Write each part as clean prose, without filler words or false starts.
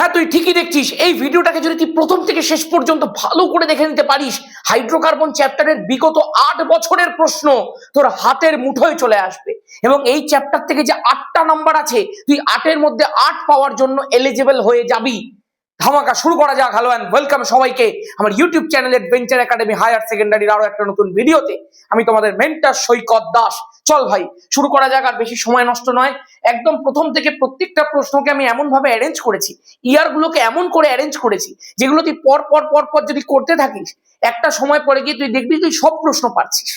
হ্যাঁ, তুই ঠিকই দেখছিস। এই ভিডিওটাকে যদি তুই প্রথম থেকে শেষ পর্যন্ত ভালো করে দেখে নিতে পারিস, হাইড্রোকার্বন চ্যাপ্টারের বিগত 8 বছরের প্রশ্ন তোর হাতের মুঠোয় চলে আসবে। এবং এই চ্যাপ্টার থেকে যে 8টা নাম্বার আছে, তুই 8-এর মধ্যে 8 পাওয়ার জন্য এলিজিবল হয়ে যাবি। ধামাকা শুরু করা যাক। হ্যালো এন্ড ওয়েলকাম সবাইকে আমার YouTube channel adventure academy higher সেকেন্ডারির আরো একটা নতুন ভিডিওতে। আমি তোমাদের মেন্টর সৈকত দাস। চল ভাই শুরু করা যাক, আর বেশি সময় নষ্ট নয়। একদম প্রথম থেকে প্রত্যেকটা প্রশ্নকে আমি এমন ভাবে অ্যারেঞ্জ করেছি, ইয়ারগুলোকে এমন করে অ্যারেঞ্জ করেছি, যেগুলো তুই পর পর পর পর যদি করতে থাকিস, একটা সময় পরে গিয়ে তুই দেখবি তুই সব প্রশ্ন পারছিস।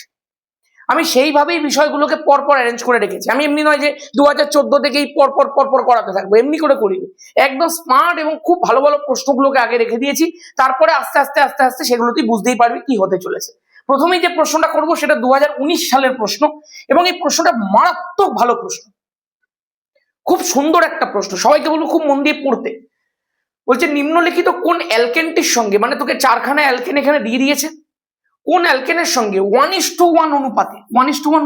আমি সেইভাবেই বিষয়গুলোকে পরপর অ্যারেঞ্জ করে রেখেছি। আমি এমনি নয় যে 2014 থেকেই পরপর পরপর করাতে থাকবো, এমনি করে করিনি। একদম স্মার্ট এবং খুব ভালো ভালো প্রশ্নগুলোকে আগে রেখে দিয়েছি, তারপরে আস্তে আস্তে আস্তে আস্তে সেগুলো তুই বুঝতেই পারবি কি হতে চলেছে। প্রথমেই যে প্রশ্নটা করবো সেটা 2019 সালের প্রশ্ন, এবং এই প্রশ্নটা মারাত্মক ভালো প্রশ্ন, খুব সুন্দর একটা প্রশ্ন। সবাইকে বলবো খুব মন দিয়ে পড়তে। বলছে নিম্নলিখিত কোন অ্যালকেনটির সঙ্গে, মানে তোকে 4খানা অ্যালকেন এখানে দিয়ে দিয়েছে, কোন অ্যালকেনের সঙ্গে 1:1 অনুপাতে, 1:1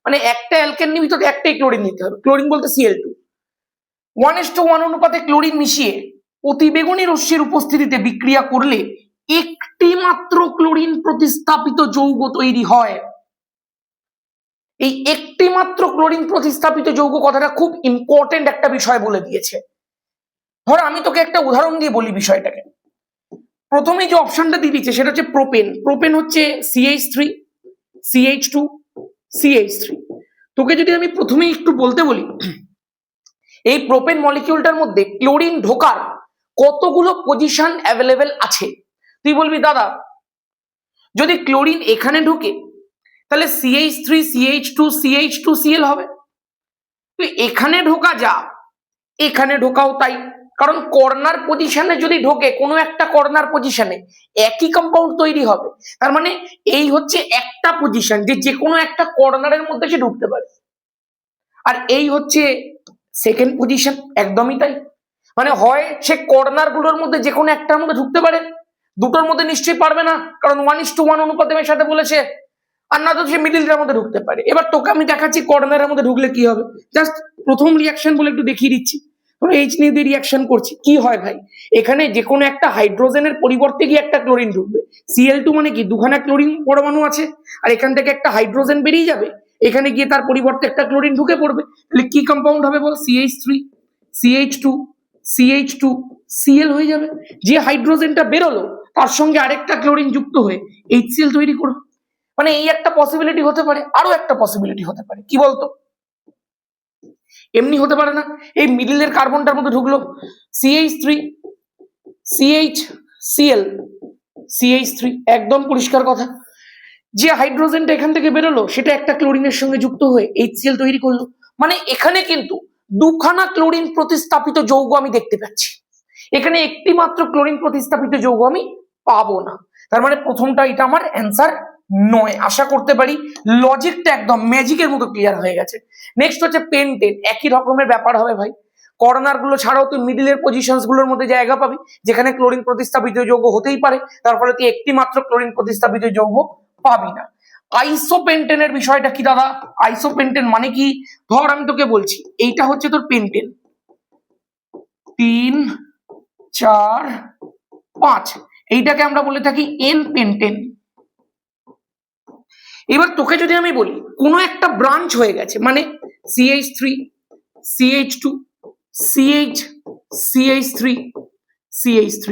মানে একটা অ্যালকেন নিবি তোকে একটাই ক্লোরিন নিতে হবে, ক্লোরিন বলতে Cl2, 1:1 অনুপাতে ক্লোরিন মিশিয়ে অতিবেগুনি রশ্মির উপস্থিতিতে বিক্রিয়া করলে একটি মাত্র ক্লোরিন প্রতিস্থাপিত যৌগ তৈরি হয়। এই একটি মাত্র ক্লোরিন প্রতিস্থাপিত যৌগ কথাটা খুব ইম্পর্টেন্ট একটা বিষয় বলে দিয়েছে। ধর আমি তোকে একটা উদাহরণ দিয়ে বলি বিষয়টাকে। প্রথমেই যে অপশনটা দিয়ে দিচ্ছে সেটা হচ্ছে প্রোপেন। প্রোপেন হচ্ছে CH3 CH2 CH3। তোকে যদি আমি প্রথমেই একটু বলতে বলি, এই প্রোপেন মলিকিউলটার মধ্যে ক্লোরিন ঢোকার কতগুলো পজিশন অ্যাভেলেবেল আছে। তুই বলবি দাদা যদি ক্লোরিন এখানে ঢোকে তাহলে CH3 CH2 CH2 Cl হবে। তুই এখানে ঢোকা যা, এখানে ঢোকাও তাই, কারণ কর্নার পজিশনে যদি ঢোকে, কোনো একটা কর্নার পজিশনে একই কম্পাউন্ড তৈরি হবে। তার মানে এই হচ্ছে একটা পজিশন, যে কোনো একটা কর্নারের মধ্যে সে ঢুকতে পারে। আর এই হচ্ছে সেকেন্ড পজিশন, একদমই তাই। মানে হয় সে কর্নার গুলোর মধ্যে যে কোনো একটার মধ্যে ঢুকতে পারে, দুটোর মধ্যে নিশ্চয়ই পারবে না, কারণ 1:1 অনুপাতে মেশাতে বলেছে। আর না তো সে মিডিলটার মধ্যে ঢুকতে পারে। এবার তোকে আমি দেখাচ্ছি কর্নারের মধ্যে ঢুকলে কি হবে। জাস্ট প্রথম রিয়াকশন বলে একটু দেখিয়ে দিচ্ছি। H নিয়ে দিয়ে রিয়াকশন করছি, কি হয় ভাই, এখানে যে কোনো একটা হাইড্রোজেনের পরিবর্তে গিয়ে একটা ক্লোরিন ঢুকবে। Cl2 মানে কি, দুখানা ক্লোরিন পরমাণু আছে, আর এখান থেকে একটা হাইড্রোজেন বেরিয়ে যাবে, এখানে গিয়ে তার পরিবর্তে একটা ক্লোরিন ঢুকে পড়বে। তাহলে কি কম্পাউন্ড হবে বল, CH3 CH2 CH2 Cl হয়ে যাবে। যে হাইড্রোজেনটা বেরোলো তার সঙ্গে আরেকটা ক্লোরিন যুক্ত হয়ে HCl তৈরি করবে। মানে এই একটা পসিবিলিটি হতে পারে, আরো একটা পসিবিলিটি হতে পারে, কি বলতো, এমনি হতে পারে না। এই মিডিলের কার্বনটার মধ্যে ঢুকলো CH3 CHCl CH3, একদম পরিষ্কার কথা। যে হাইড্রোজেনটা এখান থেকে বেরোলো সেটা একটা ক্লোরিনের সঙ্গে যুক্ত হয়ে HCl তৈরি করলো। মানে এখানে কিন্তু দুখানা ক্লোরিন প্রতিস্থাপিত যৌগ আমি দেখতে পাচ্ছি, এখানে একটি মাত্র ক্লোরিন প্রতিস্থাপিত যৌগ আমি পাবো না। তার মানে প্রথমটা এটা আমার অ্যান্সার নয়। আশা করতে পারি লজিকটা একদম ম্যাজিকের মতো ক্লিয়ার হয়ে গেছে। নেক্সট হচ্ছে পেন্টেন, একই রকমের ব্যাপার হবে ভাই। কর্নার গুলো ছাড়াও তুই মিডিলের পজিশনস গুলোর মধ্যে জায়গা পাবি যেখানে ক্লোরিন প্রতিস্থাপিত যৌগ হতেই পারে, তার ফলে তুই একটি মাত্র ক্লোরিন প্রতিস্থাপিত যৌগ পাবি না। আইসোপেন্টেনের বিষয়টা কি দাদা, আইসোপেন্টেন মানে কি, ধর আমি তোকে বলছি এইটা হচ্ছে তোর পেন্টেন 3 4 5, এইটাকে আমরা বলে থাকি এন পেন্টেন। এবার তোকে যদি আমি বলি কোনো একটা ব্রাঞ্চ হয়ে গেছে, মানে CH3 CH2 CH CH3 CH3,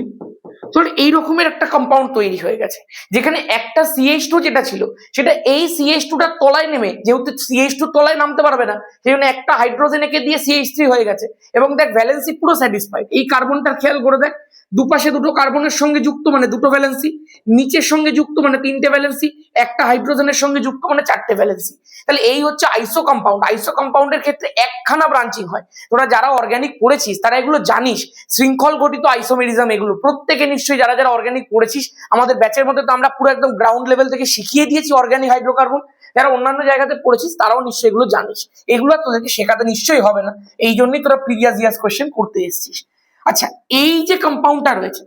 তোর এই রকমের একটা কম্পাউন্ড তৈরি হয়ে গেছে, যেখানে একটা CH2 যেটা ছিল সেটা এই CH2টার তলায় নেমে, যেহেতু CH2 তলায় নামতে পারবে না সেই জন্য একটা হাইড্রোজেন একে দিয়ে CH3 হয়ে গেছে। এবং দেখ ভ্যালেন্সি পুরো স্যাটিসফাইড। এই কার্বনটার খেয়াল করে দেখ, দুপাশে দুটো কার্বনের সঙ্গে যুক্ত মানে দুটো ভ্যালেন্সি, নিচের সঙ্গে যুক্ত মানে 3টে ভ্যালেন্সি, একটা হাইড্রোজেনের সঙ্গে যুক্ত মানে 4টে ভ্যালেন্সি। তাহলে এই হচ্ছে আইসো কম্পাউন্ড। আইসো কম্পাউন্ডের ক্ষেত্রে একখানা ব্রাঞ্চিং হয়। তোরা যারা অর্গানিক পড়েছিস তারা এগুলো জানিস, শৃঙ্খল গঠিত আইসোমেরিজম, এগুলো প্রত্যেকে নিশ্চয়ই যারা যারা অর্গানিক পড়েছিস, আমাদের ব্যাচের মধ্যে তো আমরা পুরো একদম গ্রাউন্ড লেভেল থেকে শিখিয়ে দিয়েছি অর্গানিক হাইড্রোকার্বন। যারা অন্যান্য জায়গাতে পড়েছিস তারাও নিশ্চয়ই এগুলো জানিস, এগুলো তোদেরকে শেখাতে নিশ্চয়ই হবে না, এই জন্যই তোরা প্রিভিয়াস ইয়ার্স কোশ্চেন করতে এসেছিস। আচ্ছা, এই যে কম্পাউন্ডটা রয়েছে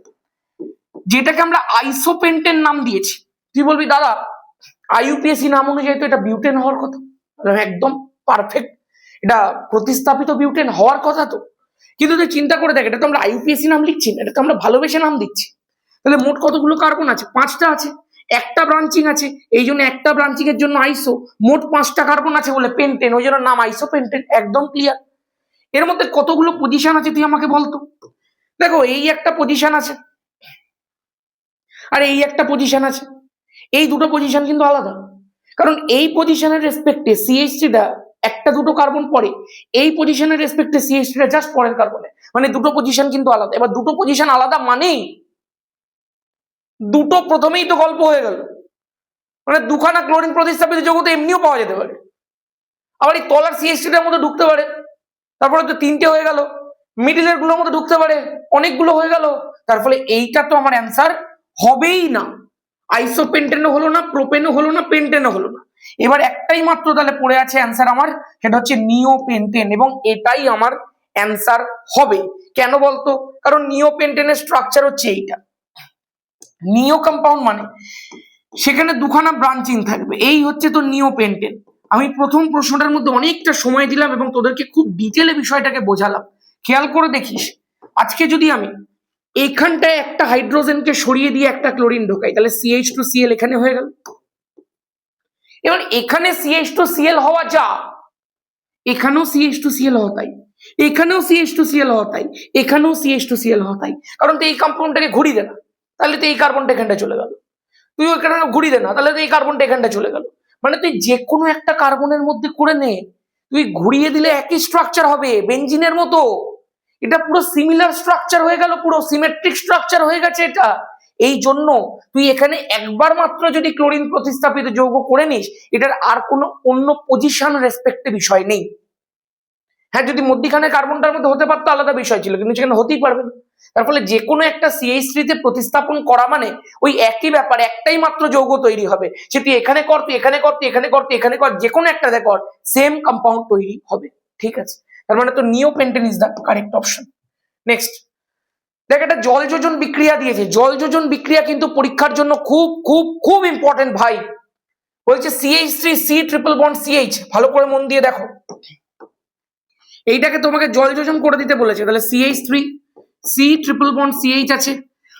যেটাকে আমরা আইসোপেন্টেন নাম দিয়েছি, তুই বলবি দাদা IUPAC নাম অনুযায়ী তো এটা বিউটেন হওয়ার কথা। একদম পারফেক্ট, এটা প্রতিস্থাপিত বিউটেন হওয়ার কথা তো। কিন্তু তুই চিন্তা করে দেখ, এটা তো আমরা আইউপিএসসি নাম লিখছি না, এটা তো আমরা ভালোবেসে নাম দিচ্ছি। তাহলে মোট কতগুলো কার্বন আছে? 5টা আছে। একটা ব্রাঞ্চিং আছে, এই জন্য একটা ব্রাঞ্চিং এর জন্য আইসো। মোট 5টা কার্বন আছে বলে পেন্টেন, ওই জন্য নাম আইসো পেন্টেন। একদম ক্লিয়ার। এর মধ্যে কতগুলো পজিশন আছে তুই আমাকে বলতো? দেখো, এই একটা পজিশন আছে, আর এই একটা পজিশন আছে। এই দুটো পজিশন কিন্তু আলাদা, কারণ এই পজিশনের রেসপেক্টে সিএইচটা একটা দুটো কার্বন পরে, এই পজিশনের রেসপেক্টে সিএইচটা জাস্ট পরের কার্বনে, মানে দুটো পজিশন কিন্তু আলাদা। এবার দুটো পজিশন আলাদা মানেই দুটো প্রথমেই তো গল্প হয়ে গেল, মানে দুখানা ক্লোরিন প্রতিস্থাপিত যৌগ তো এমনিও পাওয়া যেতে পারে, আবার এই তলার সিএইচটার মধ্যে ঢুকতে পারে, তারপরে তো 3টে হয়ে গেল, মিডিলের গুলোর মধ্যে ঢুকতে পারে, অনেকগুলো হয়ে গেল। তার ফলে এইটা তো আমার অ্যান্সার হবেই না। আইসোপেন্টেনও হলো না, প্রোপেনও হলো না, পেন্টেনও হলো না। এবার একটাই মাত্র তাহলে পড়ে আছে অ্যান্সার আমার, সেটা হচ্ছে নিওপেন্টেন, এবং এটাই আমার অ্যান্সার হবে। কেন বলতো? কারণ নিওপেন্টেনের স্ট্রাকচার হচ্ছে এইটা। নিও কম্পাউন্ড মানে সেখানে দুখানা ব্রাঞ্চিং থাকবে, এই হচ্ছে তো নিওপেন্টেন। আমি প্রথম প্রশ্নটার মধ্যে অনেকটা সময় দিলাম এবং তোদেরকে খুব ডিটেলে বিষয়টাকে বোঝালাম। খেয়াল করে দেখিস, আজকে যদি আমি এইখানটায় একটা হাইড্রোজেনকে সরিয়ে দিয়ে একটা ক্লোরিন ঢোকাই, তাহলে CH2Cl এখানে হয়ে গেল। এবার এখানে CH2Cl হওয়া যা, এখানেও CH2Cl হওয়া তাই, এখানেও CH2Cl হওয়া তাই, এখানেও CH2Cl হওয়া তাই। কারণ তো এই কম্পাউন্ডটাকে ঘুরিয়ে দে না, তাহলে তো এই কার্বনটা এখানটা চলে গেল। তুই ওখানে ঘুরিয়ে দে না, তাহলে তো এই কার্বনটা এখানটা চলে গেল। মানে তুই যে কোনো একটা কার্বনের মধ্যে করে নে, তুই ঘুরিয়ে দিলে একই স্ট্রাকচার হবে, বেঞ্জিনের মতো। এটা পুরো সিমিলার স্ট্রাকচার হয়ে গেল, পুরো সিমেট্রিক স্ট্রাকচার হয়ে গেছে এটা। এই জন্য তুই এখানে একবার মাত্র যদি ক্লোরিন প্রতিস্থাপিত যৌগ করে নিস, এটার আর কোনো অন্য পজিশন রেসপেক্টে বিষয় নেই। হ্যাঁ, যদি মধ্যিখানে কার্বনটার মধ্যে হতে পারতো আলাদা বিষয় ছিল, কিন্তু সেখানে হতেই পারবে না। তার ফলে যে কোনো একটা CH3 তে প্রতিস্থাপন করা মানে ওই একই ব্যাপার, একটাই মাত্র যৌগ তৈরি হবে। সে তুই এখানে কর, তুই এখানে কর, তুই এখানে কর, তুই এখানে কর, যে কোনো একটাতে কর, সেম কম্পাউন্ড তৈরি হবে। ঠিক আছে, তার মানে তো neopentane is the correct option. Next দেখ, একটা জল যোজন বিক্রিয়া দিয়েছে। জল যোজন বিক্রিয়া কিন্তু পরীক্ষার জন্য খুব খুব খুব ইম্পর্টেন্ট ভাই। বলছে CH3 C triple bond CH, ভালো করে মন দিয়ে দেখো। এইটাকে তোমাকে জল যোজন করে দিতে বলেছে, তাহলে CH3 C triple bond CH আছে।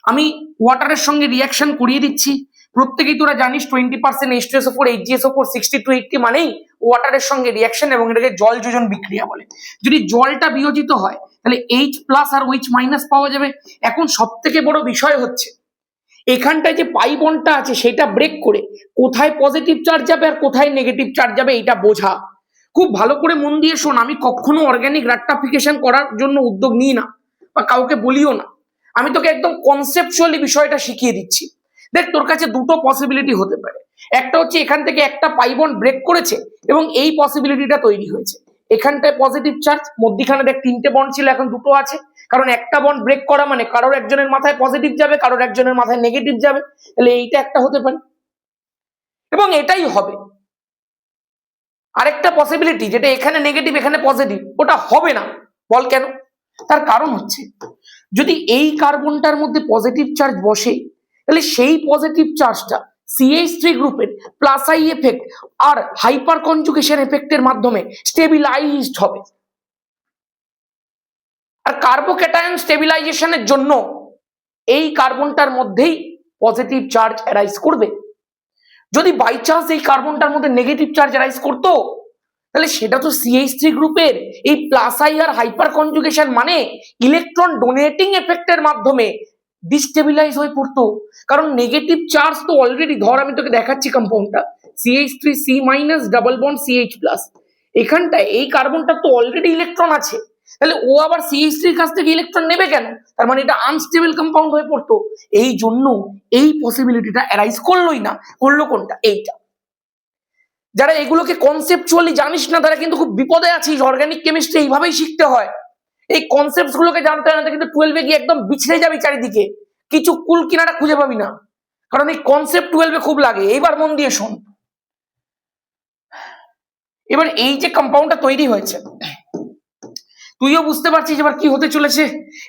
আমি ওয়াটারের সঙ্গে রিয়াকশন করিয়ে দিচ্ছি। প্রত্যেকেই তোরা জানিস 20% H2SO4 HgSO4 60-80 মানেই ওয়াটারের সঙ্গে রিয়াকশন, এবং এটাকে জল যোজন বিক্রিয়া বলে। যদি জলটা বিয়োজিত হয় তাহলে H+ আর OH- পাওয়া যাবে। এখন সব থেকে বড় বিষয় হচ্ছে এখানটায় যে পাই বন্ডটা আছে সেটা ব্রেক করে কোথায় পজিটিভ চার্জ যাবে আর কোথায় নেগেটিভ চার্জ যাবে এটা বোঝা। খুব ভালো করে মন দিয়ে শোন, আমি কখনো অর্গানিক রাট্টাফিকেশন করার জন্য উদ্যোগ নিই না বা কাউকে বলিও না। আমি তোকে একদম কনসেপচুয়ালি বিষয়টা শিখিয়ে দিচ্ছি। দেখ, তোর কাছে দুটো পসিবিলিটি হতে পারে। একটা হচ্ছে এখান থেকে একটা পাই বন্ড ব্রেক করেছে এবং এই পসিবিলিটিটা তৈরি হয়েছে। এখানটায় পজিটিভ চার্জ, মধ্যিখানে দেখ 3টে বন্ড ছিল, এখন দুটো আছে। কারণ একটা বন্ড ব্রেক করা মানে কারোর একজনের মাথায় পজিটিভ যাবে, কারোর একজনের মাথায় নেগেটিভ যাবে। তাহলে এইটা একটা হতে পারে এবং এটাই হবে। আরেকটা পসিবিলিটি যেটা এখানে নেগেটিভ এখানে পজিটিভ, ওটা হবে না। বল কেন? তার কারণ হচ্ছে যদি এই কার্বনটার মধ্যে পজিটিভ চার্জ বসে, তাহলে সেই পজিটিভ চার্জটা CH3 গ্রুপের প্লাস আই এফেক্ট আর হাইপার কনজুগেশন এফেক্টের মাধ্যমে স্টেবিলাইজড হবে। আর কার্বোক্যাটায়ন স্টেবিলাইজেশনের জন্য এই কার্বনটার মধ্যেই পজিটিভ চার্জ অ্যারাইজ করবে। যদি বাই চান্স এই কার্বনটার মধ্যে নেগেটিভ চার্জ অ্যারাইজ করতো, তাহলে সেটা তো CH3 গ্রুপের এই প্লাস আই আর হাইপার কনজুগেশন মানে ইলেকট্রন ডোনেটিং এফেক্টের মাধ্যমে ডিস্টেবিলাইজ হয়ে পড়তো। কারণ নেগেটিভ চার্জ তো অলরেডি, ধর আমি তোকে দেখাচ্ছি কম্পাউন্ডটা CH3C- ডাবল বন্ড CH+, এখানটায় এই কার্বনটা তো অলরেডি ইলেকট্রন আছে, তাহলে ও আবার CH3 কাছ থেকে ইলেকট্রন নেবে কেন? তার মানে এটা আনস্টেবল কম্পাউন্ড হয়ে পড়তো। এই জন্য এই পসিবিলিটিটা অ্যারাইজ করলোই না। করলো কোনটা? এইটা। যারা এগুলোকে কনসেপচুয়ালি জানিস না তারা কিন্তু খুব বিপদে আছিস। অর্গানিক কেমিস্ট্রি এইভাবেই শিখতে হয়, এই কনসেপ্ট গুলোকে জানতে হয় না, কিন্তু 12-এ গিয়ে একদম বিছড়ে যাবি চারিদিকে, কিছু কুল কিনারা খুঁজে পাবি না। কারণ এই কনসেপ্ট 12-এ খুব লাগে। এইবার মন দিয়ে শোন, এবার এই যে কম্পাউন্ডটা তৈরি হয়েছে তুইও বুঝতে পারছিস এবার কি হতে চলেছে।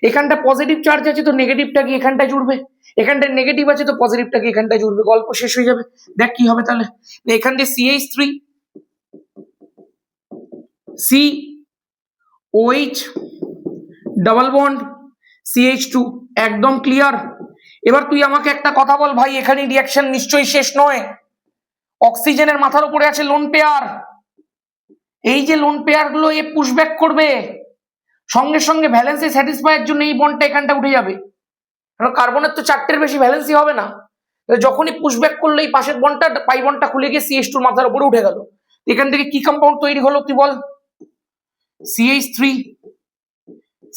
এখানটা পজিটিভ চার্জ আছে তো নেগেটিভটা কি এখানটায় জুড়বে, এখানটায় নেগেটিভ আছে তো পজিটিভটা কি এখানটায় জুড়বে, গল্প শেষ হয়ে যাবে। দেখ কি হবে তাহলে, এখান দিয়ে CH3 COH double bond CH2, একদম ক্লিয়ার। এবার তুই আমাকে একটা কথা বল ভাই, এখানে রিয়াকশন নিশ্চয়ই শেষ নয়। অক্সিজেনের মাথার উপরে আছে লোন পেয়ার, এই যে লোন পেয়ার গুলো এ পুশব্যাক করবে, সঙ্গে সঙ্গে ভ্যালেন্সি স্যাটিসফাইয়ের জন্য এই বন্ডটা এখানটা উঠে যাবে, কারণ কার্বনের তো 4টের বেশি ভ্যালেন্সি হবে না। যখনই পুশব্যাক করলো এই পাশের বন্ডটা, পাই বন্ডটা খুলে গিয়ে CH2 মাথার উপরে উঠে গেল। এখান থেকে কি কম্পাউন্ড তৈরি হলো তুই বল? CH3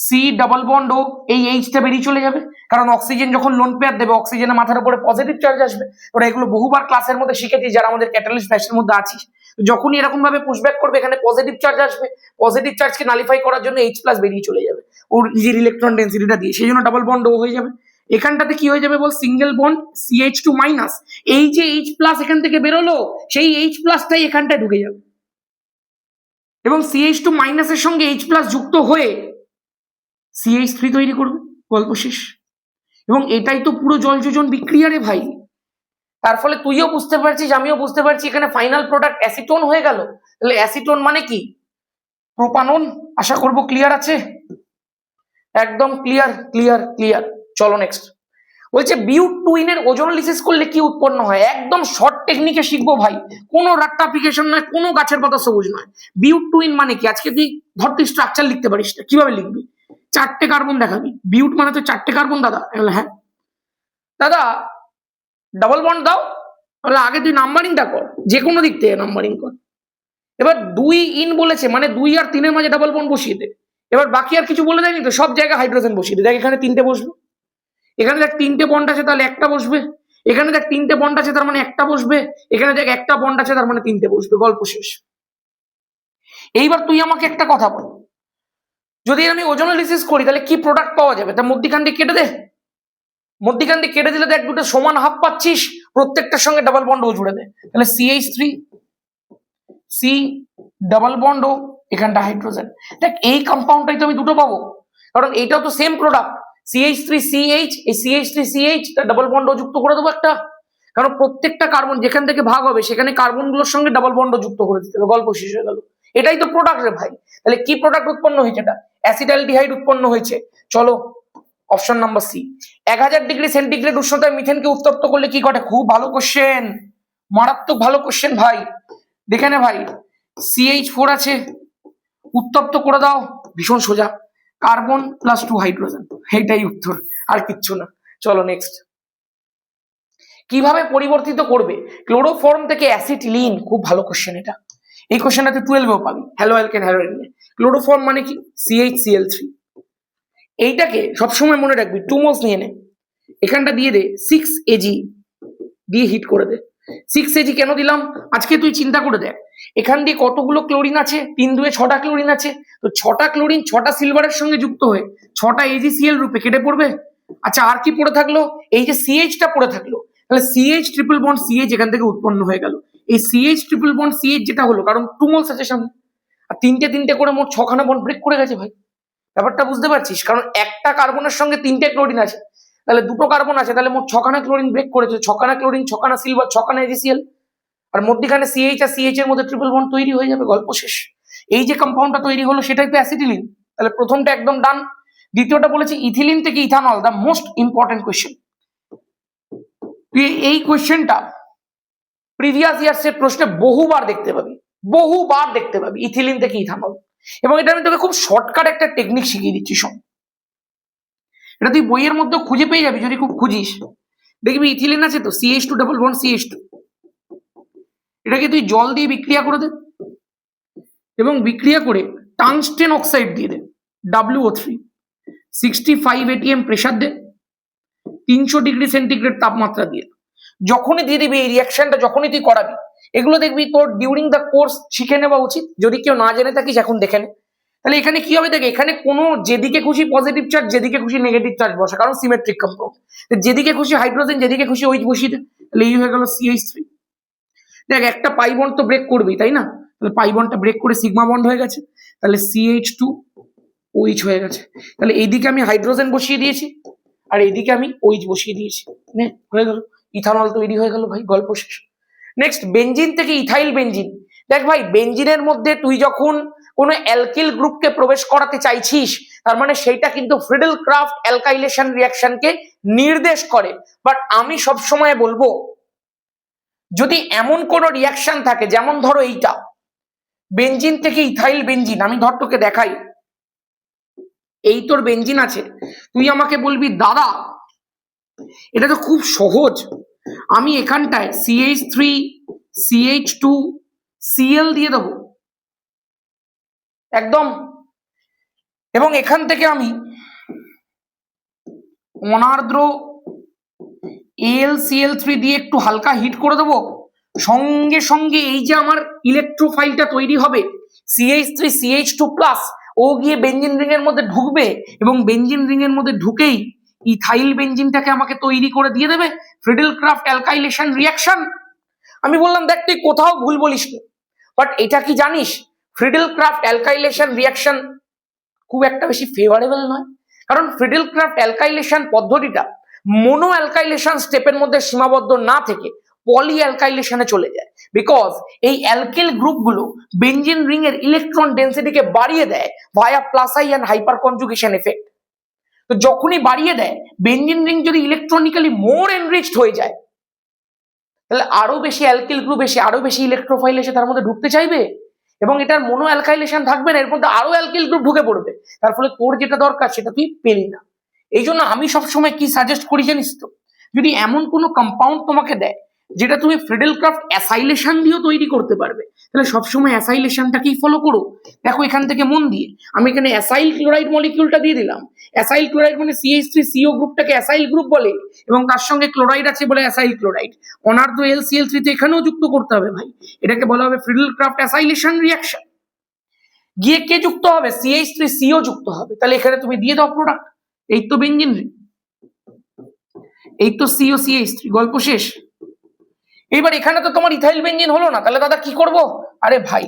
C ডাবল বন্ড ও, এই এইচটা বেরিয়ে চলে যাবে, কারণ অক্সিজেন যখন লোন পেয়ার দেবে অক্সিজেনের মাথার উপরে পজিটিভ চার্জ আসবে। ওরা এগুলো বহুবার ক্লাসের মধ্যে শিখেছি যারা আমাদের ক্যাটালিস্ট ব্যাচের মধ্যে আছিস। যখনই এরকম ভাবে পুশব্যাক করবে এখানে পজিটিভ চার্জ আসবে, পজিটিভ চার্জকে নালিফাই করার জন্য H+ বেরিয়ে চলে যাবে ওর নিজের ইলেকট্রন ডেন্সিটিটা দিয়ে, সেই জন্য ডাবল বন্ড ও হয়ে যাবে। এখানটাতে কি হয়ে যাবে বল? সিঙ্গেল বন্ড CH2 মাইনাস, এই যে H+ এখান থেকে বেরোলো সেই H+টাই এখানটায় ঢুকে যাবে এবং CH2 মাইনাসের সঙ্গে H+ যুক্ত হয়ে CH3 তৈরি করবে, গল্প শেষ। এবং এটাই তো পুরো জল যোজন বিক্রিয়া রে ভাই। তার ফলে তুইও বুঝতে পারছিস, আমিও বুঝতে পারছি, এখানে ফাইনাল প্রোডাক্ট অ্যাসিটোন হয়ে গেল। তাহলে অ্যাসিটোন মানে কি? প্রোপানন। আশা করব ক্লিয়ার আছে, একদম ক্লিয়ার ক্লিয়ার ক্লিয়ার। চলো নেক্সট। বলছে বিউট টুইনের ওজোনোলিসিস করলে কি উৎপন্ন হয়? একদম শর্ট টেকনিকে শিখবো ভাই, কোনো রাট্টাফিকেশন নয়, কোনো গাছের পাতা সবুজ নয়। বিউট টুইন মানে কি? আজকে তুই ধর তুই স্ট্রাকচার লিখতে পারিস না, কিভাবে লিখবি? 4টে কার্বন দেখাবি, বিউট মানে তো 4টে কার্বন দাদা। হ্যাঁ দাদা, ডাবল বন্ড দাও, তাহলে আগে তুই নাম্বারিংটা কর, যে কোনো দিক থেকে নাম্বারিং কর। এবার 2 ইন বলেছে মানে 2 আর 3-এর মাঝে ডাবল বন্ড বসিয়ে দে। এবার বাকি আর কিছু বলে দেয়নি তো, সব জায়গায় হাইড্রোজেন বসিয়ে দে। দেখ এখানে 3টে বসবে, এখানে দেখ 3টে বন্ড আছে তাহলে একটা বসবে, এখানে দেখ 3টে বন্ড আছে তার মানে একটা বসবে, এখানে দেখ একটা বন্ড আছে তার মানে 3টে বসবে, গল্প শেষ। এইবার তুই আমাকে একটা কথা বল, যদি আমি ওজোনোলিসিস করি তাহলে কি প্রোডাক্ট পাওয়া যাবে? তার মধ্যিখান দিয়ে কেটে দে, মধ্যিখান দিয়ে কেটে দিলে দেখ দুটো সমান হাফ পাচ্ছিস, প্রত্যেকটার সঙ্গে ডাবল বন্ড ও জুড়ে দে, তাহলে CH3 C ডাবল বন্ড ও, এখানটা হাইড্রোজেন। দেখ এই কম্পাউন্ডটাই তো আমি দুটো পাবো, কারণ এইটাও তো সেম প্রোডাক্ট। CH3CH, এই CH3CH তার ডাবল বন্ড ও যুক্ত করে দেবো একটা, কারণ প্রত্যেকটা কার্বন যেখান থেকে ভাগ হবে সেখানে কার্বনগুলোর সঙ্গে ডাবল বন্ড যুক্ত করে দিতে হবে, গল্প শেষ হয়ে গেল। এটাই তো প্রোডাক্ট রে ভাই। তাহলে কি প্রোডাক্ট উৎপন্ন হয়েছে? এটা অ্যাসিটালডিহাইড উৎপন্ন হয়েছে। চলো option number C. 1000 degree centigrade উষ্ণতায় মিথেনকে উত্তপ্ত করলে কি ঘটে? খুব ভালো কোশ্চেন, মারাত্মক ভালো কোশ্চেন ভাই। দেখে নে ভাই, CH4 আছে, উত্তপ্ত করে দাও, ভীষণ সোজা, কার্বন প্লাস 2 হাইড্রোজেন, এইটাই উত্তর, আর কিচ্ছু না। চলো নেক্সট। কিভাবে পরিবর্তিত করবে ক্লোরোফর্ম থেকে অ্যাসিটিলিন? খুব ভালো কোশ্চেন এটা, এই কোশ্চেনটা তুই 12-এও পাবি। Hello alkane halogen. ক্লোরোফর্ম মানে কি? CHCl3। এইটাকে সবসময় মনে রাখবি, 2 মোলস নিয়ে নে, এখানটা দিয়ে দে 6 Ag দিয়ে হিট করে দে। 6 Ag কেন দিলাম আজকে তুই চিন্তা করে দেখ, এখান দিয়ে কতগুলো ক্লোরিন আছে? 3-2 6টা ক্লোরিন আছে, তো 6টা ক্লোরিন 6টা সিলভারের সঙ্গে যুক্ত হয়ে 6টা AgCl রূপে কেটে পড়বে। আচ্ছা আর কি পড়ে থাকলো? এই যে CH-টা পড়ে থাকলো, তাহলে CH ট্রিপল বন্ড CH এখান থেকে উৎপন্ন হয়ে গেল। এই CH ট্রিপল বন্ড CH যেটা হলো, কারণ 2 মোলস আছে সামনে, আর 3টে করে মোট 6খানা বন্ড ব্রেক করে গেছে ভাই। ব্যাপারটা বুঝতে পারছিস? কারণ একটা কার্বনের সঙ্গে 3টে ক্লোরিন আছে, তাহলে 2টো কার্বন আছে, তাহলে মোট 6খানা ক্লোরিন ব্রেক করেছে। 6খানা ক্লোরিন, 6খানা সিলভার, 6খানা AgCl, আর মধ্যখানে CH আর CH এর মধ্যে ট্রিপল বন্ড তৈরি হয়ে যাবে, গল্প শেষ। এই যে কম্পাউন্ডটা তৈরি হলো সেটাই তো অ্যাসিটিলিন। তাহলে প্রথমটা একদম ডান। দ্বিতীয়টা বলেছি ইথিলিন থেকে ethanol, the most important question. এই কোয়েশ্চেনটা প্রিভিয়াস ইয়ার্সের প্রশ্নে বহুবার দেখতে পাবি, ইথিলিন থেকে ইথানল। এবং এটা আমি তোকে খুব শর্টকাট একটা টেকনিক শিখিয়ে দিচ্ছি, শোন। এটা তুই বইয়ের মধ্যে খুঁজে পেয়ে যাবি যদি খুব খুঁজিস। দেখবি ইথিলিন আছে তো, CH2 ডাবল বন্ড CH2, এটাকে তুই জল দিয়ে বিক্রিয়া করে দে এবং বিক্রিয়া করে টাংস্টেন অক্সাইড দিয়ে দে, WO3, 65 ATM প্রেসার দে, 300 ডিগ্রি সেন্টিগ্রেড তাপমাত্রা দিয়ে। যখনই দিয়ে দিবি এই রিয়াকশনটা, যখনই তুই করাবি, এগুলো দেখবি তোর ডিউরিং দ্য কোর্স শিখে নেওয়া উচিত। যদি কেউ না জেনে থাকিস এখন দেখে নে। তাহলে এখানে কি হবে দেখ, এখানে কোনো যেদিকে খুশি পজিটিভ চার্জ, যেদিকে খুশি নেগেটিভ চার্জ বসা, কারণ সিমেট্রিক কম্পাউন্ড। যেদিকে খুশি হাইড্রোজেন, যেদিকে খুশি OH বসিয়ে দে, তাহলে এই হয়ে গেল CH3। দেখ একটা পাই বন্ড তো ব্রেক করবি, তাই না? তাহলে পাই বন্ডটা ব্রেক করে সিগমা বন্ড হয়ে গেছে, তাহলে CH2OH হয়ে গেছে। তাহলে এইদিকে আমি হাইড্রোজেন বসিয়ে দিয়েছি আর এইদিকে আমি OH বসিয়ে দিয়েছি, নে হয়ে গেল, ইথানল তৈরি হয়ে গেল ভাই, গল্প শেষ। নেক্সট, বেনজিন থেকে ইথাইল বেনজিন। দেখ ভাই, বেনজিনের মধ্যে তুই যখন কোনো অ্যালকিল গ্রুপকে প্রবেশ করাতে চাইছিস, তার মানে সেইটা কিন্তু ফ্রিডেল ক্রাফট অ্যালকাইলেশন রিয়াকশনকে নির্দেশ করে। বাট আমি সব সময় বলবো, যদি এমন কোন রিয়াকশন থাকে, যেমন ধরো এইটা বেঞ্জিন থেকে ইথাইল বেঞ্জিন, আমি ধর তোকে দেখাই, এই তোর বেঞ্জিন আছে, তুই আমাকে বলবি দাদা এটা তো খুব সহজ, আমি এখানটায় CH3 CH2 Cl দিয়ে দেবো একদম, এবং এখান থেকে আমি অনার্দ্র AlCl3 দিয়ে একটু হালকা হিট করে দেবো, সঙ্গে সঙ্গে এই যে আমার ইলেকট্রোফাইলটা তৈরি হবে CH3 CH2 প্লাস, ও গিয়ে বেঞ্জিন রিং এর মধ্যে ঢুকবে এবং বেঞ্জিন রিং এর মধ্যে ঢুকেই ইথাইল বেঞ্জিনটাকে আমাকে তৈরি করে দিয়ে দেবে ফ্রিডেল ক্রাফট অ্যালকাইলেশন রিয়াকশন। আমি বললাম দেখ তুই কোথাও ভুল বলিস না, বাট এটা কি জানিস ফ্রিডেল ক্রাফট অ্যালকাইলেশন রিয়াকশন খুব একটা বেশি ফেভারেবল নয়, কারণ ফ্রিডেল ক্রাফট অ্যালকাইলেশন পদ্ধতিটা মোনো অ্যালকাইলেশন স্টেপের মধ্যে সীমাবদ্ধ না থেকে পলি অ্যালকাইলেশনে চলে যায়, বিকজ এই অ্যালকিল গ্রুপগুলো বেঞ্জিন রিং এর ইলেকট্রন ডেন্সিটিকে বাড়িয়ে দেয় via plus I and hyperconjugation effect. তো যখনই বাড়িয়ে দেয়, বেঞ্জিন রিং যদি ইলেকট্রনিক্যালি মোর এনরিচড হয়ে যায়, তাহলে আরো বেশি অ্যালকিল গ্রুপ এসে আরো বেশি ইলেকট্রোফাইল এসে তার মধ্যে ঢুকতে চাইবে এবং এটার মোনো অ্যালকাইলেশন থাকবে না, এর মধ্যে আরো অ্যালকিল গ্রুপ ঢুকে পড়বে, তার ফলে তোর যেটা দরকার সেটা তুই পেলি না। এই জন্য আমি সবসময় কি সাজেস্ট করি জানিস তো, যদি এমন কোনো কম্পাউন্ড তোমাকে দেয় যেটা তুমি ফ্রিডেল ক্রাফট অ্যাসাইলেশন দিয়েও তৈরি করতে পারবে, তাহলে সবসময় অ্যাসাইলেশনটাকেই ফলো করো। দেখো এখান থেকে মন দিয়ে আমি এখানে অ্যাসাইল ক্লোরাইড মলিকিউলটা দিয়ে দিলাম, অ্যাসাইল ক্লোরাইড মানে CH3CO গ্রুপটাকে অ্যাসাইল গ্রুপ বলে এবং তার সঙ্গে ক্লোরাইড আছে বলে অ্যাসাইল ক্লোরাইড, অনার্দ্র LCl3 তে এখানেও যুক্ত করতে হবে ভাই, এটাকে বলা হবে ফ্রিডেল ক্রাফট অ্যাসাইলেশন রিয়াকশন। গিয়ে কে যুক্ত হবে? CH3CO যুক্ত হবে, তাহলে এখানে তুমি দিয়ে দাও প্রোডাক্ট, এই তো বেঞ্জিন রিং, এই তো COCH3, গল্প শেষ। এবার এখানে তো তোমার ইথাইল বেঞ্জিন হলো না, তাহলে দাদা কি করব? আরে ভাই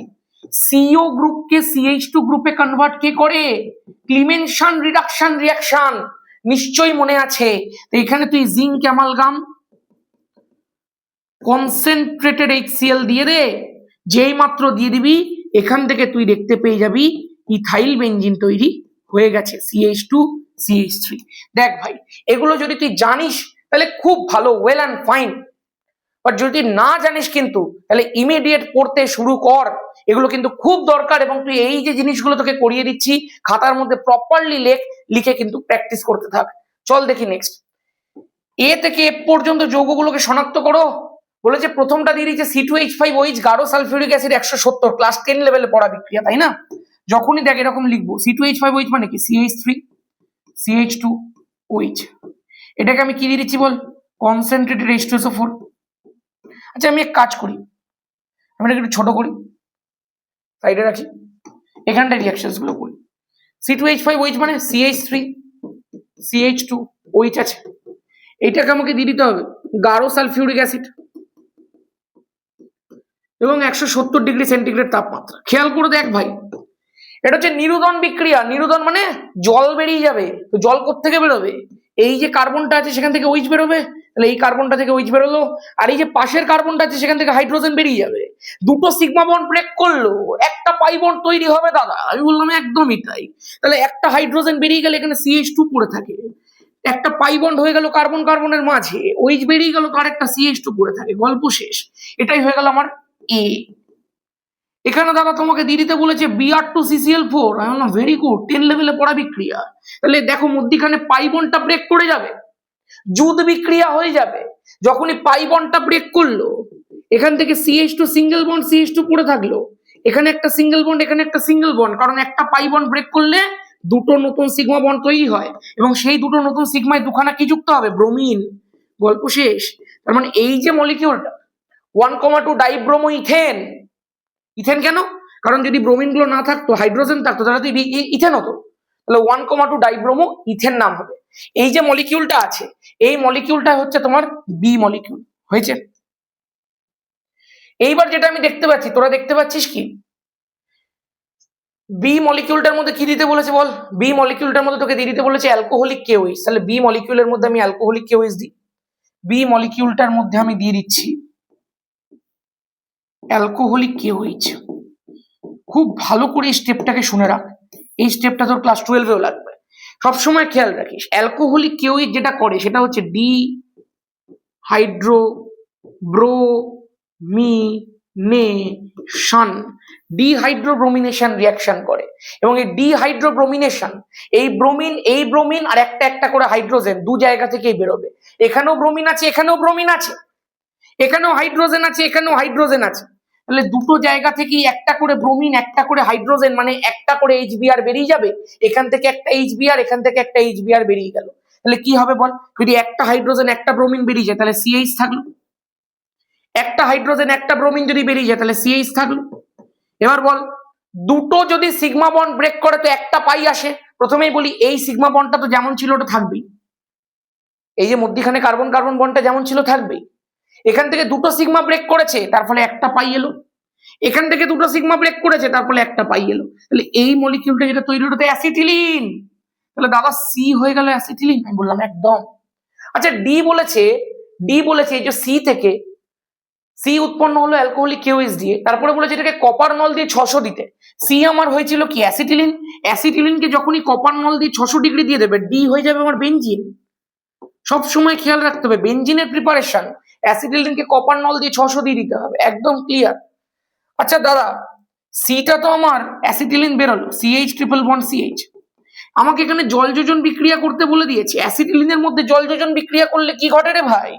CO গ্রুপকে CH2 গ্রুপে কনভার্ট কে করে? ক্লিমেনশন রিডাকশন রিয়াকশন, নিশ্চয়ই মনে আছে। তো এখানে তুই জিঙ্ক অ্যামালগাম কনসেন্ট্রেটেড HCl দিয়ে দে, যেই মাত্র দিয়ে দিবি এখান থেকে তুই দেখতে পেয়ে যাবি ইথাইল বেঞ্জিন তৈরি হয়ে গেছে, CH2 CH3। দেখ ভাই এগুলো যদি তুই জানিস তাহলে খুব ভালো, ওয়েল অ্যান্ড ফাইন, বাট যদি না জানিস কিন্তু তাহলে ইমিডিয়েট পড়তে শুরু কর, এগুলো কিন্তু খুব দরকার। এবং তুই এই যে জিনিসগুলো তোকে করিয়ে দিচ্ছি খাতার মধ্যে প্রপারলি লিখে কিন্তু প্র্যাকটিস করতে থাক। চল দেখি নেক্সট, এ থেকে এফ পর্যন্ত যৌগগুলোকে শনাক্ত করো। বলেছে প্রথমটা দিয়ে দিচ্ছে C2H5OH গাঢ় সালফিউরিক অ্যাসিড 170, ক্লাস 10 লেভেলে পড়া বিক্রিয়া, তাই না? যখনই দেখ এরকম লিখবো C2H5OH মানে কি CH3 CH2OH, এটাকে আমি কি দিয়ে দিচ্ছি বল? Concentrated H2SO4। আচ্ছা আমি এক কাজ করি, আমি এটাকে একটু ছোট করি, সাইডে রাখি, এখানটা রিয়াকশনস গুলো করি। C2H5OH মানে CH3 CH2OH আছে, এইটাকে আমাকে দিয়ে দিতে হবে গাঢ় সালফিউরিক অ্যাসিড এবং 170 ডিগ্রি সেন্টিগ্রেড তাপমাত্রা। খেয়াল করে দেখ ভাই, এটা হচ্ছে নিরুদন বিক্রিয়া। নিরুদন মানে জল বেরিয়ে যাবে, তো জল কোত্থেকে বেরোবে? এই যে কার্বনটা আছে সেখান থেকে OH বেরোবে, তাহলে এই কার্বনটা থেকে OH বেরোলো, আর এই যে পাশের কার্বনটা আছে সেখান থেকে হাইড্রোজেন বেরিয়ে যাবে, দুটো সিগমা বন্ড ব্রেক করলো, একটা পাই বন্ড তৈরি হবে দাদা। আমি বললাম একদমই তাই, তাহলে একটা হাইড্রোজেন বেরিয়ে গেলে এখানে CH2 পড়ে থাকে, একটা পাই বন্ড হয়ে গেল কার্বন কার্বনের মাঝে, OH বেরিয়ে গেল, তার একটা CH2 পড়ে থাকে, গল্প শেষ। এটাই হয়ে গেল আমার A। এখানে দাদা তোমাকে দিয়ে দিতে বলেছে Br2CCl4, আমি বললাম ভেরি গুড, 10 লেভেলে পড়া বিক্রিয়া। তাহলে দেখো মধ্যিখানে পাই বন্ডটা ব্রেক করে যাবে, যুদ বিক্রিয়া হয়ে যাবে। যখনই পাই বন্ডটা ব্রেক করলো, এখান থেকে CH2 সিঙ্গেল বন্ড CH2 পড়ে থাকলো, এখানে একটা সিঙ্গেল বন্ড, এখানে একটা সিঙ্গেল বন্ড, কারণ একটা পাই বন্ড ব্রেক করলে দুটো নতুন সিগমা বন্ড তৈরি হয় এবং সেই দুটো নতুন সিগমায় দুখানা কি যুক্ত হবে? ব্রোমিন, গল্প শেষ। তার মানে এই যে মলিকিউলটা 1,2 ডাইব্রোমো ইথেন, ইথেন কেন? কারণ যদি ব্রোমিন গুলো না থাকতো, হাইড্রোজেন থাকতো, তাহলে তো ইথেন হতো, তাহলে 1,2 ডাইব্রোমো ইথেন নাম হবে। এই যে মলিকিউলটা আছে, এই মলিকিউলটা হচ্ছে তোমার বি মলিকিউল হয়েছে। এইবার যেটা আমি দেখতে পাচ্ছি, তোরা দেখতে পাচ্ছিস কি? বি মলিকিউলটার মধ্যে কি দিতে বলেছে বল? বি মলিকিউলটার মধ্যে তোকে দিয়ে দিতে বলেছে অ্যালকোহলিক KOH, তাহলে বি মলিকিউলের মধ্যে আমি অ্যালকোহলিক KOH দিই। বি মলিকিউলটার মধ্যে আমি দিয়ে দিচ্ছি অ্যালকোহলিক KOH। খুব ভালো করে স্টেপটাকে শুনে রাখ, এই স্টেপটা তোর ক্লাস 12-এও লাগবে। সবসময় খেয়াল রাখিস অ্যালকোহলিক কেউই যেটা করে সেটা হচ্ছে ডি হাইড্রো ব্রোমিনেশন, ডিহাইড্রোব্রোমিনেশন রিয়াকশন করে। এবং এই ডিহাইড্রোব্রোমিনেশন, এই ব্রোমিন আর একটা একটা করে হাইড্রোজেন দু জায়গা থেকেই বেরোবে। এখানেও ব্রোমিন আছে, এখানেও ব্রোমিন আছে, এখানেও হাইড্রোজেন আছে, এখানেও হাইড্রোজেন আছে। তাহলে দুটো জায়গা থেকেই একটা করে ব্রোমিন, একটা করে হাইড্রোজেন, মানে একটা করে এইচবিআর বেরিয়ে যাবে। এখান থেকে একটা এইচবিআর, এখান থেকে একটা এইচবিআর বেরিয়ে গেল। তাহলে কি হবে বল? যদি একটা হাইড্রোজেন একটা ব্রোমিন বেরিয়ে যায় তাহলে সিএইচ থাকলো, একটা হাইড্রোজেন একটা ব্রোমিন যদি বেরিয়ে যায় তাহলে সিএইচ থাকলো। এবার বল, দুটো যদি সিগমা বন্ড ব্রেক করে তো একটা পাই আসে। প্রথমেই বলি এই সিগমা বন্ডটা তো যেমন ছিল ওটা থাকবেই, এই যে মধ্যখানে কার্বন কার্বন বন্ডটা যেমন ছিল থাকবেই। এখান থেকে দুটো সিগমা ব্রেক করেছে তার ফলে একটা পাই এলো, এখান থেকে দুটো সিগমা ব্রেক করেছে তার ফলে একটা পাই এলো। তাহলে এই মলিকিউলটা যেটা তৈরি হলো অ্যাসিটিলিন, তাহলে দাদা সি হয়ে গেল অ্যাসিটিলিন। আমি বললাম একদম। আচ্ছা ডি বলেছে এই যে সি থেকে সি উৎপন্ন হলো অ্যালকোহলিক কেওএইচ দিয়ে, তারপরে বলেছে এটাকে কপার নল দিয়ে 600 দিতে। সি আমার হয়েছিল কি অ্যাসিটিলিন, অ্যাসিটিলিনকে যখনই কপার নল দিয়ে 600 ডিগ্রি দিয়ে দেবে ডি হয়ে যাবে আমার বেনজিন। সব সময় খেয়াল রাখতে হবে বেনজিনের প্রিপারেশন অ্যাসিটিলিনকে কপার নল দিয়ে 600 দিয়ে দিতে হবে, একদম ক্লিয়ার। আচ্ছা দাদা সিটা তো আমার অ্যাসিটিলিন বেরোলো, সিএইচ ট্রিপল বন্ড সিএইচ। আমাকে এখানে জল যোজন বিক্রিয়া করতে বলে দিয়েছে। অ্যাসিটিলিনের মধ্যে জল যোজন বিক্রিয়া করলে কি ঘটে রে ভাই?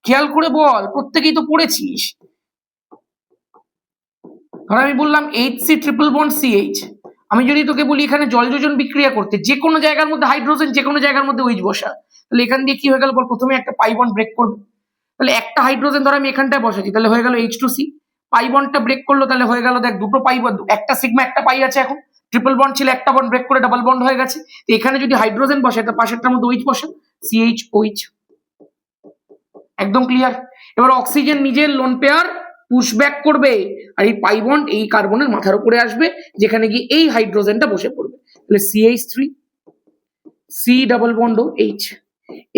খেয়াল করে বল, প্রত্যেকেই তো পড়েছিস। ধর আমি বললাম এইচসি ট্রিপল বন্ড সিএইচ, আমি যদি তোকে বলি এখানে জল যোজন বিক্রিয়া করতে, যে কোনো জায়গার মধ্যে হাইড্রোজেন, যে কোনো জায়গার মধ্যে ওইচ বসা, তাহলে এখান দিয়ে কি হয়ে গেল বল? প্রথমে একটা পাই বন্ড ব্রেক করবে, তাহলে একটা হাইড্রোজেন ধর আমি এখানটায় বসাচ্ছি, তাহলে হয়ে গেল H2C। পাই বন্ডটা ব্রেক করলো, তাহলে হয়ে গেল দেখ দুটো পাই, একটা সিগমা একটা পাই আছে। এখন ট্রিপল বন্ড ছিল, একটা বন্ড ব্রেক করে ডাবল বন্ড হয়ে গেছে। তো এখানে যদি হাইড্রোজেন বসে তার পাশেরটার মধ্যে ওইচ বসে, CH OH। একদম ক্লিয়ার। এবার অক্সিজেন নিজের লোন পেয়ার পুশব্যাক করবে আর এই পাই বন্ড এই কার্বনের মাথার উপরে আসবে, যেখানে গিয়ে এই হাইড্রোজেনটা বসে পড়বে। তাহলে CH3 C double bond OH,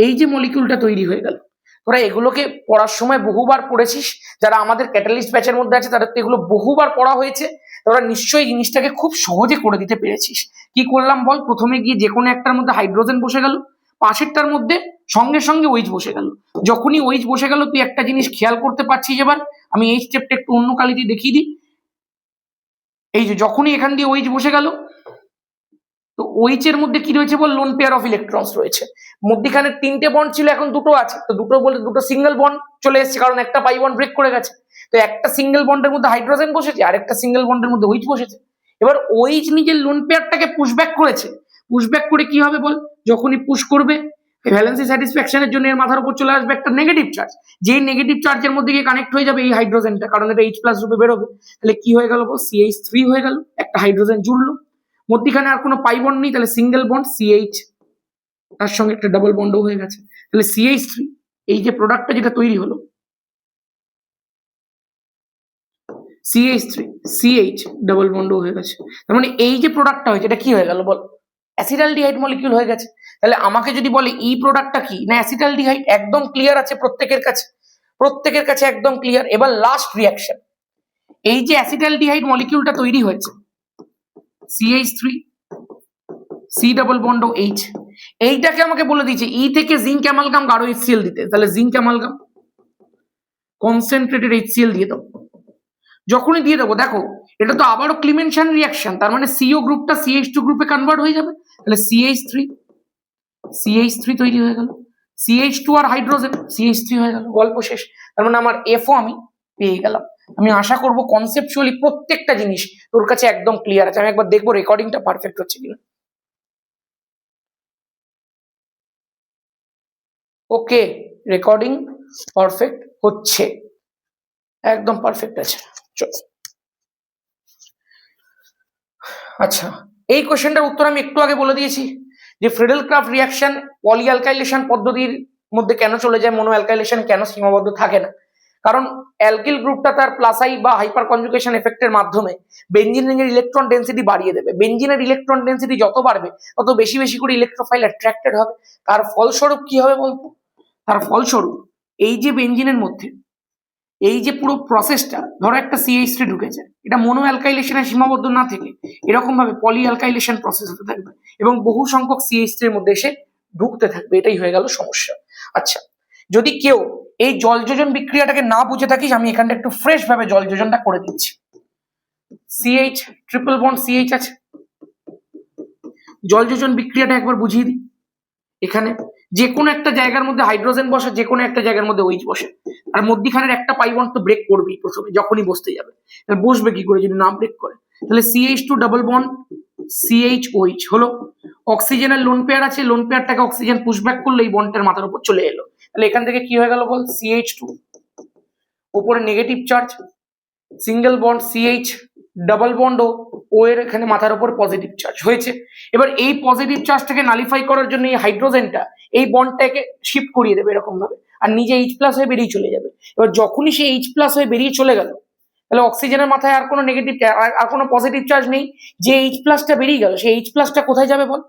এই যে মলিকিউলটা তৈরি হয়ে গেল। তোরা এগুলোকে পড়ার সময় বহুবার পড়েছিস, যারা আমাদের ক্যাটালিস্ট ব্যাচের মধ্যে আছে তাদের তো এগুলো বহুবার পড়া হয়েছে। তোরা নিশ্চয়ই জিনিসটাকে খুব সহজে করে দিতে পেরেছিস। কি করলাম বল? প্রথমে গিয়ে যে কোনো একটার মধ্যে হাইড্রোজেন বসে গেল, পাশেরটার মধ্যে সঙ্গে সঙ্গে ওইচ বসে গেল। যখনই ওইচ বসে গেল তুই একটা জিনিস খেয়াল করতে পারছিস। এবার আমি এই স্টেপটা একটু অন্য কালিতে দেখিয়ে দিই। এই যে যখনই এখান দিয়ে ওইচ বসে গেল, তো ওইচ এর মধ্যে কি রয়েছে বল? লোন পেয়ার অফ ইলেকট্রনস রয়েছে। মধ্যখানে তিনটে বন্ড ছিল, এখন দুটো আছে, তো দুটো বলতে দুটো সিঙ্গেল বন্ড চলে এসেছে, কারণ একটা পাই বন্ড ব্রেক করে গেছে। তো একটা সিঙ্গেল বন্ডের মধ্যে হাইড্রোজেন বসেছে আর একটা সিঙ্গেল বন্ডের মধ্যে ওইচ বসেছে। এবার ওইচ নিজের লোন পেয়ারটাকে পুশব্যাক করেছে। পুশব্যাক করে কি হবে বল? যখনই পুশ করবে ভ্যালেন্সি স্যাটিসফ্যাকশনের জন্য এর মাথার উপর চলে আসবে একটা নেগেটিভ চার্জ, যেই নেগেটিভ চার্জের মধ্যে গিয়ে কানেক্ট হয়ে যাবে এই হাইড্রোজেনটা, কারণ এটা H+ রূপে বেরোবে। তাহলে কি হয়ে গেল বল? CH3 হয়ে গেল, একটা হাইড্রোজেন জুড়লো। মধ্যখানে আর কোনো পাই বন্ড নেই, তাহলে সিঙ্গেল বন্ড CH, তার সঙ্গে একটা ডাবল বন্ডও হয়ে গেছে। তাহলে CH3 এই যে প্রোডাক্টটা যেটা তৈরি হলো, CH3 CH ডাবল বন্ডও হয়ে গেছে। তার মানে এই যে প্রোডাক্টটা হয়েছে এটা কি হয়ে গেল বল? অ্যাসিটালডিহাইড মলিকিউল হয়ে গেছে। তাহলে আমাকে যদি বলে এই প্রোডাক্টটা কি, না অ্যাসিটালডিহাইড, একদম ক্লিয়ার আছে প্রত্যেকের কাছে একদম ক্লিয়ার। এবার লাস্ট রিয়াকশন, এই যে অ্যাসিটালডিহাইড মলিকিউলটা তৈরি হয়েছে CH3 C double bond H, এইটাকে আমাকে বলে দিয়েছে ই থেকে জিঙ্ক অ্যামালগাম গাঢ় HCl দিতে। তাহলে জিঙ্ক অ্যামালগাম কনসেন্ট্রেটেড HCl দিয়ে দেবো। যখনই দিয়ে দেবো দেখো এটা তো আবারও ক্লিমেনশন রিয়াকশন, তার মানে CO গ্রুপটা CH2 গ্রুপে কনভার্ট হয়ে যাবে। তাহলে CH3 তৈরি হয়ে গেল, CH2 আর হাইড্রোজেন CH3 হয়ে গেল, গল্প শেষ। তার মানে আমার Fও আমি পেয়ে গেলাম। আমি আশা করব কনসেপচুয়ালি প্রত্যেকটা জিনিস তোর কাছে একদম ক্লিয়ার আছে। আমি একবার দেখবো রেকর্ডিংটা পারফেক্ট হচ্ছে কিনা। ওকে, রেকর্ডিং পারফেক্ট হচ্ছে, একদম পারফেক্ট আছে। চলো আচ্ছা, এই কোশ্চেনটার উত্তর আমি একটু আগে বলে দিয়েছি যে ফ্রিডেল ক্রাফট রিয়াকশন পলিঅ্যালকাইলেশন পদ্ধতির মধ্যে কেন চলে যায়, মনো অ্যালকাইলেশন কেন সীমাবদ্ধ থাকে না। কারণ অ্যালকিল গ্রুপটা তার প্লাসাই বা হাইপার কনজুগেশন এফেক্টের মাধ্যমে বেনজিনের ইলেকট্রন ডেন্সিটি বাড়িয়ে দেবে। বেনজিনের ইলেকট্রন ডেন্সিটি যত বাড়বে তত বেশি বেশি করে ইলেকট্রোফাইল অ্যাট্রাক্টেড হবে। তার ফলস্বরূপ কি হবে বলতো? তার ফলস্বরূপ এই যে বেনজিনের মধ্যে এই যে পুরো প্রসেসটা, ধরো একটা CH3 ঢুকেছে, এটা মোনো অ্যালকাইলেশনে সীমাবদ্ধ না থেকে এরকম ভাবে পলি অ্যালকাইলেশন প্রসেস হতে থাকবে এবং বহু সংখ্যক CH3 এর মধ্যে এসে ঢুকতে থাকবে। এটাই হয়ে গেল সমস্যা। আচ্ছা, যদি কেউ এই জলযোজন বিক্রিয়াটাকে না বুঝে থাকিস, আমি এখানটা একটু ফ্রেশ ভাবে জলযোজনটা করে দিচ্ছি। CH ট্রিপল বন্ড CH আছে, জলযোজন বিক্রিয়াটা একবার বুঝিয়ে দিই। এখানে যে কোনো একটা জায়গার মধ্যে হাইড্রোজেন বসে, যে কোনো একটা জায়গার মধ্যে OH বসে, আর মধ্যিখানের একটা পাই বন্ড তো ব্রেক করবেই প্রথমে যখনই বসতে যাবে। বসবে কি করে যদি না ব্রেক করে? তাহলে CH2 ডাবল বন্ড CHOH হলো। অক্সিজেনের লোন পেয়ার আছে, লোন পেয়ারটাকে অক্সিজেন পুশব্যাক করলে এই বন্ডের মাথার উপর চলে এলো। তাহলে এখান থেকে কি হয়ে গেল বল? CH2 উপরে negative charge, single bond CH double bond ও এর এখানে মাথার উপর পজিটিভ চার্জ হয়েছে। এবার এই পজিটিভ চার্জটাকে নালিফাই করার জন্য এই হাইড্রোজেনটা এই বন্ডটাকে শিফট করিয়ে দেবে এরকম ভাবে, আর নিজে H+ হয়ে বেরিয়ে চলে যাবে। এবার যখনই সে H+ হয়ে বেরিয়ে চলে গেল, তাহলে অক্সিজেনের মাথায় আর কোনো নেগেটিভ আর কোনো পজিটিভ চার্জ নেই। যে H+টা বেরিয়ে গেল, সেই H+টা কোথায় যাবে বল?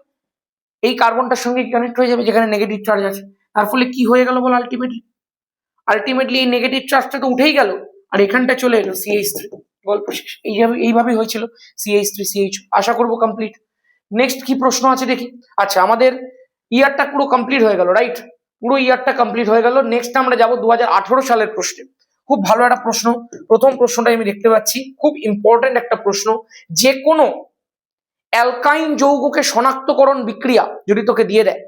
এই কার্বনটার সঙ্গে কানেক্ট হয়ে যাবে যেখানে নেগেটিভ চার্জ আছে। তার ফলে কি হয়ে গেল বল? আলটিমেটলি এই নেগেটিভ চার্জটা তো উঠেই গেল, আর এখানটা চলে এলো CH3। গল্প শেষ। এইভাবেই হয়েছিল CH3 CH। আশা করবো কমপ্লিট। নেক্সট কি প্রশ্ন আছে দেখি। আচ্ছা, আমাদের ইয়ারটা পুরো কমপ্লিট হয়ে গেল, রাইট? পুরো ইয়ারটা কমপ্লিট হয়ে গেল। নেক্সট আমরা যাবো 2018 সালের প্রশ্নে। খুব ভালো একটা প্রশ্ন। প্রথম প্রশ্নটাই আমি দেখতে পাচ্ছি, খুব ইম্পর্টেন্ট একটা প্রশ্ন। যে কোনো অ্যালকাইন যৌগকে শনাক্তকরণ বিক্রিয়া যদি তোকে দিয়ে দেয়,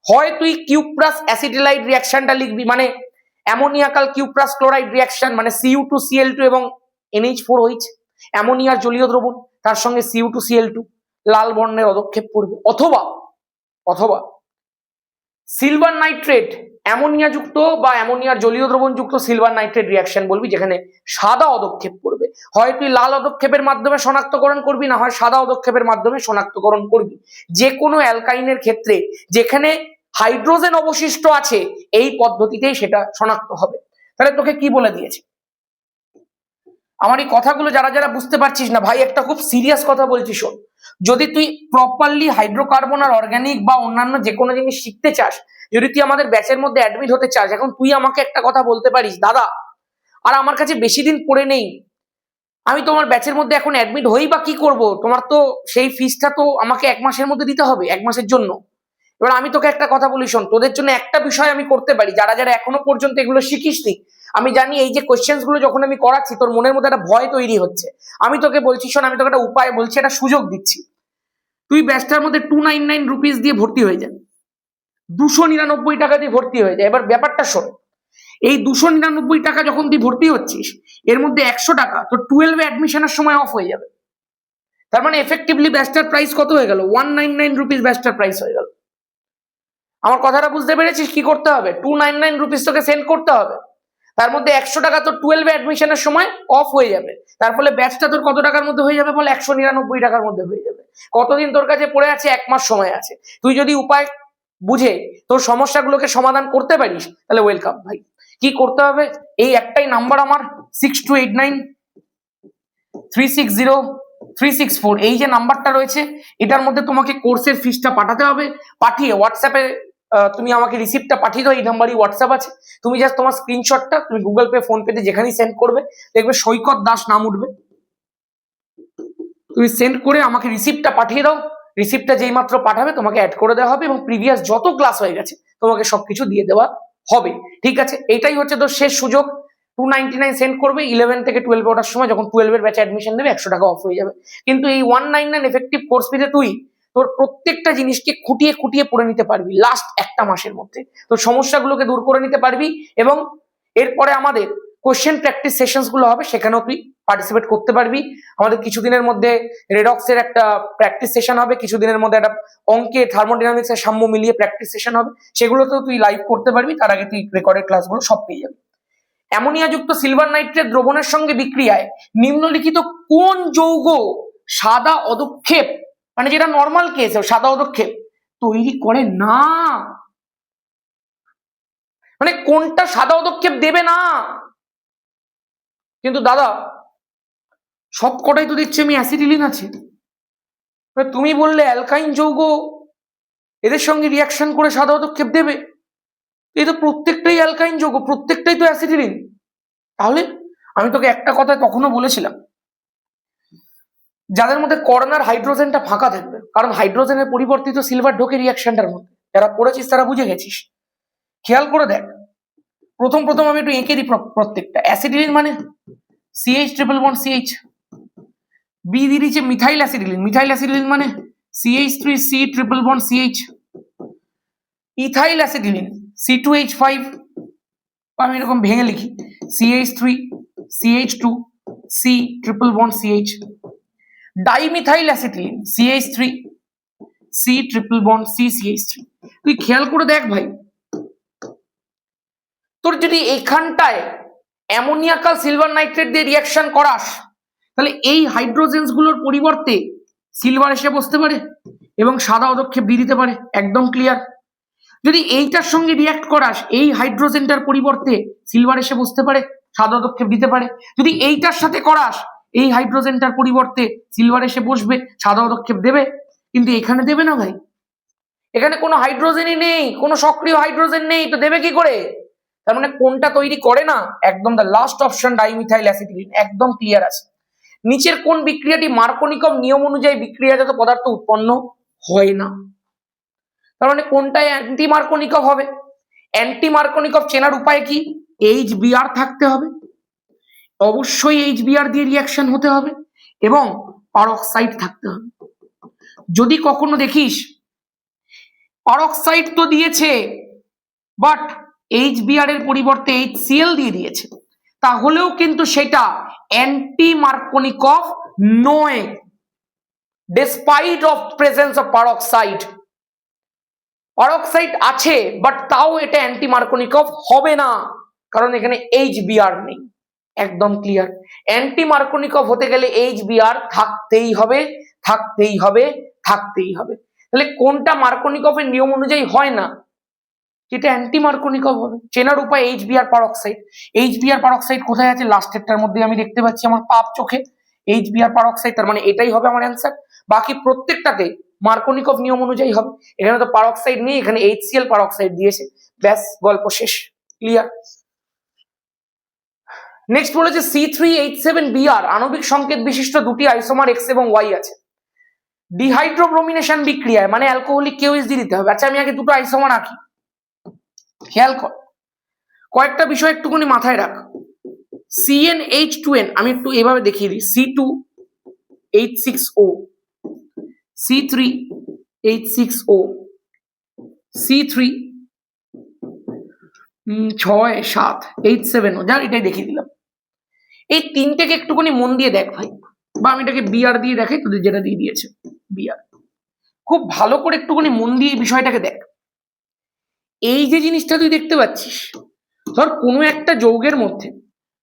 হয় তুই কিউপ্রাস অ্যাসিটিলাইড রিয়াকশনটা লিখবি, মানে অ্যামোনিয়াকাল কিউপ্রাস ক্লোরাইড রিয়াকশন, মানে Cu2Cl2 এবং NH4OH, অ্যামোনিয়ার জলীয় দ্রবণ, তার সঙ্গে Cu2Cl2 লাল বর্ণের পদক্ষেপ পড়বে, অথবা সিলভার নাইট্রেট অ্যামোনিয়া যুক্ত বা অ্যামোনিয়ার জলীয় দ্রবণ যুক্ত সিলভার নাইট্রেট রিয়াকশন বলবি, যেখানে সাদা পদক্ষেপ পড়বে। হয় তুই লাল পদক্ষেপের মাধ্যমে শনাক্তকরণ করবি, না হয় সাদা পদক্ষেপের মাধ্যমে শনাক্তকরণ করবি। যে কোনো অ্যালকাইনের ক্ষেত্রে যেখানে হাইড্রোজেন অবশিষ্ট আছে, এই পদ্ধতিতেই সেটা শনাক্ত হবে। তাহলে তোকে কি বলে দিয়েছে? আমার এই কথাগুলো যারা যারা বুঝতে পারছিস না ভাই, একটা খুব সিরিয়াস কথা বলছি শোন। যদি তুই প্রপারলি হাইড্রোকার্বন আর অর্গানিক বা অন্যান্য যে কোনো জিনিস শিখতে চাস, যদি তুই আমাদের ব্যাচের মধ্যে অ্যাডমিট হতে চাস, এখন তুই আমাকে একটা কথা বলতে পারিস, দাদা আর আমার কাছে বেশি দিন পড়ে নেই, আমি তোমার ব্যাচের মধ্যে এখন অ্যাডমিট হই বা কি করব, তোমার তো সেই ফিসটা তো আমাকে 1 মাসের মধ্যে দিতে হবে, 1 মাসের জন্য। এবার আমি তোকে একটা কথা বলি শোন, তোদের জন্য একটা বিষয় আমি করতে পারি, যারা যারা এখনো পর্যন্ত এগুলো শিখিসনি, আমি জানি এই যে কোয়েশ্চেন্স গুলো যখন আমি করাচ্ছি তোর মনের মধ্যে একটা ভয় তৈরি হচ্ছে। আমি তোকে বলছি শোন, আমি তোকে একটা উপায় বলছি, একটা সুযোগ দিচ্ছি। তুই ব্যাচটার মধ্যে 299 রুপিস দিয়ে ভর্তি হয়ে যান, 299 টাকা দিয়ে ভর্তি হয়ে যায়। এবার ব্যাপারটা শোন, এই 299 টাকা যখন তুই ভর্তি হচ্ছিস, এর মধ্যে 100 টাকা তোর 12 অ্যাডমিশনের সময় অফ হয়ে যাবে। তার মানে এফেক্টিভলি ব্যাচটার প্রাইস কত হয়ে গেল? 199 রুপিস ব্যাচটার প্রাইস হয়ে গেল। আমার কথাটা বুঝতে পেরেছিস? কি করতে হবে? 299 রুপিস তোকে সেন্ড করতে হবে, তার মধ্যে 100 টাকা তোর 12 অ্যাডমিশনের সময় অফ হয়ে যাবে। তার ফলে ব্যাচটা তোর কত টাকার মধ্যে হয়ে যাবে বলে? 199 টাকার মধ্যে হয়ে যাবে। কতদিন তোর কাছে পড়ে আছে? 1 মাস সময় আছে। তুই যদি উপায় বুঝে তোর সমস্যাগুলোকে সমাধান করতে পারিস, তাহলে ওয়েলকাম ভাই। কি করতে হবে? এই একটাই নাম্বার আমার, 6289360364, এই যে নাম্বারটা রয়েছে, এটার মধ্যে তোমাকে কোর্সের ফিসটা পাঠাতে হবে। পাঠিয়ে হোয়াটসঅ্যাপে তুমি আমাকে রিসিপ্টটা পাঠিয়ে দাও, এই নাম্বারই হোয়াটসঅ্যাপ আছে। তুমি জাস্ট তোমার স্ক্রিনশটটা তুমি গুগল পে, ফোন পেতে যেখানেই সেন্ড করবে, দেখবে সৈকত দাস নাম উঠবে, তুমি সেন্ড করে আমাকে রিসিপ্টটা পাঠিয়ে দাও। রিসিপ্টটা যেই মাত্র পাঠাবে তোমাকে অ্যাড করে দেওয়া হবে এবং প্রিভিয়াস যত ক্লাস হয়ে গেছে তোমাকে সবকিছু দিয়ে দেওয়া হবে। ঠিক আছে, এটাই হচ্ছে তোর শেষ সুযোগ। 299 সেন্ড করবে, 11 থেকে 12 ওঠার সময় যখন 12 এর ব্যাচে অ্যাডমিশন নেবে 100 টাকা অফ হয়ে যাবে। কিন্তু এই 199 এফেক্টিভ কোর্স ফিতে তুই তোর প্রত্যেকটা জিনিসকে খুঁটিয়ে খুঁটিয়ে পড়ে নিতে পারবি লাস্ট একটা মাসের মধ্যে, তোর সমস্যাগুলোকে দূর করে নিতে পারবি। এবং এরপরে আমাদের কোশ্চেন প্র্যাকটিস সেশনস গুলো হবে, সেখানেও তুই পার্টিসিপেট করতে পারবি। আমাদের কিছুদিনের মধ্যে রেডক্সের একটা প্র্যাকটিস সেশন হবে, কিছুদিনের মধ্যে একটা অঙ্কে থার্মোডাইনামিক্স এর সাম্য মিলিয়ে প্র্যাকটিস সেশন হবে, সেগুলোতেও তুই লাইভ করতে পারবি। তার আগে তুই রেকর্ডেড ক্লাসগুলো সব পেয়ে যাবি। অ্যামোনিয়াযুক্ত সিলভার নাইট্রেট দ্রবণের সঙ্গে বিক্রিয়ায় নিম্নলিখিত কোন যৌগ সাদা অদক্ষেপ, মানে যেটা নর্মাল কেস সাদা অদক্ষেপ তৈরি করে না? মানে কোনটা সাদা পদক্ষেপ দেবে না? কিন্তু দাদা সব কটাই তো দিচ্ছে আমি অ্যাসিটিলিন আছে। তুমি বললে অ্যালকাইন যৌগ এদের সঙ্গে রিয়াকশন করে সাদা পদক্ষেপ দেবে, এই তো প্রত্যেকটাই অ্যালকাইন যৌগ, প্রত্যেকটাই তো অ্যাসিটিলিন। তাহলে আমি তোকে একটা কথা তখনও বলেছিলাম, যাদের মধ্যে কর্নার হাইড্রোজেনটা ফাঁকা থাকবে, কারণ হাইড্রোজেনের পরিবর্তিত সিলভার ঢোকে রিয়াকশনটার মধ্যে, যারা পড়েছিস তারা বুঝে গেছিস। খেয়াল করে দেখ, প্রথম আমি একটু এঁকে দিই প্রত্যেকটা। অ্যাসিডিলিন মানে CH ট্রিপল বন্ড CH, বি দিয়ে দিচ্ছে মিথাইল অ্যাসিডিলিন মানে CH3C triple bond CH, ethyl acetylene C2H5, আমি এরকম ভেঙে লিখি CH3 CH2 C triple bond CH, dimethyl acetylene CH3 C triple bond CH3। তুই খেয়াল করে দেখ ভাই, তোর যদি এখানটায় অ্যামোনিয়াকাল সিলভার নাইট্রেট দিয়ে রিয়াকশন করাস, তাহলে এই হাইড্রোজেন্স গুলোর পরিবর্তে সিলভার এসে বসতে পারে এবং সাদা পদক্ষেপ দিয়ে দিতে পারে, একদম ক্লিয়ার। যদি এইটার সঙ্গে রিয়াক্ট করাস, এই হাইড্রোজেনটার পরিবর্তে সিলভার এসে বসতে পারে, সাদা পদক্ষেপ দিতে পারে। যদি এইটার সাথে করাস, এই হাইড্রোজেনটার পরিবর্তে সিলভার এসে বসবে, সাদা পদক্ষেপ দেবে, কিন্তু এখানে দেবে না ভাই, এখানে কোনো হাইড্রোজেনই নেই, কোনো সক্রিয় হাইড্রোজেন নেই, তো দেবে কি করে? তার মানে কোনটা তৈরি করে না? একদম the last option dimethyl acetylene, একদম ক্লিয়ার আছে। নিচের কোন বিক্রিয়াটি মার্কোনিকভ নিয়ম অনুযায়ী বিক্রিয়াজাত পদার্থ উৎপন্ন হয় না? তার মানে কোনটায় অ্যান্টি মার্কোনিকভ হবে? অ্যান্টি মার্কোনিকভ চেনার উপায় কি? HBr থাকতে হবে, অবশ্যই HBr দিয়ে রিয়াকশন হতে হবে, এবং পারক্সাইড থাকতে হবে। যদি কখনো দেখিস পারক্সাইড তো দিয়েছে বাট HBr এর পরিবর্তে HCl দিয়ে দিয়েছে, তাহলেও কিন্তু সেটা অ্যান্টি মার্কোনিকভ নয়, despite of presence of peroxide. Peroxide আছে বাট তাও এটা অ্যান্টি মার্কোনিকভ হবে না, কারণ এখানে HBr নেই, একদম ক্লিয়ার। অ্যান্টি মার্কোনিকভ হতে গেলে HBr থাকতেই হবে, থাকতেই হবে, থাকতেই হবে। তাহলে কোনটা মার্কোনিকভের নিয়ম অনুযায়ী হয় না? যেটা অ্যান্টি মার্কোনিকভ হবে। চেনার উপায় HBr পারক্সাইড। HBr পারক্সাইড কোথায় আছে? লাস্টেরটার মধ্যে আমি দেখতে পাচ্ছি আমার পাপ চোখে, HBr পারক্সাইড, তার মানে এটাই হবে আমার অ্যান্সার। বাকি প্রত্যেকটাতে মার্কোনিকভ নিয়ম অনুযায়ী হবে। এখানে তো পারক্সাইড নেই, এখানে HCl পারক্সাইড দিয়েছে, ব্যাস গল্প শেষ, ক্লিয়ার। নেক্সট বলেছে C3H7Br আণবিক সংকেত বিশিষ্ট দুটি আইসোমার X এবং Y আছে, ডিহাইড্রোব্রোমিনেশন বিক্রিয়ায়, মানে অ্যালকোহলিক KOH দিতে হবে। আচ্ছা আমি আগে দুটো আইসোমার আঁকি, খেয়াল কর, কয়েকটা বিষয় একটুখানি মাথায় রাখ। CnH2n আমি একটু এভাবে দেখিয়ে দিই, C2H6O, C3H6O, C3 6 7 H7O, যা এটাই দেখিয়ে দিলাম। এই তিনটেকে একটুখানি মন দিয়ে দেখ ভাই, বা আমি এটাকে Br দিয়ে দেখাই, তোদের যেটা দিয়ে দিয়েছে Br, খুব ভালো করে একটুখানি মন দিয়ে বিষয়টাকে দেখ। এই যে জিনিসটা তুই দেখতে পাচ্ছিস, ধর কোনো একটা যৌগের মধ্যে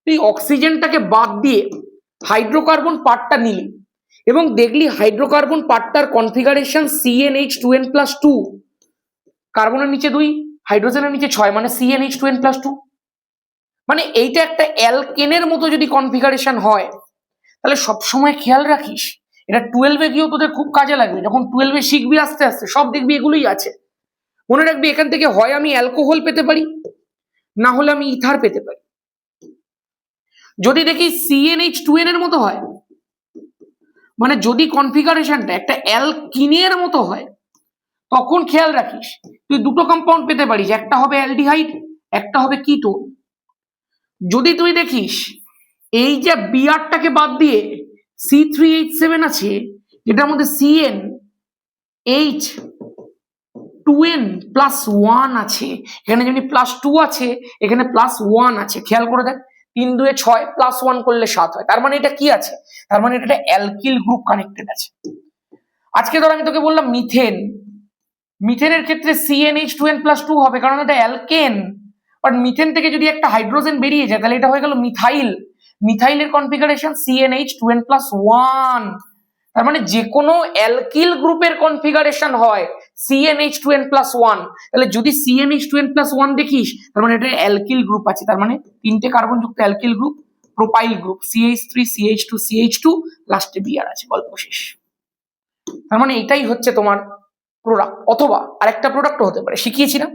তুই অক্সিজেনটাকে বাদ দিয়ে হাইড্রোকার্বন পার্টটা নিলি এবং দেখলি হাইড্রোকার্বন পার্টটার কনফিগারেশন CnH2n+2, কার্বনের নিচে 2, হাইড্রোজেনের নিচে 6, মানে CnH2n+2, মানে এইটা একটা অ্যালকেনের মতো যদি কনফিগারেশন হয়, তাহলে সবসময় খেয়াল রাখিস, এটা 12-এ গিয়েও তোদের খুব কাজে লাগবে। যখন 12-এ শিখবি আস্তে আস্তে সব দেখবি এগুলোই আছে। মনে রাখবি এখান থেকে হয় আমি অ্যালকোহল পেতে পারি, না হলে আমি ইথার পেতে পারি। যদি দেখি CnH2n এর মতো হয়, মানে যদি কনফিগারেশনটা একটা অ্যালকিনের মতো হয়, তখন খেয়াল রাখিস তুই দুটো কম্পাউন্ড পেতে পারিস, একটা হবে অ্যালডিহাইড, একটা হবে কিটোন। যদি তুই দেখিস এই যে বিআরটাকে বাদ দিয়ে C3H7 আছে, যেটার মধ্যে CnH2n+1 আছে, এখানে যেমনি +2 আছে, এখানে +1 আছে, খেয়াল করে দেখ, 3 2 6 +1 করলে 7 হয়, তার মানে এটা কি আছে? তার মানে এটা অ্যালকিল গ্রুপ কানেক্টেড আছে। আজকে ধর আমি তোকে বললাম মিথেন, মিথেনের ক্ষেত্রে CnH2n+2 হবে, কারণ এটা অ্যালকেন। বাট মিথেন থেকে যদি একটা হাইড্রোজেন বেরিয়ে যায়, তাহলে এটা হয়ে গেল মিথাইল, মিথাইলের কনফিগারেশন CnH2n+1। তার মানে যে কোনো অ্যালকিল গ্রুপের কনফিগারেশন হয় CnH2n+1, তাহলে যদি CnH2n+1 দেখিস, তার মানে এটা অ্যালকিল গ্রুপ আছে, তার মানে 3টে কার্বন যুক্ত alkyl group, propyl group, CH3 CH2 CH2, লাস্টে Br আছে, গল্প শেষ। তার মানে এটাই হচ্ছে তোমার প্রোডাক্ট, অথবা আরেকটা প্রোডাক্ট হতে পারে। শিখিয়েছিলাম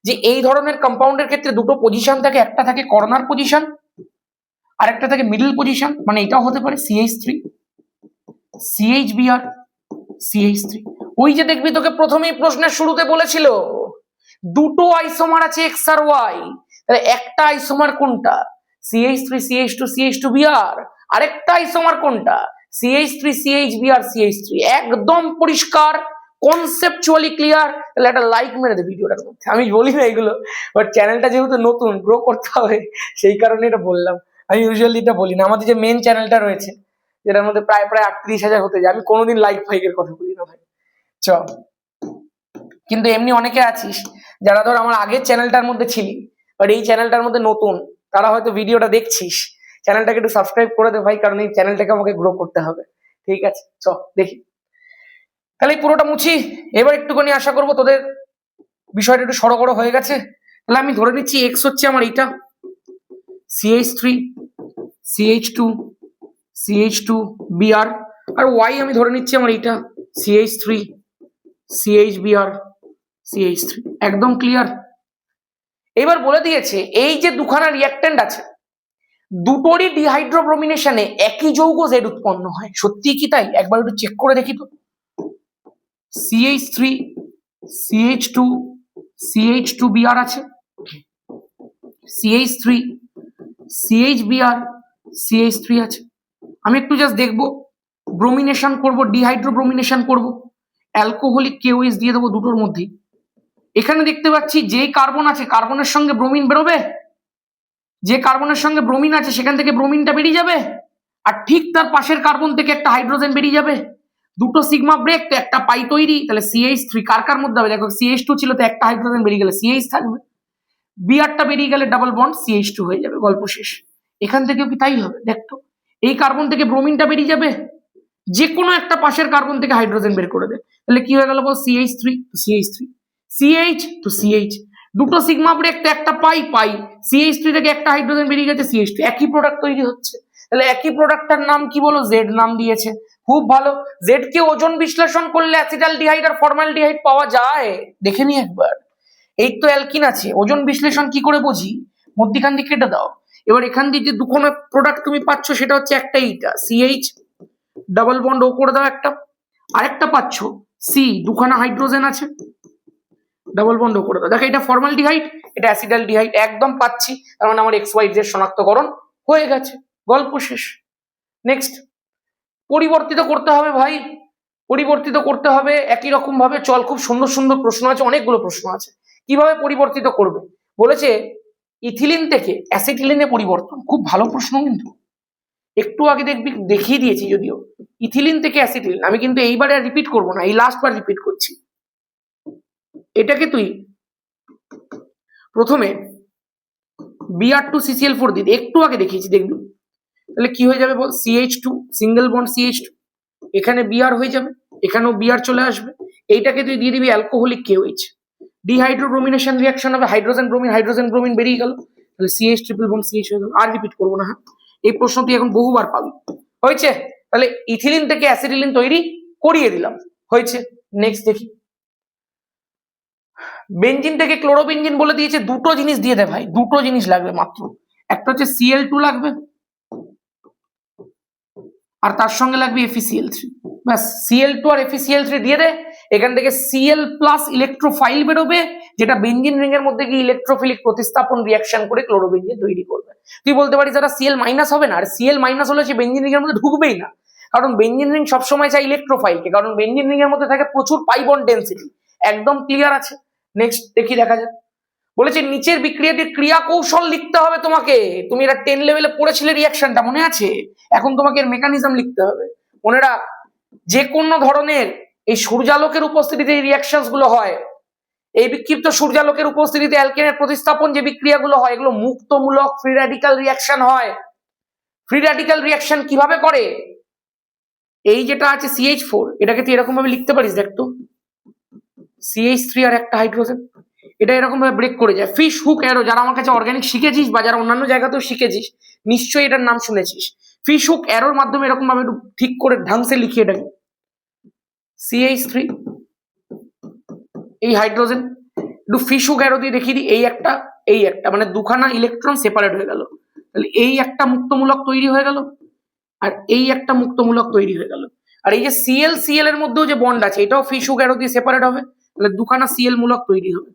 যে এই ধরনের কম্পাউন্ডের ক্ষেত্রে দুটো পজিশন থাকে, একটা থাকে কর্নার পজিশন আরেকটা থাকে মিডল পজিশন, মানে এটাও হতে পারে CH3 CHBr CH3। ওই যে দেখবি তোকে প্রথমেই প্রশ্নের শুরুতে বলেছিল দুটো আইসোমার আছে X আর Y, তাহলে একটা আইসোমার কোনটা? CH3 CH2 CH2Br। আরেকটা আইসোমার কোনটা? CH3 CHBr CH3। একদম পরিষ্কার, কনসেপচুয়ালি ক্লিয়ার। তাহলে একটা লাইক মেরে দে ভিডিওটার মধ্যে। আমি বলি না এগুলো, বাট চ্যানেলটা যেহেতু নতুন, গ্রো করতে হবে, সেই কারণে এটা বললাম। আমি ইউজুয়ালি এটা বলি না। আমাদের যে মেন চ্যানেলটা রয়েছে, যেটার মধ্যে প্রায় 38,000 হতে যায়, আমি কোনোদিন লাইক ফাইকের কথা বলি না ভাই। চ কিন্তু এমনি অনেকে আছিস যারা ধর আমার আগের চ্যানেলটার মধ্যে ছিলি, বাট এই চ্যানেলটার মধ্যে নতুন, তারা হয়তো ভিডিওটা দেখছিস, চ্যানেলটাকে একটু সাবস্ক্রাইব করে দে ভাই, কারণ এই চ্যানেলটাকে আমাকে গ্রো করতে হবে। ঠিক আছে, চ দেখি। তাহলে এই পুরোটা মুছি। এবার একটুখানি আশা করবো তোদের বিষয়টা একটু সড়গড় হয়ে গেছে। তাহলে আমি ধরে নিচ্ছি এক্স হচ্ছে আমার এইটা CH3 CH2 CH2Br, আর ওয়াই আমি ধরে নিচ্ছি আমার এইটা CH3 CHBr CH3। একদম ক্লিয়ার। এবার বলে দিয়েছে এই যে দুখানা রিঅ্যাক্ট্যান্ট আছে, দুটোরই ডিহাইড্রোব্রোমিনেশনে একই যৌগ Z উৎপন্ন হয়। সত্যি কি তাই? একবার একটু চেক করে দেখি তো। CH3 CH2 CH2Br আছে, CH3 CHBr CH3 আছে। আমি একটু জাস্ট দেখবো, ব্রোমিনেশন করব, ডিহাইড্রোব্রোমিনেশন করব, অ্যালকোহলিক KOH দিয়ে দেবো দুটোর মধ্যেই। এখানে দেখতে পাচ্ছি যে কার্বন আছে, কার্বনের সঙ্গে ব্রোমিন বেরোবে, যে কার্বনের সঙ্গে ব্রোমিন আছে সেখান থেকে ব্রোমিনটা বেরিয়ে যাবে, আর ঠিক তার পাশের কার্বন থেকে একটা হাইড্রোজেন বেরিয়ে যাবে। দুটো সিগমা ব্রেক, তো একটা পাই তৈরি। তাহলে CH3 কার কার মধ্যে হবে? দেখো CH2 ছিল, তো একটা হাইড্রোজেন বেরিয়ে গেলে CH থাকবে, বিআরটা বেরিয়ে গেলে ডাবল বন্ড CH2 হয়ে যাবে, গল্প শেষ। এখান থেকেও কি তাই হবে? দেখতো, এই কার্বন থেকে ব্রোমিনটা বেরিয়ে যাবে, যে কোনো একটা পাশের কার্বন থেকে হাইড্রোজেন বের করে দেয়। তাহলে কি হয়ে গেল? CH3 তো CH3, CH তো CH, দুটো সিগমা ব্রেক, তো একটা পাই পাই, CH3 থেকে একটা হাইড্রোজেন বেরিয়ে গেছে CH2, একই প্রোডাক্ট তৈরি হচ্ছে। তাহলে একই প্রোডাক্টটার নাম কি বলো? Z নাম দিয়েছে। খুব ভালো। Z কে ওজন বিশ্লেষণ করলে অ্যাসিটালডিহাইড আর ফর্মালডিহাইড পাওয়া যায়, দেখে নি একবার। এই তো অ্যালকিন আছে, ওজন বিশ্লেষণ কি করে বুঝি? মধ্যখান দিয়ে কেটে দাও। এবার এখান দিয়ে যে দুখানা প্রোডাক্ট তুমি পাচ্ছ, সেটা হচ্ছে একটা এইটা CH ডাবল বন্ড ও করে দাও একটা, আরেকটা পাচ্ছ C, দুখানা হাইড্রোজেন আছে, ডাবল বন্ড ও করে দাও। দেখো এটা ফর্মালডিহাইড, এটা অ্যাসিটালডিহাইড, একদম পাচ্ছি। তার মানে আমার XYZ শনাক্তকরণ হয়ে গেছে, গল্প শেষ। নেক্সট, পরিবর্তিত করতে হবে ভাই, পরিবর্তিত করতে হবে একই রকম ভাবে। চল, খুব সুন্দর সুন্দর প্রশ্ন আছে, অনেকগুলো প্রশ্ন আছে। কিভাবে পরিবর্তিত করবে বলেছে? ইথিলিন থেকে অ্যাসিটিলিনে পরিবর্তন, খুব ভালো প্রশ্ন কিন্তু। একটু আগে দেখবি দেখিয়ে দিয়েছি যদিও, ইথিলিন থেকে অ্যাসিটিলিন। আমি কিন্তু এইবারে আর রিপিট করবো না, এই লাস্ট বার রিপিট করছি। এটাকে তুই প্রথমে Br2CCl4 দিবি, একটু আগে দেখিয়েছি, দেখবি। তাহলে কি হয়ে যাবে বল? CH2 সিঙ্গেল বন্ড CH2, এখানে Br হয়ে যাবে, এখানেও Br চলে আসবে। এইটাকে তুই দিয়ে দিবি অ্যালকোহলিক KOH, ডিহাইড্রোব্রোমিনেশন রিঅ্যাকশন হবে, হাইড্রোজেন ব্রোমিন, হাইড্রোজেন ব্রোমিন বেরিয়ে গেল, তাহলে CH ট্রিপল বন্ড CH হয়ে গেল। আর রিপিট করবো না, হ্যাঁ, এই প্রশ্ন তুই এখন বহুবার পাবি। হয়েছে? তাহলে ইথিলিন থেকে অ্যাসিটিলিন তৈরি করিয়ে দিলাম, হয়েছে। নেক্সট দেখি, বেনজিন থেকে ক্লোরোবেনজিন বলে দিয়েছে। দুটো জিনিস দিয়ে দে ভাই, দুটো জিনিস লাগবে মাত্র। একটা হচ্ছে Cl2 লাগবে, আর তার সঙ্গে লাগবে FeCl3। ব্যাস, Cl2 আর FeCl3 দিয়ে দে। এখান থেকে Cl প্লাস ইলেকট্রোফাইল বেরোবে, যেটা বেনজিন রিং এর মধ্যে গিয়ে ইলেকট্রোফিলিক প্রতিস্থাপন রিঅ্যাকশন করে ক্লোরোবেনজিন তৈরি করবে। তুই বলতে পারিস দাদা Cl মাইনাস হবে না? আর Cl মাইনাস হলে সে বেনজিন রিং এর মধ্যে ঢুকবেই না, কারণ বেনজিন রিং সবসময় চাই ইলেকট্রোফাইলকে, কারণ বেনজিন রিং এর মধ্যে থাকে প্রচুর পাই বন্ড ডেনসিটি। একদম ক্লিয়ার আছে। নেক্সট দেখি, দেখা যাক। বলেছে নিচের বিক্রিয়াটির ক্রিয়া কৌশল লিখতে হবে তোমাকে। তুমি এটা 10 লেভেলে পড়েছিলে, রিঅ্যাকশনটা মনে আছে? এখন তোমাকে এর মেকানিজম লিখতে হবে। মনে রাখ, যে কোনো ধরনের এই সূর্যালোকের উপস্থিতিতে এই রিঅ্যাকশনস গুলো হয়, এই বিক্ষিপ্ত সূর্যালোকের উপস্থিতিতে অ্যালকেনের প্রতিস্থাপন যে বিক্রিয়াগুলো হয়, এগুলো মুক্তমূলক ফ্রি র্যাডিক্যাল রিঅ্যাকশন হয়। ফ্রি র্যাডিক্যাল রিঅ্যাকশন কিভাবে করে? এই যেটা আছে CH4, এটাকে তুই এরকম ভাবে লিখতে পারিস, দেখতো CH3 আর একটা হাইড্রোজেন, এটা এরকম ভাবে ব্রেক করে যায়। ফিশ হুক অ্যারো, যারা আমার কাছে অর্গানিক শিখেছিস বা যারা অন্যান্য জায়গাতেও শিখেছিস, নিশ্চয়ই এটার নাম শুনেছিস। ফিশ হুক অ্যারোর মাধ্যমে এরকম ভাবে একটু ঠিক করে ঢাংসে লিখিয়ে এটাকে CH3, এই হাইড্রোজেন, একটু ফিশ হুক অ্যারো দিয়ে দেখিয়ে দিই, এই একটা, এই একটা, মানে দুখানা ইলেকট্রন সেপারেট হয়ে গেল। তাহলে এই একটা মুক্তমূলক তৈরি হয়ে গেল, আর এই একটা মুক্তমূলক তৈরি হয়ে গেল। আর এই যে সিএল সিএল এর মধ্যেও যে বন্ড আছে, এটাও ফিশু গ্যারো দিয়ে সেপারেট হবে, তাহলে দুখানা সিএল মূলক তৈরি হবে।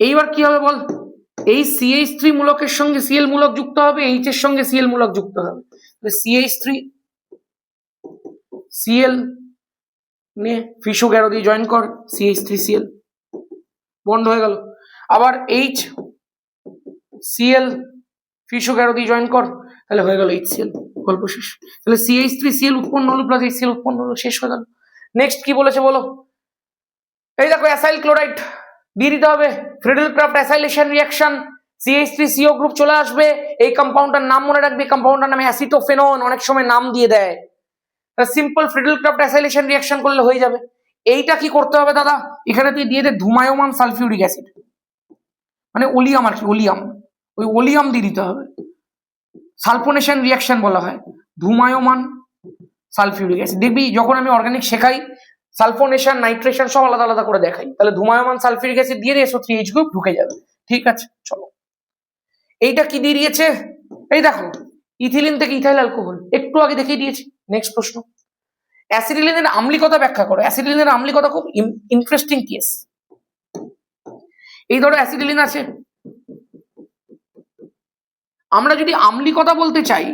এইবার কি হবে বল, এই CH3 মূলকের সঙ্গে সিএল মূলক যুক্ত হবে, এইচ এর সঙ্গে সিএল মূলক যুক্ত হবে, CH3 সিএল নিয়ে ফিশু গ্যারো দিয়ে জয়েন কর, CH3Cl বন্ড হয়ে গেল। আবার H সিএল ফিশু গ্যারো দিয়ে জয়েন কর, তাহলে হয়ে গেল HCl, গল্প শেষ। তাহলে CH3Cl উৎপন্ন হলো প্লাস HCl উৎপন্ন হলো, শেষ হয়ে গেল। নেক্সট কি বলেছে বলো, এই দেখো অ্যাসাইল ক্লোরাইড দিয়ে দিতে হবে, Friedel craft acylation reaction, CH3CO group চলে আসবে। এই কম্পাউন্ডটার নাম মনে রাখবে, কম্পাউন্ডটার নামে অ্যাসিটোফেনন, অনেক সময় নাম দিয়ে দেয়। Simple Friedel craft acylation reaction করলে হয়ে যাবে। এইটা কি করতে হবে দাদা, এখানে তুই দিয়ে দে ধুমায়মান সালফিউরিক অ্যাসিড, মানে ওলিয়াম আর কি, ওলিয়াম, ওই ওলিয়াম দিয়ে দিতে হবে। সালফোনেশন রিঅ্যাকশন বলা হয়, ধুমায়মান সালফিউরিক অ্যাসিড। দেখবি যখন আমি অর্গানিক শেখাই সালফোনেশন নাইট্রেশন সব আলাদা আলাদা করে দেখাই, তাহলে ধুমায়মান সালফিউরিক অ্যাসিড দিয়ে দিয়ে SO3H গ্রুপ ঢুকে যাবে। ঠিক আছে চলো, এইটা কি দিয়ে দিয়েছে, এই দেখো ইথিলিন থেকে ইথাইল অ্যালকোহল, একটু আগে দেখিয়ে দিয়েছি। নেক্সট প্রশ্ন, অ্যাসিডিলিনের আম্লিকতা ব্যাখ্যা করো। অ্যাসিডিলিনের আম্লিকতা খুব ইন্টারেস্টিং কেস। এই ধরো অ্যাসিডিলিন আছে, আমরা যদি আম্লিকতা বলতে চাই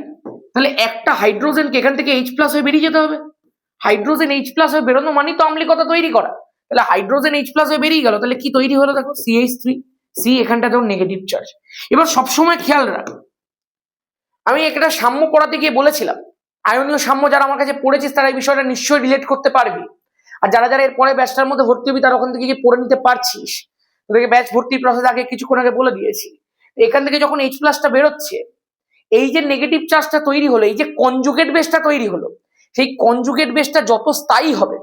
তাহলে একটা হাইড্রোজেনকে এখান থেকে H+ হয়ে বেরিয়ে যেতে হবে। হাইড্রোজেন H+ হয়ে বেরোনো মানে তো আম্লিকতা তৈরি করা। তাহলে হাইড্রোজেন H+ হয়ে বেরিয়ে গেল, তাহলে কি তৈরি হলো দেখো, CH3, C এখানটা দেখো নেগেটিভ চার্জ। এবার সবসময় খেয়াল রাখ, আমি একটা সাম্য পড়াতে গিয়ে বলেছিলাম, আয়নীয় সাম্য যারা আমার কাছে পড়েছিস তারা এই বিষয়টা নিশ্চয়ই রিলেট করতে পারবি, আর যারা যারা এর পরে ব্যাচটার মধ্যে ভর্তি হবি তারা ওখান থেকে গিয়ে পড়ে নিতে পারছিস। তোদেরকে ব্যাচ ভর্তির প্রসেস আগে কিছুক্ষণ আগে বলে দিয়েছি। এখান থেকে যখন H+টা বেরোচ্ছে, এই যে নেগেটিভ চার্জটা তৈরি হলো, এই যে কনজুগেট বেসটা তৈরি হলো, সেই কনজুগেট বেসটা যত স্থায়ী হবে,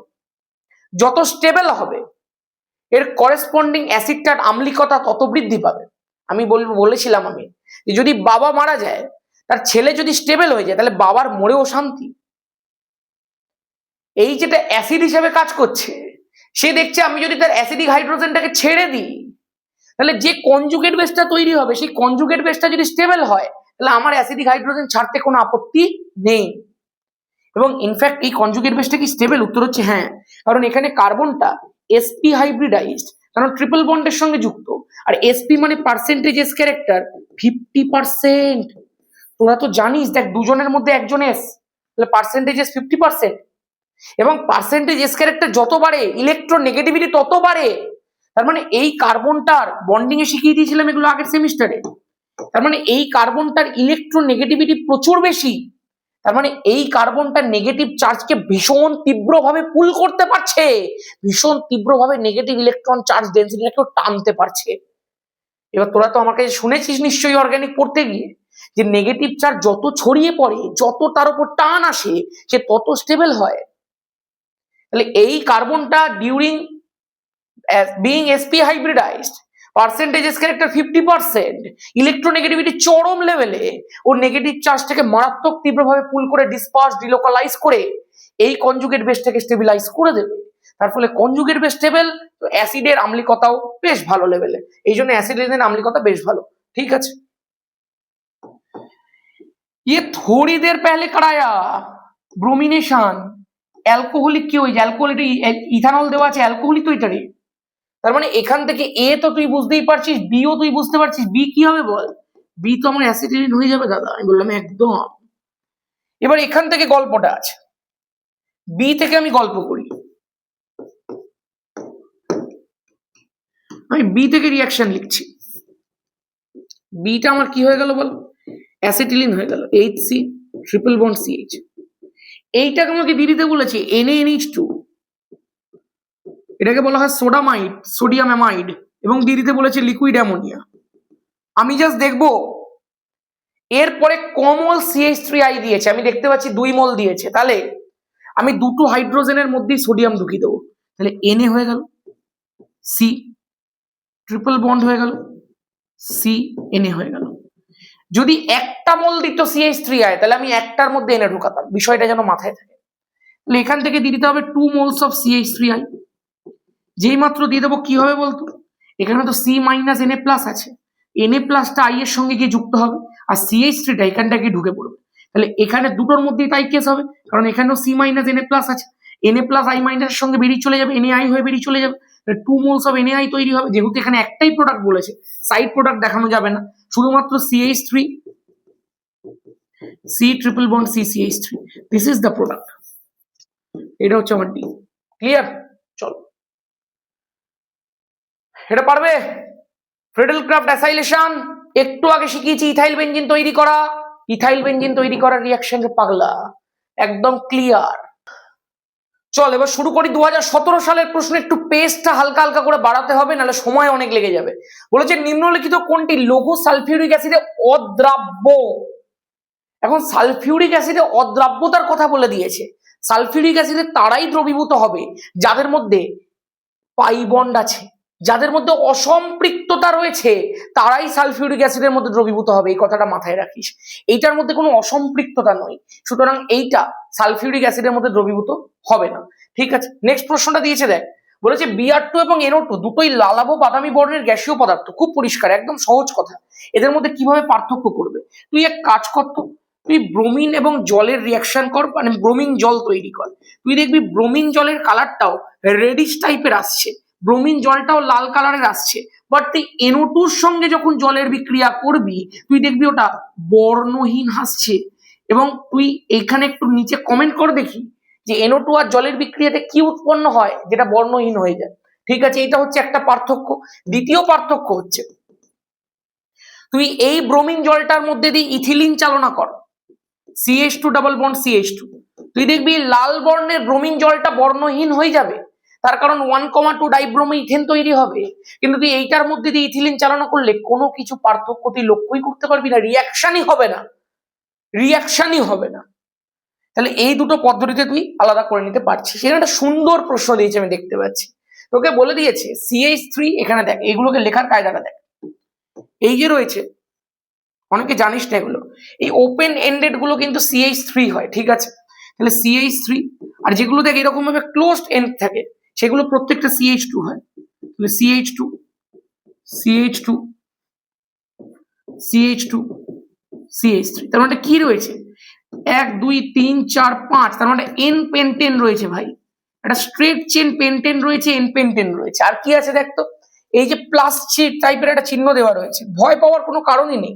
যত স্টেবল হবে, এর করেসপন্ডিং অ্যাসিডটার আম্লিকতা তত বৃদ্ধি পাবে। আমি বলেছিলাম আমি যে যদি বাবা মারা যায়, তার ছেলে যদি স্টেবল হয়ে যায়, তাহলে বাবার মরেও শান্তি। এই যেটা অ্যাসিড হিসেবে কাজ করছে, সে দেখছে আমি যদি তার অ্যাসিডিক হাইড্রোজেনটাকে ছেড়ে দিই, তাহলে যে কনজুগেট বেসটা তৈরি হবে, সেই কনজুগেট বেসটা যদি স্টেবল হয়, তাহলে আমার অ্যাসিডিক হাইড্রোজেন ছাড়তে কোনো আপত্তি নেই। এবং ইনফ্যাক্ট এই কনজুগেট বেসটা কি স্টেবল? উত্তর হচ্ছে হ্যাঁ, কারণ এখানে কার্বনটা sp হাইব্রিডাইজড, কারণ ট্রিপল বন্ডের সঙ্গে যুক্ত, আর sp মানে পার্সেন্টেজ এস ক্যারেক্টার 50%। তোরা তো জানিস, দেখ দুজনের মধ্যে একজন এস, তাহলে পার্সেন্টেজ এস 50%, এবং পার্সেন্টেজ এস ক্যারেক্টার যত বাড়ে ইলেকট্রন নেগেটিভিটি তত বাড়ে। তার মানে এই কার্বনটার বন্ডিং এ শিখিয়ে দিয়েছিলাম এগুলো আগের সেমিস্টারে, তার মানে এই কার্বনটার ইলেকট্রন নেগেটিভিটি প্রচুর বেশি। তার মানে এই কার্বনটার নেগেটিভ চার্জকে ভীষণ তীব্রভাবে পুল করতে পারছে, ভীষণ তীব্রভাবে নেগেটিভ ইলেকট্রন চার্জ ডেন্সিটিটাকেও টানতে পারছে। এবার তোরা তো আমার কাছে শুনেছিস নিশ্চয়ই অর্গানিক পড়তে গিয়ে, যে নেগেটিভ চার্জ যত ছড়িয়ে পড়ে, যত তার উপর টান আসে, সে তত স্টেবল হয়। তাহলে এই কার্বনটা during being sp hybridized, percentage s character 50%, electronegativity চরম লেভেলে, ও নেগেটিভ চার্জটাকে মারাত্মক তীব্রভাবে পুল করে ডিসপার্স ডিলোকালাইজ করে এই কনজুগেট বেসটাকে স্টেবিলাইজ করে দেবে। তার ফলে কনজুগেট বেস স্টেবল, তো অ্যাসিডের আম্লিকতাও বেশ ভালো লেভেলে, এই জন্য অ্যাসিডের আম্লিকতা বেশ ভালো। ঠিক আছে, ये थोड़ी देर पहले कराया ব্রোমিনেশন, অ্যালকোহলিক কি হয়েছে, অ্যালকোহলিক ইথানল দেওয়া আছে, অ্যালকোহলিক তো এটারই। তার মানে এখান থেকে এ তো তুই বুঝতেই পারছিস, বিও তুই বুঝতে পারছিস, বি কি হবে বল, বি তো আমার অ্যাসিডিন হয়ে যাবে দাদা। আমি বললাম একদম। এবার এখান থেকে গল্পটা আছে, বি থেকে আমি গল্প করি। আমি বি থেকে রিয়াকশন লিখছি। বিটা আমার কি হয়ে গেল বল, অ্যাসিটিলিন হয়ে গেল, HC ট্রিপল বন্ড CH। এইটাকে আমাকে দিয়ে দিতে বলেছে NaNH2, এটাকে বলা হয় সোডামাইড, সোডিয়াম অ্যামাইড, এবং দিয়ে দিতে বলেছে লিকুইড অ্যামোনিয়া। আমি জাস্ট দেখবো এরপরে কমল CH3I দিয়েছে, আমি দেখতে পাচ্ছি 2 মোল দিয়েছে, তাহলে আমি দুটো হাইড্রোজেনের মধ্যেই সোডিয়াম ঢুকিয়ে দেবো, তাহলে Na হয়ে গেল, C ট্রিপল বন্ড হয়ে গেল, CNA হয়ে গেল। যদি একটা মোল দিত CH3I, তাহলে আমি একটার মধ্যে এনে ঢুকাতাম, বিষয়টা যেন মাথায় থাকে। তাহলে এখান থেকে দিয়ে দিতে হবে 2 মোলস অফ CH3I। যেই মাত্র দিয়ে দেবো কি হবে বলতো, এখানে তো C- Na+ আছে, Na প্লাসটা আই এর সঙ্গে গিয়ে যুক্ত হবে আর CH3টা এখানটা গিয়ে ঢুকে পড়বে। তাহলে এখানে দুটোর মধ্যেই তাই কেস হবে, কারণ এখানেও C মাইনাস Na প্লাস আছে, Na প্লাস আই মাইনাসের সঙ্গে বেরিয়ে চলে যাবে, NaI হয়ে বেরিয়ে চলে যাবে, 2 মোলস অফ NaI তৈরি হবে। যেহেতু এখানে একটাই প্রোডাক্ট বলেছে, সাইড প্রোডাক্ট দেখানো যাবে না, শুধুমাত্র CH3 C triple bond CCH3, this is the product. এটা হচ্ছে আমার ডি। ক্লিয়ার? চলো, এটা পারবে? ফ্রেডেলক্রাফট অ্যাসাইলেশন একটু আগে শিখিয়েছি, ইথাইল বেনজিন তৈরি করা, ইথাইল বেনজিন তৈরি করার রিঅ্যাকশন পাগলা, একদম ক্লিয়ার। চল এবার শুরু করি 2017 সালের প্রশ্ন। একটু পেজটা হালকা হালকা করে বাড়াতে হবে, নাহলে সময় অনেক লেগে যাবে। বলেছে নিম্নলিখিত কোনটি লৌহ সালফিউরিক অ্যাসিডে অদ্রাব্য? এখন সালফিউরিক অ্যাসিডে অদ্রাব্যতার কথা বলে দিয়েছে। সালফিউরিক অ্যাসিডে তারাই দ্রবীভূত হবে যাদের মধ্যে পাই বন্ড আছে, যাদের মধ্যে অসম্পৃক্ততা রয়েছে, তারাই সালফিউরিক অ্যাসিডের মধ্যে দ্রবীভূত হবে। এই কথাটা মাথায় রাখিস, এইটার মধ্যে কোনো অসম্পৃক্ততা নয়, সুতরাং এইটা সালফিউরিক অ্যাসিডের মধ্যে দ্রবীভূত হবে না। ঠিক আছে, নেক্সট প্রশ্নটা দিয়েছে দেখ, বলেছে Br2 এবং NO2 দুটোই লালাভ বাদামি বর্ণের গ্যাসীয় পদার্থ। খুব পরিষ্কার, একদম সহজ কথা। এদের মধ্যে কিভাবে পার্থক্য করবে? তুই এক কাজ কর তো, তুই ব্রোমিন এবং জলের রিয়াকশন কর, মানে ব্রোমিন জল তৈরি কর। তুই দেখবি ব্রোমিন জলের কালারটাও রেডিশ টাইপের আসছে, ব্রোমিন জলটাও লাল কালারের আসছে, বাট তুই NO2 সঙ্গে যখন জলের বিক্রিয়া করবি তুই দেখবি ওটা বর্ণহীন আসছে। এবং তুই এইখানে একটু নিচে কমেন্ট করে দেখি যে NO2 আর জলের বিক্রিয়াতে কি উৎপন্ন হয় যেটা বর্ণহীন হয়ে যায়। ঠিক আছে, এটা হচ্ছে একটা পার্থক্য। দ্বিতীয় পার্থক্য হচ্ছে, তুই এই ব্রোমিন জলটার মধ্যে দিয়ে ইথিলিন চালনা কর, CH2 ডাবল বন্ড CH2, তুই দেখবি লাল বর্ণের ব্রোমিন জলটা বর্ণহীন হয়ে যাবে, তার কারণ 1,2 ডাইব্রোমে ইথেন তৈরি হবে। কিন্তু তুই এইটার মধ্যে দিয়ে ইথিলিন চালনা করলে কোনো কিছু পার্থক্য তুই লক্ষ্যই করতে পারবি না, রিয়াকশনই হবে না, রিয়াকশনই হবে না। তাহলে এই দুটো পদ্ধতিতে তুই আলাদা করে নিতে পারছিস। সেখানে একটা সুন্দর প্রশ্ন দিয়েছে, আমি দেখতে পাচ্ছি, তোকে বলে দিয়েছে CH3, এখানে দেখ এইগুলোকে লেখার কায়দাটা দেখ, এই যে রয়েছে, অনেকে জানিস না এগুলো, এই ওপেন এন্ডেড গুলো কিন্তু CH3 হয়। ঠিক আছে, তাহলে CH3, আর যেগুলো দেখ এরকম ভাবে ক্লোজড এন্ড থাকে সেগুলো প্রত্যেকটা CH2 হয়। তাহলে CH2 CH2 CH2 CH3, তার মানে কি রয়েছে 1 2 3 4 5, তার মানে N পেন্টেন রয়েছে ভাই, একটা স্ট্রেট চেন পেন্টেন রয়েছে, N পেন্টেন রয়েছে। আর কি আছে দেখ তো, এই যে প্লাস টাইপের একটা চিহ্ন দেওয়া রয়েছে, ভয় পাওয়ার কোনো কারণই নেই,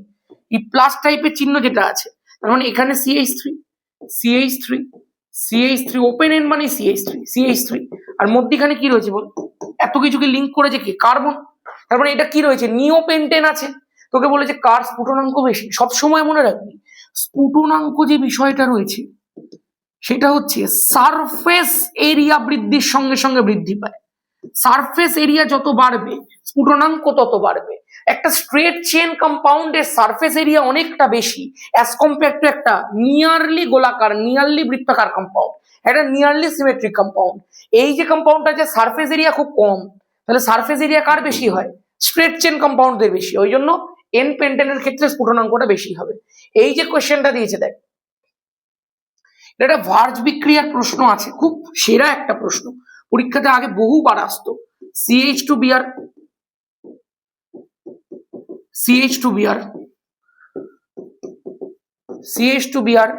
এই প্লাস টাইপের চিহ্ন যেটা আছে তার মানে এখানে CH3 CH3 CH3 open and মানে CH3 আর মধ্যখানে কি রয়েছে বল, এত কিছুকে লিংক করেছে কি কার্বন, তারপরে এটা কি রয়েছে নিওপেন্টেন আছে। তোকে বলেছে কার স্ফুটনাঙ্ক বেশি, সবসময় মনে রাখবি স্ফুটনাঙ্ক যে বিষয়টা রয়েছে সেটা হচ্ছে সারফেস এরিয়া বৃদ্ধির সঙ্গে সঙ্গে বৃদ্ধি পায়। সারফেস এরিয়া যত বাড়বে স্ফুটনাঙ্ক তত বাড়বে। একটা স্ট্রেট চেন কম্পাউন্ডের সারফেস এরিয়া অনেকটা বেশি অ্যাজ কম্পেয়ার টু একটা নিয়ারলি গোলাকার, নিয়ারলি বৃত্তাকার কম্পাউন্ড, একটা নিয়ারলি সিমেট্রিক কম্পাউন্ড। এই যে কম্পাউন্ডটা যে সারফেস এরিয়া খুব কম, তাহলে সারফেস এরিয়া কার বেশি হয়? স্ট্রেট চেন কম্পাউন্ডদের বেশি, ওই জন্য এন পেন্টেনের ক্ষেত্রে স্ফুটনাঙ্কটা বেশি হবে। এই যে কোয়েশ্চেনটা দিয়েছে দেখ, এটা ভার্জ বিক্রিয়ার প্রশ্ন আছে, খুব সেরা একটা প্রশ্ন, পরীক্ষাতে আগে বহুবার আসতো। CH2Br CH2Br CH2Br,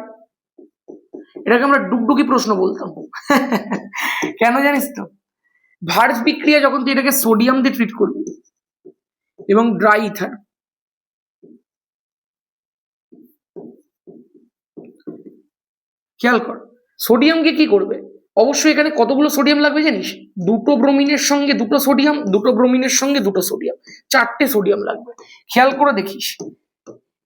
এটাকে আমরা ডুগডুগি প্রশ্ন বলতাম কেন জানিস তো, ভার্জ বিক্রিয়া যখন তুই এটাকে সোডিয়াম দিয়ে ট্রিট করবি এবং ড্রাই ইথার, খেয়াল কর সোডিয়ামকে কি করবে, অবশ্যই এখানে কতগুলো সোডিয়াম লাগবে জানিস, দুটো ব্রোমিনের সঙ্গে দুটো সোডিয়াম, দুটো ব্রোমিনের সঙ্গে দুটো সোডিয়াম, 4টে সোডিয়াম লাগবে। খেয়াল করে দেখিস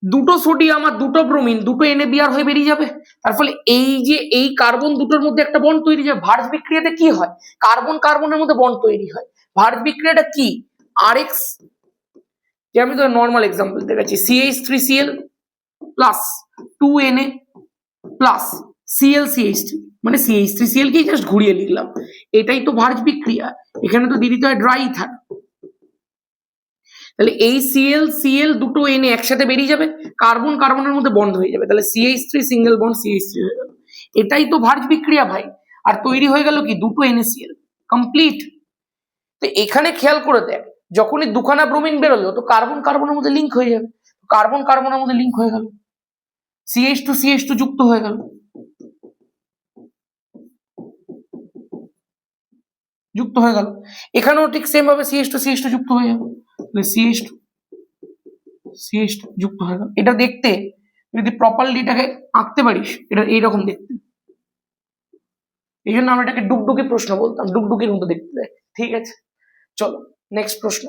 দুটো সোডিয়াম আর দুটো ব্রোমিন, দুটো NaBr হয়ে বেরিয়ে যাবে। তার ফলে এই যে এই কার্বন দুটোর মধ্যে একটা বন্ড তৈরি হয়। ভার্জ বিক্রিয়াতে কি হয়, কার্বন কার্বনের মধ্যে বন্ড তৈরি হয়। ভার্জ বিক্রিয়াটা কি, RX, যে আমি তো নর্মাল এক্সাম্পল দেখাচ্ছি, CH3Cl plus 2Na plus ClCH3, মানে CH3Cl কে জাস্ট ঘুরিয়ে লিখলাম, এটাই তো ভার্জ বিক্রিয়া। এখানে তো দিয়ে দিতে হয় ড্রাই ইথার, তাহলে এই Cl দুটো Na একসাথে বেরিয়ে যাবে, কার্বন কার্বনের মধ্যে বন্ধ হয়ে যাবে, তাহলে CH3 সিঙ্গেল বন্ড CH3 হয়ে গেল। এটাই তো ভার্জ বিক্রিয়া ভাই, আর তৈরি হয়ে গেল কি দুটো NaCl, কমপ্লিট। তো এখানে খেয়াল করে দেখ যখনই দুখানা ব্রোমিন বেরোলো তো কার্বন কার্বনের মধ্যে লিঙ্ক হয়ে যাবে, কার্বন কার্বনের মধ্যে লিঙ্ক হয়ে গেল, CH2 যুক্ত হয়ে গেল, যুক্ত হয়ে গেল। এখানেও ঠিক সেম ভাবে CH2 যুক্ত হয়ে যাবে, CH2 যুক্ত হয়ে গেল। এটা দেখতে যদি প্রপারলি এটাকে আঁকতে পারিস এটা এইরকম দেখতে, এই জন্য আমরা এটাকে ডুগডুগি প্রশ্ন বলতাম, ডুগডুগির মতো দেখতে দেয়। ঠিক আছে, চলো নেক্সট প্রশ্ন।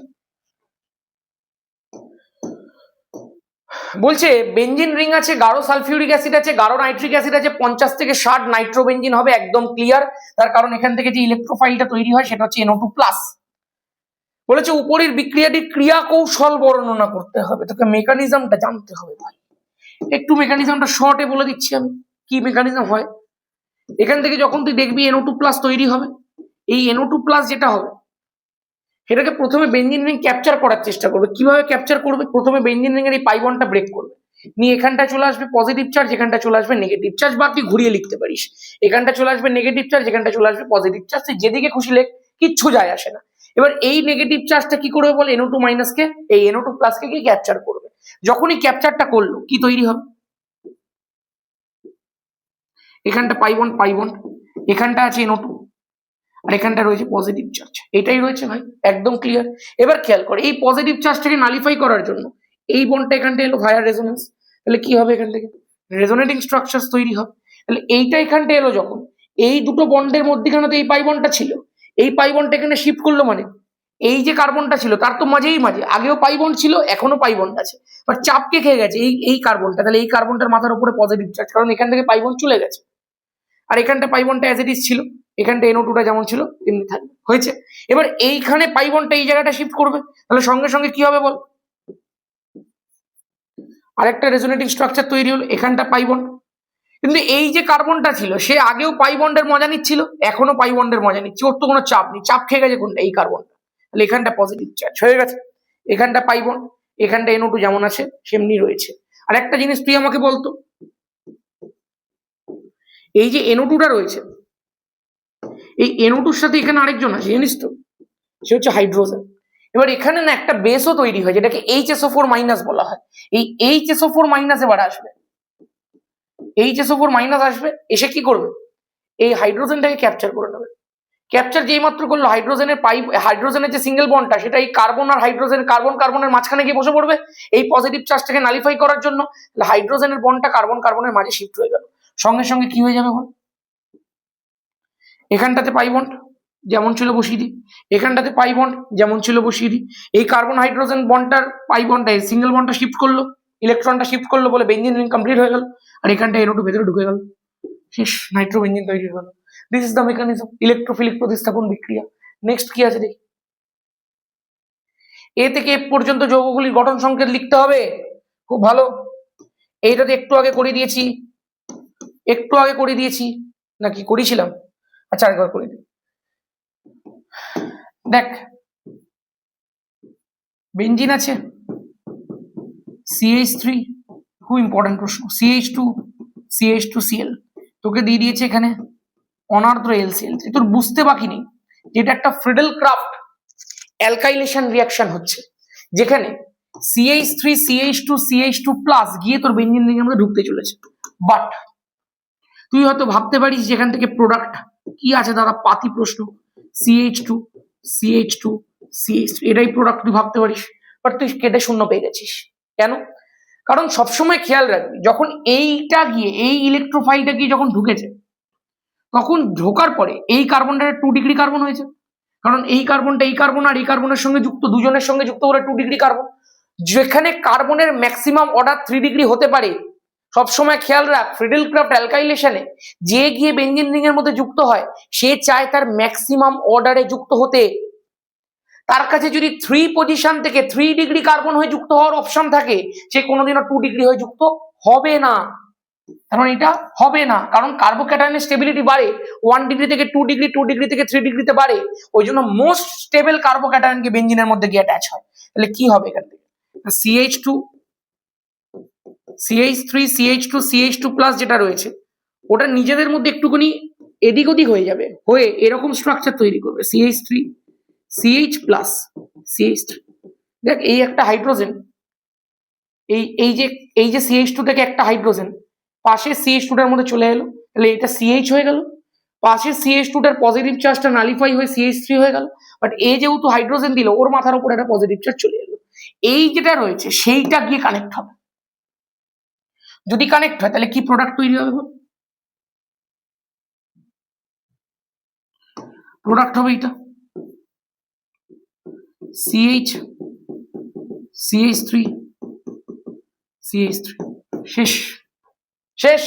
বলছে বেঞ্জিন রিং আছে, গাঢ় সালফিউরিক অ্যাসিড আছে, গাঢ় নাইট্রিক অ্যাসিড আছে, 50 থেকে 60 নাইট্রোবেঞ্জিন হবে, একদম ক্লিয়ার। তার কারণ এখান থেকে যে ইলেকট্রোফাইলটা তৈরি হয় সেটা হচ্ছে NO2+। বলেছে উপরের বিক্রিয়াটির ক্রিয়া কৌশল বর্ণনা করতে হবে, তোকে মেকানিজমটা জানতে হবে ভাই। একটু মেকানিজমটা শর্টে বলে দিচ্ছি আমি, কি মেকানিজম হয়। এখান থেকে যখন তুই দেখবি NO2+ তৈরি হবে, এই NO2+ যেটা হবে সেটাকে প্রথমে বেঞ্জিন রিং ক্যাপচার করার চেষ্টা করবে। কিভাবে ক্যাপচার করবে? প্রথমে বেঞ্জিন রিং এর এই পাই বন্ডটা ব্রেক করবে, নিয়ে এখানটা চলে আসবে পজিটিভ চার্জ, এখানটা চলে আসবে নেগেটিভ চার্জ, বা তুই ঘুরিয়ে লিখতে পারিস, এখানটা চলে আসবে নেগেটিভ চার্জ, এখানটা চলে আসবে পজিটিভ চার্জ, তুই যেদিকে খুশি লেখ, কিচ্ছু যায় আসে না। এবার এই নেগেটিভ চার্জটা কি করবে বলে, NO2- কে এই NO2+ কে কি ক্যাপচার করবে। যখনই ক্যাপচারটা করলো কি তৈরি হবে, এখানটা পাই বন্ড, এখানটা আছে NO2 আর এখানটা রয়েছে পজিটিভ চার্জ, এটাই রয়েছে ভাই, একদম ক্লিয়ার। এবার খেয়াল করে এই পজিটিভ চার্জটাকে নালিফাই করার জন্য এই বন্ডটা এখানটা এলো ভায়া রেজোনেন্স, তাহলে কি হবে এখান থেকে রেজোনেটিং স্ট্রাকচারস তৈরি হবে। তাহলে এইটা এখানটা এলো যখন, এই দুটো বন্ডের মধ্যখানে তো এই পাই বন্ডটা ছিল, এই পাই বন্ডটা এখানে শিফট করলো, মানে এই যে কার্বনটা ছিল তার তো মাঝেই মাঝে আগেও পাই বন্ড ছিল, এখনো পাই বন্ড আছে, বাট চাপকে খেয়ে গেছে এই কার্বনটা, তাহলে এই কার্বনটার মাথার উপরে পজিটিভ চার্জ, কারণ এখান থেকে পাই বন্ড চলে গেছে। আর এখানটা পাই বন্ডটা অ্যাজ ইট ইজ ছিল, এখানটা NO2টা যেমন ছিল তেমনি থাকবে, হয়েছে। এবার এইখানে পাই বন্ডটা এই জায়গাটা শিফট করবে, তাহলে সঙ্গে সঙ্গে কি হবে বল, আরেকটা রেজোনেটিং স্ট্রাকচার তৈরি হলো, এখানটা পাই বন্ড। কিন্তু এই যে কার্বনটা ছিল সে আগেও পাই বন্ডের মজা নিচ্ছিল, এখনো পাই বন্ডের মজা নিচ্ছে, ওর তো কোনো চাপ নেই, চাপ খেয়ে গেছে কোনটা, এই কার্বনটা, তাহলে এখানটা পজিটিভ চার্জ হয়ে গেছে, এখানটা পাই বন্ড, এখানটা NO2 যেমন আছে সেমনি রয়েছে। আর একটা জিনিস তুই আমাকে বলতো, এই যে NO2টা রয়েছে, এই NO2-র সাথে এখানে আরেকজন আছে জানিস তো, সে হচ্ছে হাইড্রোজেন। এবার এখানে না একটা বেসও তৈরি হয় যেটাকে HSO4- বলা হয়, এই HSO4- এবার আসবে, HSO4- আসবে, এসে কি করবে, এই হাইড্রোজেনটাকে ক্যাপচার করে নেবে। ক্যাপচার যেই মাত্র করলো হাইড্রোজেনের যে সিঙ্গেল বন্ডটা সেটা এই কার্বন আর হাইড্রোজেন, কার্বনের মাঝখানে গিয়ে বসে পড়বে এই পজিটিভ চার্জটাকে নালিফাই করার জন্য, হাইড্রোজেনের বন্ডটা কার্বনের মাঝে শিফট হয়ে গেল, সঙ্গে সঙ্গে কি হয়ে যাবে বল, এখানটাতে পাই বন্ড যেমন ছিল বসিয়ে দিই, এখানটাতে পাই বন্ড যেমন ছিল বসিয়ে দিই, এই কার্বন হাইড্রোজেন বন্ডটার পাই বন্ডটা সিঙ্গেল বন্ডটা শিফট করলো, ইলেকট্রনটা শিফট করলো বলে বেঞ্জিন রিং কমপ্লিট হয়ে গেল, আর এখানটা NO2 ভেতরে ঢুকে গেল, শেষ, নাইট্রোবেঞ্জিন তৈরি হয়ে গেল। This is the mechanism, electrophilic প্রতিস্থাপন বিক্রিয়া। নেক্সট কি আছে দেখি, এ থেকে এফ পর্যন্ত যৌগগুলির গঠন সংকেত লিখতে হবে, খুব ভালো। এইটাতে একটু আগে করে দিয়েছি নাকি করেছিলাম, আচ্ছা আরেকবার করে দিই। দেখ বেঞ্জিন আছে, CH3, খুব ইম্পর্টেন্ট প্রশ্ন, CH2Cl, তোকে দিয়ে দিয়েছে এখানে অনার্দ্র LCl, তোর বুঝতে বাকি নেই যেটা একটা ফ্রিডেল-ক্রাফট অ্যালকাইলেশন রিঅ্যাকশন হচ্ছে, যেখানে CH3 CH2 গিয়ে তোর বেঞ্জিন রিং এর মধ্যে ঢুকতে চলেছে। বাট তুই হয়তো ভাবতে পারিস যেখান থেকে প্রোডাক্ট কি আছে, দাদা পাতি প্রশ্ন, CH2 এটাই প্রোডাক্ট তুই ভাবতে পারিস, বাট তুই কেটে শূন্য পেয়ে গেছিস। কেন? কারণ সবসময় খেয়াল রাখবি যখন এইটা গিয়ে এই ইলেকট্রোফাইলটা গিয়ে যখন ঢুকেছে, তখন ঢোকার পরে এই কার্বনটা 2 ডিগ্রি কার্বন হয়েছে, কারণ এই কার্বনটা এই কার্বন আর এই কার্বনের সঙ্গে যুক্ত, দুজনের সঙ্গে যুক্ত করে 2 ডিগ্রি কার্বন, যেখানে কার্বনের ম্যাক্সিমাম অর্ডার 3 ডিগ্রি হতে পারে। সবসময় খেয়াল রাখ ফ্রিডেল-ক্রাফট অ্যালকাইলেশনে যে গিয়ে বেঞ্জিন রিং এর মধ্যে যুক্ত হয় সে চায় তার ম্যাক্সিমাম অর্ডারে যুক্ত হতে, তার কাছে যদি 3 পজিশন থেকে 3 ডিগ্রি কার্বন হয়ে যুক্ত হওয়ার অপশন থাকে সে কোনোদিনও 2 ডিগ্রি হয়ে যুক্ত হবে না, কারণ এটা হবে না, কারণ কার্বোক্যাটায়নের স্টেবিলিটি বাড়ে 1 ডিগ্রি থেকে 2 ডিগ্রি, 2 ডিগ্রি থেকে 3 ডিগ্রিতে বাড়ে, ওই জন্য মোস্ট স্টেবল কার্বোক্যাটায়নকে বেঞ্জিনের মধ্যে গিয়ে অ্যাটাচ হয়। তাহলে কি হবে এখান থেকে, CH2 CH3 CH2 যেটা রয়েছে ওটা নিজেদের মধ্যে একটুখানি এদিক ওদিক হয়ে যাবে, হয়ে এরকম স্ট্রাকচার তৈরি করবে, CH3 সিএইচ প্লাস CH3। দেখ এই একটা হাইড্রোজেন, এই যে CH2 থেকে একটা হাইড্রোজেন পাশে CH2 টার মধ্যে চলে এলো, তাহলে এটা CH হয়ে গেল, পাশে CH2 টার পজিটিভ চার্জটা নালিফাই হয়ে CH3 হয়ে গেল, বাট এ যেহেতু হাইড্রোজেন দিল ওর মাথার উপর একটা পজিটিভ চার্জ চলে এলো, এই যেটা রয়েছে সেইটা গিয়ে কানেক্ট হবে। যদি কানেক্ট হয় তাহলে কি প্রোডাক্ট তৈরি হবে? প্রোডাক্ট হবে এটা CH CH3 CH3, শেষ শেষ।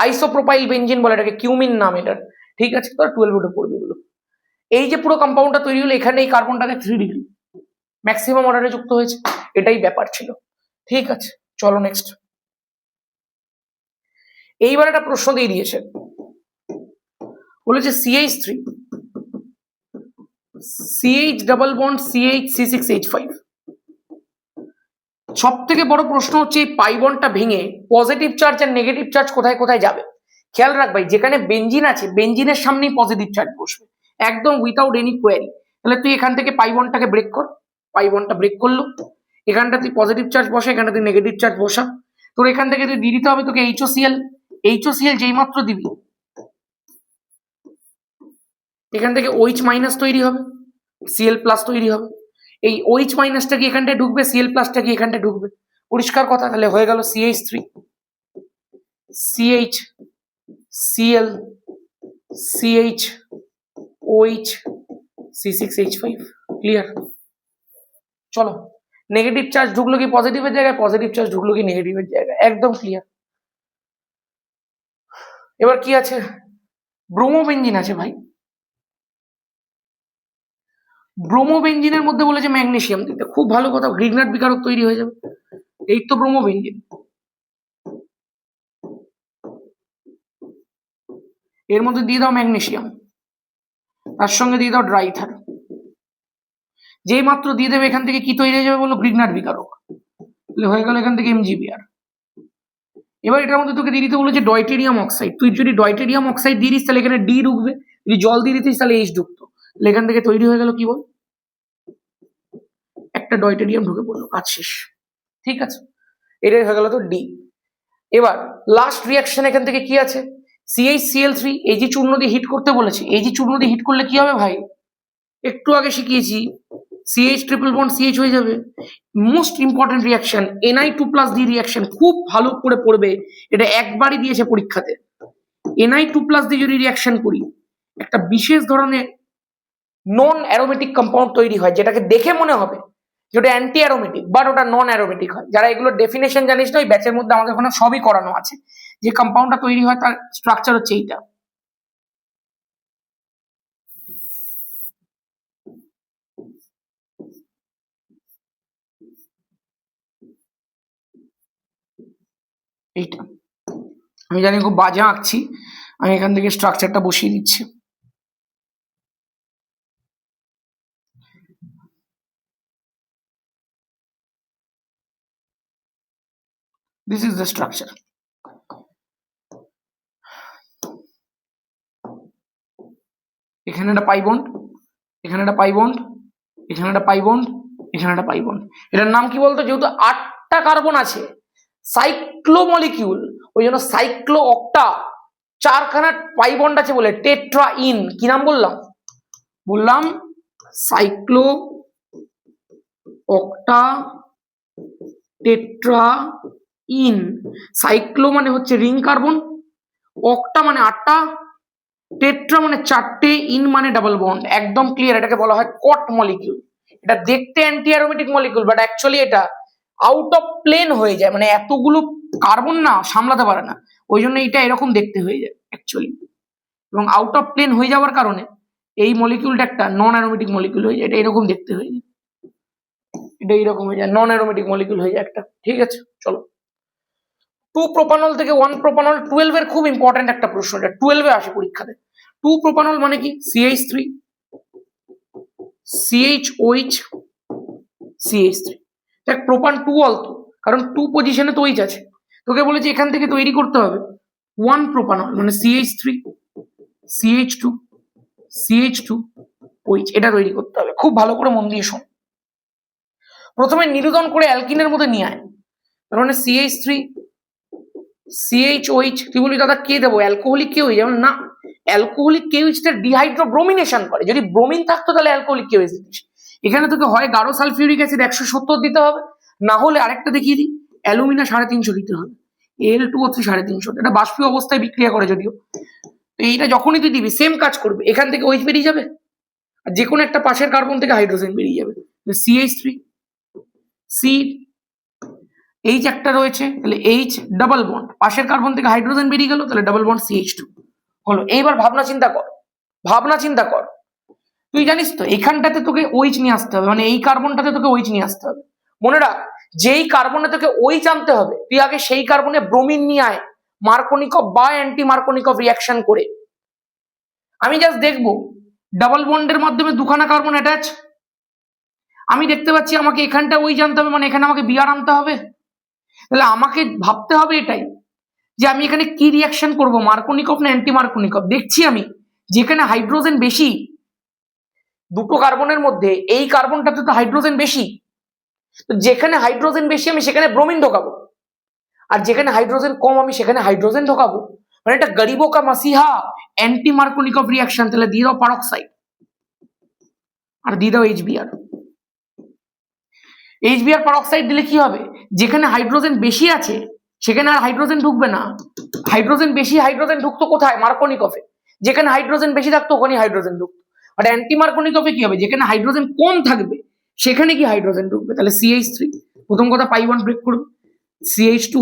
আইসোপ্রোপাইল বেঞ্জিন বলে এটাকে, কিউমিন নাম এটার, ঠিক আছে? তো 12 উঠে পড়বে এগুলো। এই যে পুরো কম্পাউন্ডটা তৈরি হলো, এখানে এই কার্বনটাকে 3 ডিগ্রি ম্যাক্সিমাম অর্ডারে যুক্ত হয়েছে, এটাই ব্যাপার ছিল, ঠিক আছে? চলো নেক্সট। এইবার একটা প্রশ্ন দিয়ে দিয়েছে, বলেছে CH3 CH double bond CH C6H5। সব থেকে বড় প্রশ্ন হচ্ছে এই পাই বন্ডটা ভেঙে পজিটিভ চার্জ আর নেগেটিভ চার্জ কোথায় কোথায় যাবে। খেয়াল রাখবাই, যেখানে বেঞ্জিন আছে বেঞ্জিনের সামনেই পজিটিভ চার্জ বসবে, একদম উইথাউট এনি কোয়ারি। তাহলে তুই এখান থেকে পাই বন্ডটাকে ব্রেক কর, পাই বন্ডটা ব্রেক করলো, এখানটা তুই পজিটিভ চার্জ বসা, এখানটা তুই নেগেটিভ চার্জ বসা। তোর এখান থেকে তুই দিয়ে দিতে হবে তোকে HOCl যেই মাত্র দিবি এখান থেকে OH মাইনাস তৈরি হবে, Cl প্লাস তৈরি হবে, এই OH মাইনাসটা কি এখানটায় ঢুকবে, Cl প্লাসটা কি এখানটায় ঢুকবে, পরিষ্কার কথা। তাহলে হয়ে গেল CH3 CH Cl CH OH C6H5, clear? চলো, নেগেটিভ চার্জ ঢুকলো কি পজিটিভের জায়গায়, পজিটিভ চার্জ ঢুকলো কি নেগেটিভের জায়গায়, একদম ক্লিয়ার। এবার কি আছে? ব্রোমোবেঞ্জিন আছে ভাই। ব্রোমোবেঞ্জিনের মধ্যে বলেছে ম্যাগনেসিয়াম দিতে, খুব ভালো কথা, গ্রিগনার্ড বিকারক তৈরি হয়ে যাবে। এই তো ব্রোমোবেঞ্জিন, এর মধ্যে দিয়ে দাও ম্যাগনেসিয়াম, তার সঙ্গে দিয়ে দাও ড্রাইথার, যেই মাত্র দিয়ে দেবে এখান থেকে কি তৈরি হয়ে যাবে বলো, গ্রিগনার্ড বিকারক, হয়ে গেল এখান থেকে MgBr। এবার এটার মধ্যে তোকে দিয়ে দিতে বলেছে ডয়টেরিয়াম অক্সাইড, তুই যদি ডয়টেরিয়াম অক্সাইড দিয়ে দিস তাহলে এখানে ডি ঢুকবে, যদি জল দিয়ে দিতিস তাহলে H ঢুকতো, তাহলে এখান থেকে তৈরি হয়ে গেল কি বল, একটা ডয়টেরিয়াম ঢুকে পড়লো, কাজ শেষ, ঠিক আছে? এটাই হয়ে গেল তো ডি। এবার লাস্ট রিয়াকশন এখান থেকে কি আছে, CHCl3 Ag চূর্ণ দিয়ে হিট করতে বলেছে, Ag চূর্ণ দিয়ে হিট করলে কি হবে ভাই, একটু আগে শিখিয়েছি, CH ট্রিপল বন্ড CH হয়ে যাবে। Most important reaction Ni2+ D reaction, খুব ভালো করে পড়বে, এটা একবারই দিয়েছে পরীক্ষাতে। Ni2+ দিয়ে যদি রিয়াকশন করি একটা বিশেষ ধরনের নন অ্যারোমেটিক কম্পাউন্ড তৈরি হয়, যেটাকে দেখে মনে হবে যেটা অ্যান্টি অ্যারোমেটিক, বাট ওটা নন অ্যারোমেটিক হয়। যারা এগুলো ডেফিনেশন জানিস না, ওই ব্যাচের মধ্যে আমাদের ওখানে সবই করানো আছে। যে কম্পাউন্ডটা তৈরি হয় তার স্ট্রাকচার হচ্ছে এইটা। এইটা আমি জানি খুব বাজে আঁকছি, আমি এখান থেকে স্ট্রাকচারটা বসিয়ে দিচ্ছি। This is the structure. এখানে একটা পাই বন্ড, এখানে একটা পাই বন্ড, এখানে একটা পাই বন্ড, এখানে একটা পাই বন্ড। এটার নাম কি বলতো, যেহেতু 8টা কার্বন আছে, সাইক্লোমলিকিউল, ওই জন্য সাইক্লো অক্টা, 4খানা পাই বন্ড আছে বলে টেট্রা ইন। কি নাম বললাম cyclo octa tetra in. Cyclo মানে হচ্ছে রিং কার্বন, অক্টা মানে 8টা, টেট্রা মানে 4টে, ইন মানে ডাবল বন্ড, একদম ক্লিয়ার। এটাকে বলা হয় কট মলিকিউল। এটা দেখতে anti aromatic molecule, but actually এটা আউট অফ প্লেন হয়ে যায়, মানে এতগুলো কার্বন না সামলাতে পারে না, ওই জন্য এটা এরকম দেখতে হয়ে যায় অ্যাকচুয়ালি। এবং আউট অফ প্লেন হয়ে যাওয়ার কারণে এই মলিকিউলটা একটা নন অ্যারোমেটিক মলিকিউল হয়ে যায়, এটা এরকম দেখতে হয়ে যায়, এটা এইরকম হয়ে যায়, নন অ্যারোমেটিক মলিকিউল হয়ে যায় একটা, ঠিক আছে? চলো, 2 প্রোপানল থেকে 1 প্রোপানল, 12 এর খুব ইম্পর্টেন্ট একটা প্রশ্ন, এটা 12 এ আসে পরীক্ষাতে। 2 প্রোপানল মানে কি, CH3 CHOH CH3। দেখ প্রোপান 2 অলতো, কারণ 2 পজিশনে তো OH আছে, তোকে বলেছে এখান থেকে তৈরি করতে হবে 1 প্রোপানল, মানে CH3 CH2 CH2 ওইচ, এটা তৈরি করতে হবে। খুব ভালো করে মন দিয়ে শোন। প্রথমে নিরোধন করে অ্যালকিনের মধ্যে নিয়ে আয়, তার মানে CH3 CHOH। তুই বলি দাদা কে দেবো, অ্যালকোহলিক কেউই, যেমন না, অ্যালকোহলিক কেউইচটা ডিহাইড্রোব্রোমিনেশন করে, যদি ব্রোমিন থাকতো তাহলে অ্যালকোহলিক কেউইচ দিতিস। এখানে তোকে হয় গাঢ় সালফিউরিক অ্যাসিড 170 দিতে হবে, না হলে আরেকটা দেখিয়ে দিই, অ্যালুমিনা 350 দিতে হবে, Al2O3 350, এটা বাষ্পীয় অবস্থায় বিক্রিয়া করে যদিও। তো এইটা যখনই তুই দিবি সেম কাজ করবে, এখান থেকে ওইচ বেরিয়ে যাবে, আর যে কোনো একটা পাশের কার্বন থেকে হাইড্রোজেন বেরিয়ে যাবে, CH3 C এইচ একটা রয়েছে, তাহলে এইচ ডাবল বন্ড, পাশের কার্বন থেকে হাইড্রোজেন বেরিয়ে গেল, তাহলে ডাবল বন্ড CH2 হলো। এইবার ভাবনা চিন্তা কর, তুই জানিস তো এখানটাতে তোকে ওইচ নিয়ে আসতে হবে, মানে এই কার্বনটাতে তোকে ওইচ নিয়ে আসতে হবে। মনে রাখ, যেই কার্বনে তোকে ওইচ আনতে হবে, তুই আগে সেই কার্বনে ব্রোমিন নিয়ে আয়, মার্কোনিকভ বা অ্যান্টি মার্কোনিকভ রিয়াকশন করে। আমি জাস্ট দেখবো ডাবল বন্ডের মাধ্যমে দুখানা কার্বন অ্যাটাচ, আমি দেখতে পাচ্ছি আমাকে এখানটা ওই জানতে হবে, মানে এখানে আমাকে বিআর আনতে হবে। তাহলে আমাকে ভাবতে হবে এটাই, যে আমি এখানে কি রিয়াকশন করব, মার্কোনিকভ না অ্যান্টি মার্কোনিকভ। দেখছি আমি যেখানে হাইড্রোজেন বেশি, দুটো কার্বনের মধ্যে এই কার্বনটাতে তো হাইড্রোজেন বেশি, তো যেখানে হাইড্রোজেন বেশি আমি সেখানে ব্রোমিন ঢোকাবো, আর যেখানে হাইড্রোজেন কম আমি সেখানে হাইড্রোজেন ঢোকাবো। মানে এটা গরিবো কা মাসিহা অ্যান্টি মার্কোনিকভ রিয়াকশন। তাহলে দিয়ে দাও পারক্সাইড আর দিয়ে দাও এইচবিআর পারক্সাইড দিলে কি হবে, যেখানে হাইড্রোজেন বেশি আছে সেখানে আর হাইড্রোজেন ঢুকবে না। হাইড্রোজেন ঢুকতো কোথায়, মার্কোনিকভে, যেখানে হাইড্রোজেন বেশি থাকতো ওখানে হাইড্রোজেন ঢুকতো। আর অ্যান্টি মার্কোনিকভে কি হবে, যেখানে হাইড্রোজেন কম থাকবে সেখানে কি হাইড্রোজেন ঢুকবে। তাহলে CH3, প্রথম কথা পাই ওয়ান ব্রেক করবে, CH2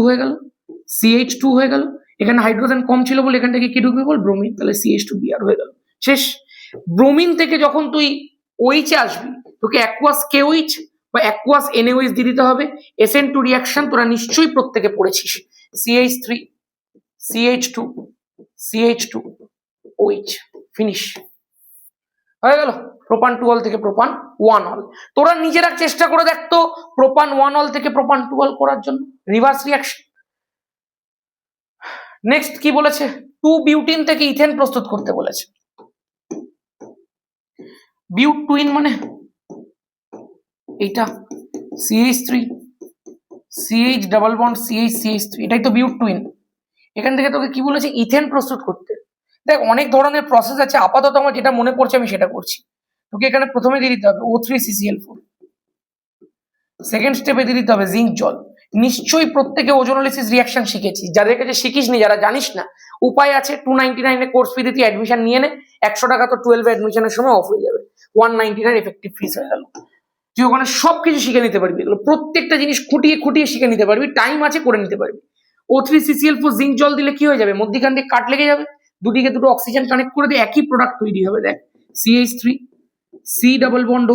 হয়ে গেল, এখানে হাইড্রোজেন কম ছিল বলে এখান থেকে কি ঢুকবে বল, ব্রোমিন, তাহলে CH2Br হয়ে গেল, শেষ। ব্রোমিন থেকে যখন তুই ওইচে আসবি, তোকে অ্যাকুয়াস কেওইচ বা অ্যাকুয়াস NaOH দিয়ে দিতে হবে। SN2 রিয়াকশন তোরা নিশ্চয়ই প্রত্যেকে পড়েছিস, CH3 CH2 OH, ফিনিশ হয়ে গেল। প্রোপান 2 অল থেকে প্রোপান 1 অল। তোরা নিজেরা চেষ্টা করে দেখতো প্রোপান 1 অল থেকে প্রোপান 2 অল করার জন্য, রিভার্স রিয়াকশন। নেক্সট কি বলেছে, 2 বিউটিন থেকে ইথেন প্রস্তুত করতে বলেছে। বিউট টুইন মানে এইটা CH3 CH double bond CH3, এটাই তো বিউট টুইন। এখান থেকে তোকে কি বলেছে, ইথেন প্রস্তুত করতে। দেখ অনেক ধরনের প্রসেস আছে, আপাতত আমার যেটা মনে পড়ছে আমি সেটা করছি। তোকে এখানে প্রথমে দিয়ে দিতে হবে O3CCl4, সেকেন্ড স্টেপে দিয়ে দিতে হবে জিঙ্ক জল। নিশ্চয়ই প্রত্যেকে ওজোনোলিসিস রিয়াকশন শিখেছিস, যাদের কাছে শিখিসনি, যারা জানিস না, উপায় আছে, 299 এ কোর্স ফি দিতে অ্যাডমিশন নিয়ে নে, 100 টাকা তো 12 অ্যাডমিশনের সময় অফ হয়ে যাবে, 199 এফেক্টিভ ফিস হয়ে গেল। তুই ওখানে সবকিছু শিখে নিতে পারবি, এগুলো প্রত্যেকটা জিনিস খুঁটিয়ে শিখে নিতে পারবি, টাইম আছে করে নিতে পারবি। O3CCl4 জিঙ্ক জল দিলে কি হয়ে যাবে, মধ্যিখান দিয়ে কাট লেগে যাবে, দুদিকে দুটো অক্সিজেন কানেক্ট করে দিয়ে একই প্রোডাক্ট তৈরি হবে। দেখ CH3 C double bond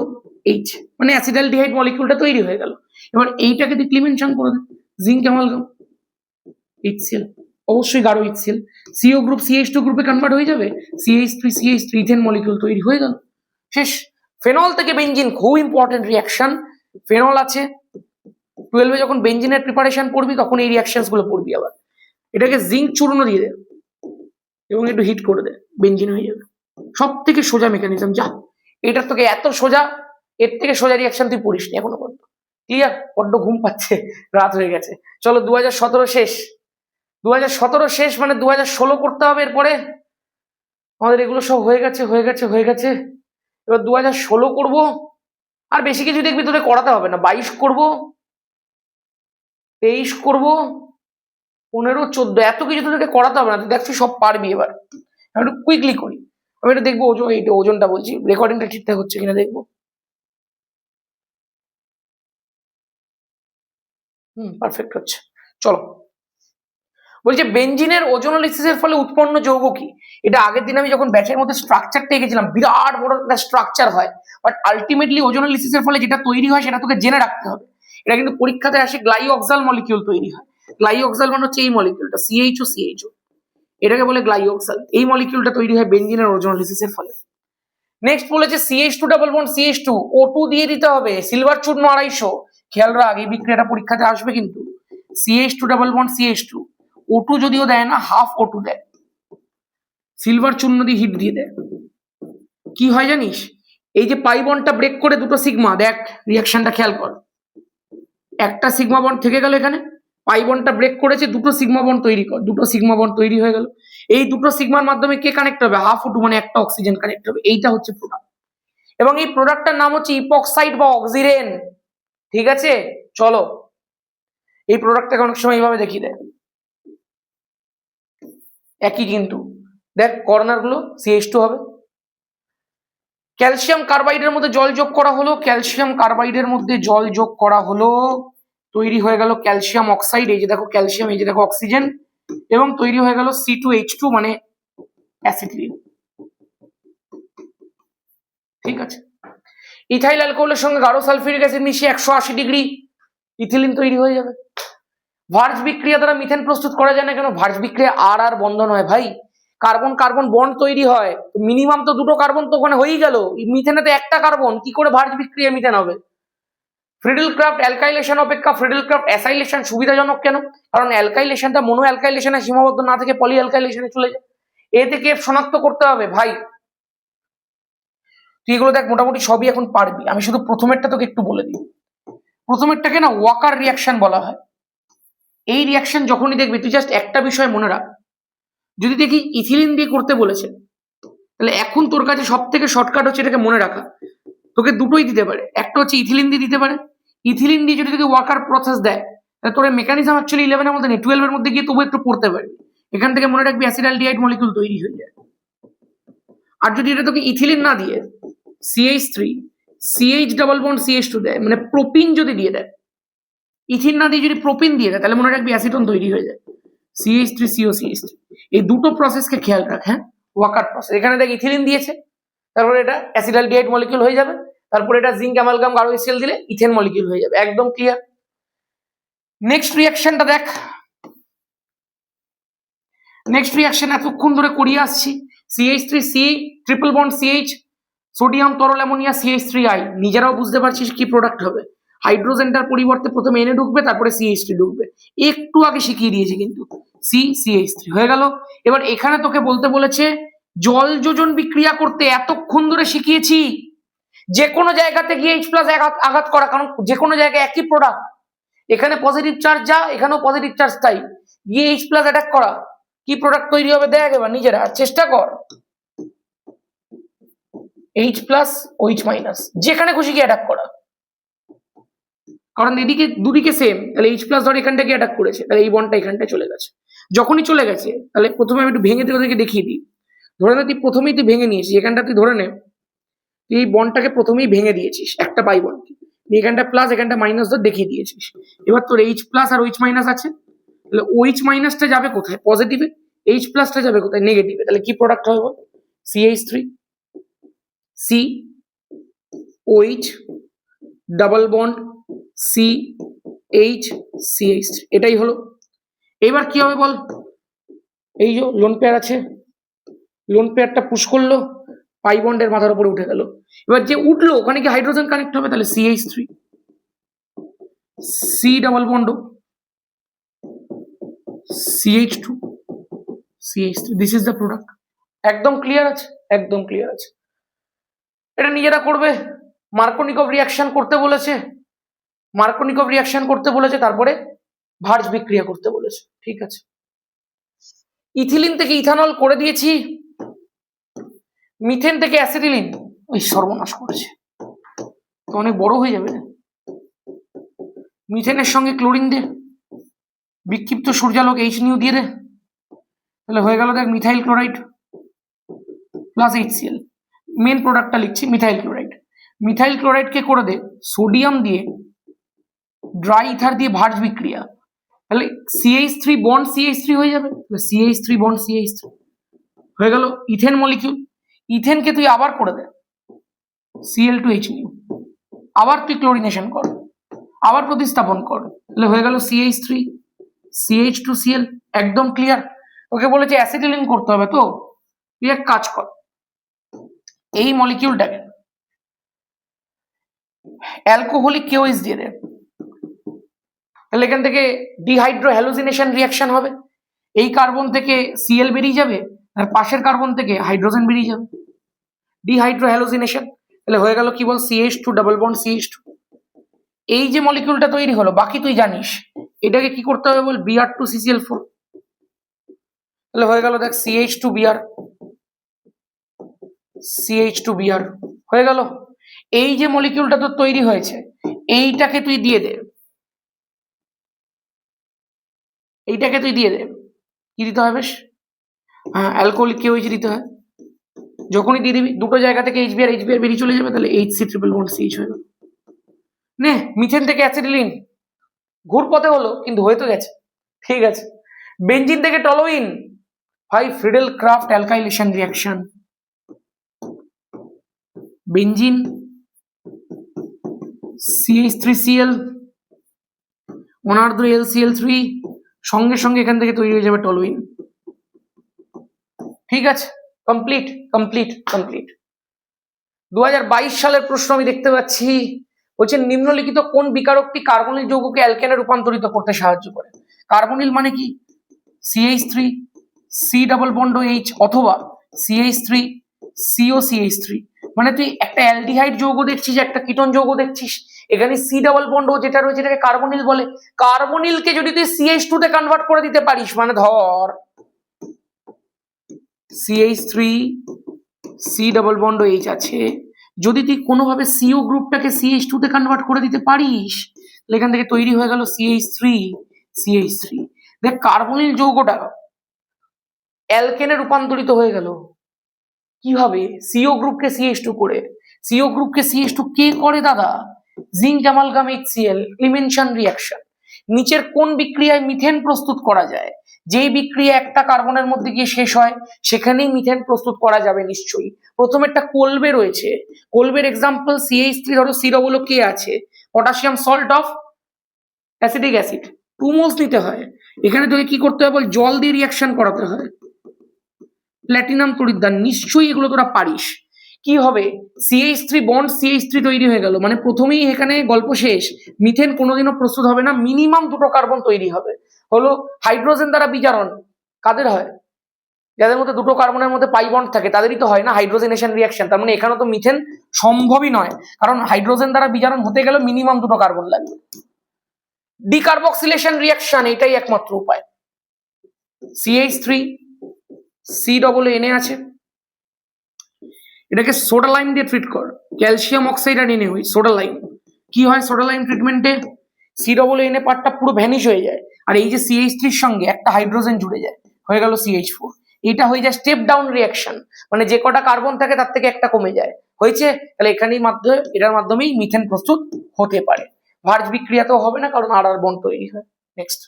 H, মানে অ্যাসিডালডিহাইড মলিকিউলটা তৈরি হয়ে গেল। এবার এইটাকে তুই ক্লিমেনশন করে দে, জিঙ্ক অ্যামালগাম HCl, অবশ্যই গাঢ় HCl, CO গ্রুপ CH2 গ্রুপে কনভার্ট হয়ে যাবে, CH3 ইথেন মলিকিউল তৈরি হয়ে গেল, শেষ। ফেনল থেকে বেনজিন, খুব ইম্পর্টেন্ট রিয়াকশন। ফেনল আছে 12 যখন বেনজিনের প্রিপারেশন পড়বি তখন এই রিয়াকশনস গুলো পড়বি। আবার এটাকে জিঙ্ক চূর্ণ দিয়ে দে এবং একটু হিট করে দে, বেনজিন হয়ে যাবে। সব থেকে সোজা মেকানিজম, যা এটা তোকে এত সোজা, এর থেকে সোজা রিয়াকশন তুই পড়িস নি এখনো পর্যন্ত। ক্লিয়ার? বড্ড ঘুম পাচ্ছে, রাত হয়ে গেছে। চলো 2017 শেষ, 2017 শেষ মানে 2016 করতে হবে। এরপরে আমাদের এগুলো সব হয়ে গেছে। এবার 2016 করবো, আর বেশি কিছু দেখবি তোদের করাতে হবে না। 22 করবো, 23 করবো, 15, 14, এত কিছু তোদেরকে করাতে হবে না, তুই দেখছিস সব পারবি। এবার আমি একটু কুইকলি করি, আমি এটা দেখবো ওজনটা বলছি, রেকর্ডিংটা ঠিকঠাক হচ্ছে কিনা দেখবো। পারফেক্ট হচ্ছে। চলো, বলছে বেনজিনের ওজোনোলিসিসের ফলে উৎপন্ন যৌগ কি। এটা আগের দিন আমি যখন ব্যাচের মধ্যে স্ট্রাকচারটা এঁকেছিলাম, বিরাট বড় একটা স্ট্রাকচার হয়, বাট আলটিমেটলি ওজোনোলিসিসের ফলে যেটা তৈরি হয় সেটা তোকে জেনে রাখতে হবে। এটা কিন্তু পরীক্ষাতে আসে, গ্লাইঅক্সাল মলিকিউল তৈরি হয়। গ্লাইঅক্সাল মানে হচ্ছে এই মলিকিউলটা, CHO, এটাকে বলে গ্লাইঅক্সাল। এই মলিকিউলটা তৈরি হয় বেনজিনের ওজোনোলিসিসের ফলে। নেক্সট বলেছে CH2 double bond CH2, O2 দিয়ে দিতে হবে, সিলভার চূর্ণ 250। খেয়াল রাখ, এই বিক্রিয়াটা পরীক্ষাতে আসবে কিন্তু। CH2 double bond CH2, O2 যদিও দেয় না, হাফ O2 দেয়, সিলভার চূর্ণ দিয়ে হিট দিয়ে দেয়। কি হয় জানিস, এই যে পাই বন্ডটা ব্রেক করে দুটো সিগমা, দেখ রিয়াকশনটা খেয়াল কর, একটা সিগমা বন্ড থেকে গেল এখানে, পাই বন্ডটা ব্রেক করেছে, দুটো সিগমা বন্ড তৈরি কর, দুটো সিগমা বন্ড তৈরি হয়ে গেল। এই দুটো সিগমার মাধ্যমে কে কানেক্ট হবে? H2 মানে একটা অক্সিজেন কানেক্ট হবে। এইটা হচ্ছে প্রোডাক্ট, এবং এই প্রোডাক্টটার নাম হচ্ছে ইপক্সাইড বা অক্সিরেন। ঠিক আছে, চলো এই প্রোডাক্টটাকে অনেক সময় এইভাবে দেখিয়ে দেয়, একই কিন্তু দেখ কর্নার গুলো CH2 হবে। ক্যালসিয়াম কার্বাইডের মধ্যে জল যোগ করা হলো, ক্যালসিয়াম কার্বাইডের মধ্যে জল যোগ করা হলো, তৈরি হয়ে গেল ক্যালসিয়াম অক্সাইড। এই যে দেখো ক্যালসিয়াম, এই যে দেখো অক্সিজেন, এবং তৈরি হয়ে গেল C2H2 মানে অ্যাসিটিলিন। ঠিক আছে, ইথাইল অ্যালকোহলের সঙ্গে গাঢ় সালফিউরিক অ্যাসিড মিশিয়ে 180 ডিগ্রি ইথিলিন তৈরি হয়ে যাবে। ভার্জ বিক্রিয়া দ্বারা মিথেন প্রস্তুত করা যায় না কেন? ভার্জ বিক্রিয়া আর বন্ধন হয় ভাই, কার্বন কার্বন বন্ড তৈরি হয়, মিনিমাম তো দুটো কার্বন তো ওখানে হয়েই গেল, মিথেনে তো একটা কার্বন, কি করে ভার্জ বিক্রিয়া মিথেন হবে? ফ্রিডেল ক্রাফট অ্যালকাইলেশন অপেক্ষা ফ্রিডেল ক্রাফট অ্যাসাইলেশন সুবিধাজনক কেন? কারণ অ্যালকাইলেশনটা মনো অ্যালকাইলেশনে সীমাবদ্ধ না থেকে পলি অ্যালকাইলেশনে চলে যায়। এ থেকে এফ শনাক্ত করতে হবে ভাই, তুই এগুলো দেখ মোটামুটি সবই এখন পারবি। আমি শুধু প্রথমেরটা তোকে একটু বলে দিই। প্রথমেরটাকে না ওয়াকার রিয়াকশন বলা হয়। এই রিয়াকশন যখনই দেখবি তুই জাস্ট একটা বিষয় মনে রাখ, যদি দেখি ইথিলিন দিয়ে করতে বলেছে, তাহলে এখন তোর কাছে সব থেকে শর্টকাট হচ্ছে এটাকে মনে রাখা। তোকে দুটোই দিতে পারে, একটা হচ্ছে ইথিলিন দিয়ে দিতে পারে, ইথিলিন দিয়ে যদি তোকে ওয়াকার প্রসেস দেয় তাহলে তোর মেকানিজম অ্যাকচুয়ালি 11 এর মধ্যে নেই, 12 এর মধ্যে গিয়ে তবু একটু পড়তে পারবি। এখান থেকে মনে রাখবি অ্যাসিডালডিহাইড মলিকিউল তৈরি হয়ে যায়। আর যদি এটা তোকে ইথিলিন না দিয়ে CH3 CH double bond CH2 দেয়, মানে প্রোপিন যদি দিয়ে দেয়, ইথিন না দিয়ে যদি প্রোপিন দিয়ে দেয়, তাহলে মনে রাখবি অ্যাসিটন তৈরি হয়ে যায়, CH3COCH3। এই দুটো প্রসেসকে খেয়াল রাখ। হ্যাঁ, ওয়াকার প্রসেস। এখানে দেখ ইথিলিন দিয়েছে, তারপরে এটা অ্যাসিডালডিহাইড মলিকিউল হয়ে যাবে, তারপরে এটা জিঙ্ক অ্যামালগাম গাঢ় HCl দিলে ইথেন মলিকিউল হয়ে যাবে। একদম ক্লিয়ার। নেক্সট রিঅ্যাকশনটা দেখ, নেক্সট রিঅ্যাকশন এতক্ষণ ধরে করিয়ে আসছি, CH3C triple bond CH sodium তরল অ্যামোনিয়া CH3I। নিজেরাও বুঝতে পারছিস কি প্রোডাক্ট হবে। হাইড্রোজেনটার পরিবর্তে প্রথমে Na ঢুকবে, তারপরে CH3 ঢুকবে, একটু আগে শিখিয়ে দিয়েছি কিন্তু। CH3 হয়ে গেল। এবার এখানে তোকে বলতে বলেছে জল যোজন বিক্রিয়া করতে, এতক্ষণ ধরে শিখিয়েছি যে কোনো জায়গাতে গিয়ে H+ আঘাত করা, কারণ যে কোনো জায়গায় একই প্রোডাক্ট, এখানে পজিটিভ চার্জ যা, এখানেও পজিটিভ চার্জ তাই, গিয়ে H+ অ্যাটাক করা, কি প্রোডাক্ট তৈরি হবে দেখ এবার নিজেরা চেষ্টা কর। H+ OH-, যেখানে খুশি গিয়ে অ্যাটাক করা, কারণ এদিকে দুদিকে সেম, তাহলে H+ ধর এখানটা গিয়ে অ্যাটাক করেছে, তাহলে এই বন্ডটা এখানটায় চলে গেছে। যখনই চলে গেছে তাহলে প্রথমে আমি একটু ভেঙে তোদেরকে দেখিয়ে দিই। ধরে নে তুই প্রথমেই তুই ভেঙে নিয়েছিস, এখানটা তুই ধরে নে তুই এই বন্ডটাকে প্রথমেই ভেঙে দিয়েছিস, একটা পাই বন্ড, এখানটা প্লাস এখানটা মাইনাস ধর দেখিয়ে দিয়েছিস। এবার তোর H+ আর OH- আছে, তাহলে OH- যাবে কোথায়? পজিটিভে। H+ যাবে কোথায়? নেগেটিভে। তাহলে কি প্রোডাক্ট হবে? CH3 COH double bond CH এটাই হলো। এবার কি হবে বল? এই যে লোন পেয়ার আছে, লোন পেয়ারটা পুশ করলো, পাই বন্ডের মাথার উপরে উঠে গেল। এবার যে উঠলো ওখানে কি হাইড্রোজেন কানেক্ট হবে, তাহলে CH3 C double bond CH2 CH3, this is the product. একদম ক্লিয়ার আছে, একদম ক্লিয়ার আছে। এটা নিজেরা করবে। মার্কোনিকভ রিয়াকশন করতে বলেছে, মার্কোনিকভ রিয়াকশন করতে বলেছে, তারপরে ভার্জ বিক্রিয়া করতে বলেছে। ঠিক আছে, ইথিলিন থেকে ইথানল করে দিয়েছি, মিথেন থেকে অ্যাসিটিলিন, ওই সর্বনাশ করেছে তো, অনেক বড় হয়ে যাবে। মিথেনের সঙ্গে ক্লোরিন দে, বিক্ষিপ্ত সূর্যালোক HNu দিয়ে দে, তাহলে হয়ে গেল দেখ methyl chloride plus HCl। Main প্রোডাক্টটা লিখছি মিথাইল ক্লোরাইড। মিথাইল ক্লোরাইডকে করে দে সোডিয়াম দিয়ে ড্রাই ইথার দিয়ে ভার্জ বিক্রিয়া, তাহলে CH3 বন্ড CH3 হয়ে যাবে, CH3 বন্ড CH3 হয়ে গেল ইথেন মলিকিউল। ইথেনকে তুই আবার করে দে Cl2HNu, আবার তুই ক্লোরিনেশন কর, আবার প্রতিস্থাপন কর, তাহলে হয়ে গেল CH3 CH2Cl। একদম ক্লিয়ার। ওকে বলেছে অ্যাসিটিলিন করতে হবে, তো তুই এক কাজ কর, এই মলিকিউলটাকে অ্যালকোহলিক KOH দিয়ে দে, তাহলে এখান থেকে ডিহাইড্রো হ্যালোজিনেশন রিয়াকশন হবে। এই কার্বন থেকে Cl বেরিয়ে যাবে, আর পাশের কার্বন থেকে হাইড্রোজেন বেরিয়ে যাবে, ডিহাইড্রো হ্যালোজিনেশন। তাহলে হয়ে গেল কি বল, CH2 ডাবল বন্ড CH2। এই যে মলিকিউলটা তৈরি হলো, বাকি তুই জানিস, এটাকে কি করতে হবে বল, Br2CCl4। তাহলে হয়ে গেল দেখ, CH2Br CH2Br হয়ে গেল। এই যে মলিকিউলটা তোর তৈরি হয়েছে, এইটাকে তুই দিয়ে দে, এইটাকে তুই দিয়ে দে। কি দিতে হয় বেশ, হ্যাঁ অ্যালকোহলিক KOH দিতে হয়। যখনই দিয়ে দিবি দুটো জায়গা থেকে HBr বেরিয়ে চলে যাবে, তাহলে HC ট্রিপল বন্ড CH হয়ে গেল। নে মিথেন থেকে অ্যাসিটিলিন, ঘুরপথে হলো কিন্তু হয়ে তো গেছে, ঠিক আছে। বেঞ্জিন থেকে টলোইন, ভাই Friedel craft alkylation reaction, benzene CH3Cl অনার্দ্র LCl3, সঙ্গে সঙ্গে এখান থেকে তৈরি হয়ে যাবে টলোইন। ঠিক আছে, কমপ্লিট কমপ্লিট কমপ্লিট। 2022 সালের প্রশ্ন আমি দেখতে পাচ্ছি, বলছে নিম্নলিখিত কোন বিকারকটি কার্বনিল যৌগকে অ্যালকেনে রূপান্তরিত করতে সাহায্য করে। কার্বনিল মানে কি, CH3 C double bond H অথবা CH3 COCH3। মানে তুই একটা অ্যালডিহাইড যৌগ দেখছিস, একটা কিটোন যৌগ দেখছিস, এখানে C ডাবল বন্ড যেটা রয়েছে এটাকে কার্বনিল বলে। কার্বনিলকে যদি তুই CH2 তে কনভার্ট করে দিতে পারিস, মানে ধর CH3 C double bond H আছে, যদি তুই কোনোভাবে CO গ্রুপটাকে CH2 তে কনভার্ট করে দিতে পারিস, তাহলে এখান থেকে তৈরি হয়ে গেল CH3। দেখ কার্বনিল যৌগটা অ্যালকেনে রূপান্তরিত হয়ে গেল কিভাবে, CO গ্রুপকে CH2 করে। CO গ্রুপকে CH2 কে করে দাদা, জিঙ্ক অ্যামালগাম HCl, ক্লিমেনশন রিঅ্যাকশন। নিচের কোন বিক্রিয়ায় মিথেন প্রস্তুত করা যায়, যেই বিক্রিয়া একটা কার্বনের মধ্যে গিয়ে শেষ হয় সেখানেই মিথেন প্রস্তুত করা যাবে নিশ্চয়ই। প্রথমে একটা কোলবে রয়েছে, কোলবের এক্সাম্পল CH3, ধরো C ডবল কে আছে, potassium salt of acetic acid 2 moles নিতে হয়। এখানে তোকে কি করতে হয় বল, জল দিয়ে রিঅ্যাকশন করাতে হয়, প্ল্যাটিনাম তড়িৎদ্বার, নিশ্চয়ই এগুলো তোরা পারিস। কি হবে, CH3 বন্ড CH3 তৈরি হয়ে গেল, মানে প্রথমেই এখানে গল্প শেষ, মিথেন কোনোদিনও প্রস্তুত হবে না, মিনিমাম দুটো কার্বন তৈরি হবে। হলো হাইড্রোজেন দ্বারা বিজারণ, কাদের হয়, যাদের মধ্যে দুটো কার্বনের মধ্যে পাই বন্ড থাকে তাদেরই তো হয় না হাইড্রোজেনেশন রিঅ্যাকশন। তার মানে এখানে তো মিথেন সম্ভবই নয়, কারণ হাইড্রোজেন দ্বারা বিজারণ হতে গেলে মিনিমাম দুটো কার্বন লাগবে। ডিকার্বক্সিলেশন রিঅ্যাকশন, এটাই একমাত্র উপায়। CH3 C ডবল এনে আছে, এটাকে সোডা লাইম দিয়ে ট্রিট কর, ক্যালসিয়াম অক্সাইড আর এনে হয় সোডা লাইম। কি হয় সোডা লাইম ট্রিটমেন্টে, C ডবল এনে পার্টটা পুরো ভ্যানিশ হয়ে যায়, আর এই যে CH3 এর সঙ্গে একটা হাইড্রোজেন জুড়ে যায়, হয়ে গেল CH4। এটা হয়ে যায় স্টেপ ডাউন রিঅ্যাকশন, মানে যে কটা কার্বন থাকে তার থেকে একটা কমে যায়, হয়েছে। তাহলে এখানেই মাধ্যমে, এটার মাধ্যমেই মিথেন প্রস্তুত হতে পারে। ভার্জ বিক্রিয়াতেও হবে না, কারণ আর বন্ড তৈরি হয়। নেক্সট,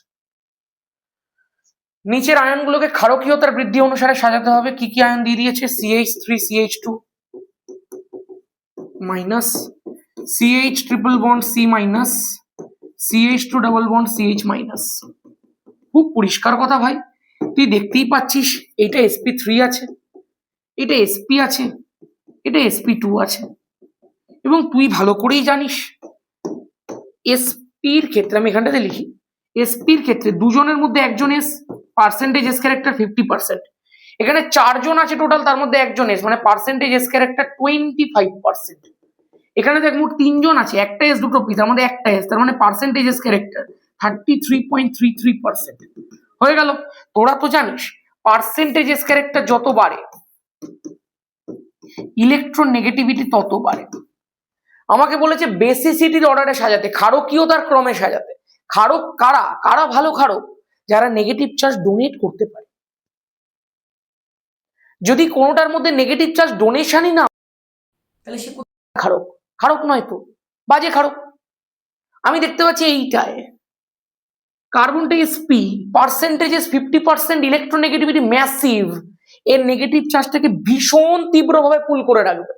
নিচের আয়নগুলোকে ক্ষারকীয়তার বৃদ্ধি অনুসারে সাজাতে হবে। কি কি আয়ন দিয়ে দিয়েছে, CH3 CH2 minus, CH triple bond C minus, CH2 double bond CH minus. খুব পরিষ্কার কথা ভাই, তুই দেখতেই পাচ্ছিস এটা sp3 আছে, এটা sp আছে, এটা sp2 আছে, এবং তুই ভালো করেই জানিস sp এর ক্ষেত্রে, আমি এখানটাতে লিখি, sp এর ক্ষেত্রে দুজনের মধ্যে একজন s, পার্সেন্টেজ s ক্যারেক্টার 50%। এখানে চারজন আছে টোটাল, তার মধ্যে একজন s, মানে পার্সেন্টেজ s ক্যারেক্টার 25%। এখানে দেখ মোট তিনজন আছে, একটা s দুটো p, তার মধ্যে একটা s, তার মানে পার্সেন্টেজ s ক্যারেক্টার 33.33%। হয়ে গেল। তোরা তো জানিস পার্সেন্টেজ s ক্যারেক্টার যত বাড়ে ইলেকট্রন নেগেটিভিটি তত বাড়ে। আমাকে বলেছে বেসিসিটির অর্ডারে সাজাতে, ক্ষারকীয়তার ক্রমে সাজাতে। ক্ষারক কারা, কারা ভালো ক্ষারক, যারা নেগেটিভ চার্জ ডোনেট করতে পারে। যদি কোনোটার মধ্যে নেগেটিভ চার্জ ডোনেশনই না, তাহলে সে ক্ষারক, ক্ষারক নয় তো বাজে ক্ষারক। আমি দেখতে পাচ্ছি এইটায় কার্বনটা sp, পার্সেন্টেজ 50%, ইলেকট্রোনেগেটিভিটি ম্যাসিভ, এর নেগেটিভ চার্জটাকে ভীষণ তীব্রভাবে পুল করে রাখবে,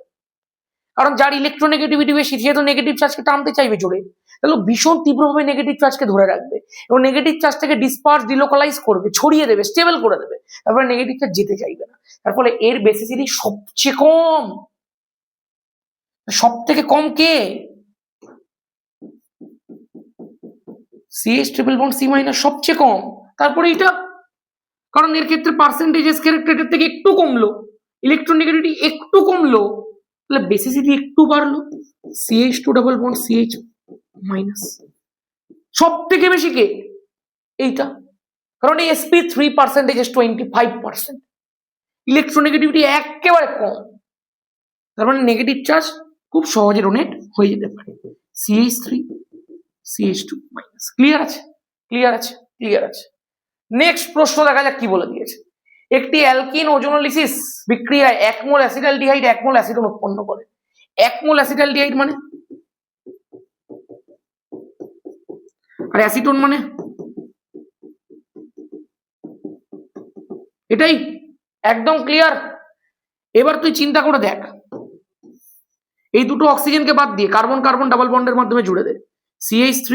কারণ যার ইলেকট্রোনেগেটিভিটি বেশি সে তো নেগেটিভ চার্জকে টানতে চাইবে জোরে, তাহলে ভীষণ তীব্রভাবে নেগেটিভ চার্জকে ধরে রাখবে এবং নেগেটিভ চার্জটাকে ডিসপার্স ডিলোকালাইজ করবে, ছড়িয়ে দেবে, স্টেবল করে দেবে, তারপরে নেগেটিভ চার্জ যেতে চাইবে না। তার ফলে এর বেসিসিটি সবচেয়ে কম। সব থেকে কম কে, CH triple bond C minus সবচেয়ে কম, তারপরে এটা, কারণ এর ক্ষেত্রে পার্সেন্টেজ s ক্যারেক্টার থেকে একটু কমলো, ইলেকট্রন নেগেটিভিটি একটু কমলো, তাহলে বেসিসিটি একটু বাড়লো, CH2 double bond CH minus. সব থেকে বেশি কে? এইটা, কারণ এই sp3 পার্সেন্টেজ 25%, ইলেকট্রোনেগেটিভিটি একেবারে কম, তার মানে নেগেটিভ চার্জ খুব সহজে ডোনেট হয়ে যেতে পারে। CH3 CH2 minus. ক্লিয়ার আছে? ক্লিয়ার আছে? ক্লিয়ার আছে। নেক্সট প্রশ্ন দেখা যাক কি বলে দিয়েছে। একটি অ্যালকিন ওজোনোলিসিস বিক্রিয়ায় 1 মোল অ্যাসিটালডিহাইড 1 মোল অ্যাসিটোন উৎপন্ন করে। 1 মোল অ্যাসিটালডিহাইড মানে, আর অ্যাসিটোন মানে এটাই, একদম ক্লিয়ার। এবার তুই চিন্তা করে দেখ, এই দুটো অক্সিজেনকে বাদ দিয়ে কার্বন কার্বন ডাবল বন্ডের মাধ্যমে জুড়ে দে, CH3,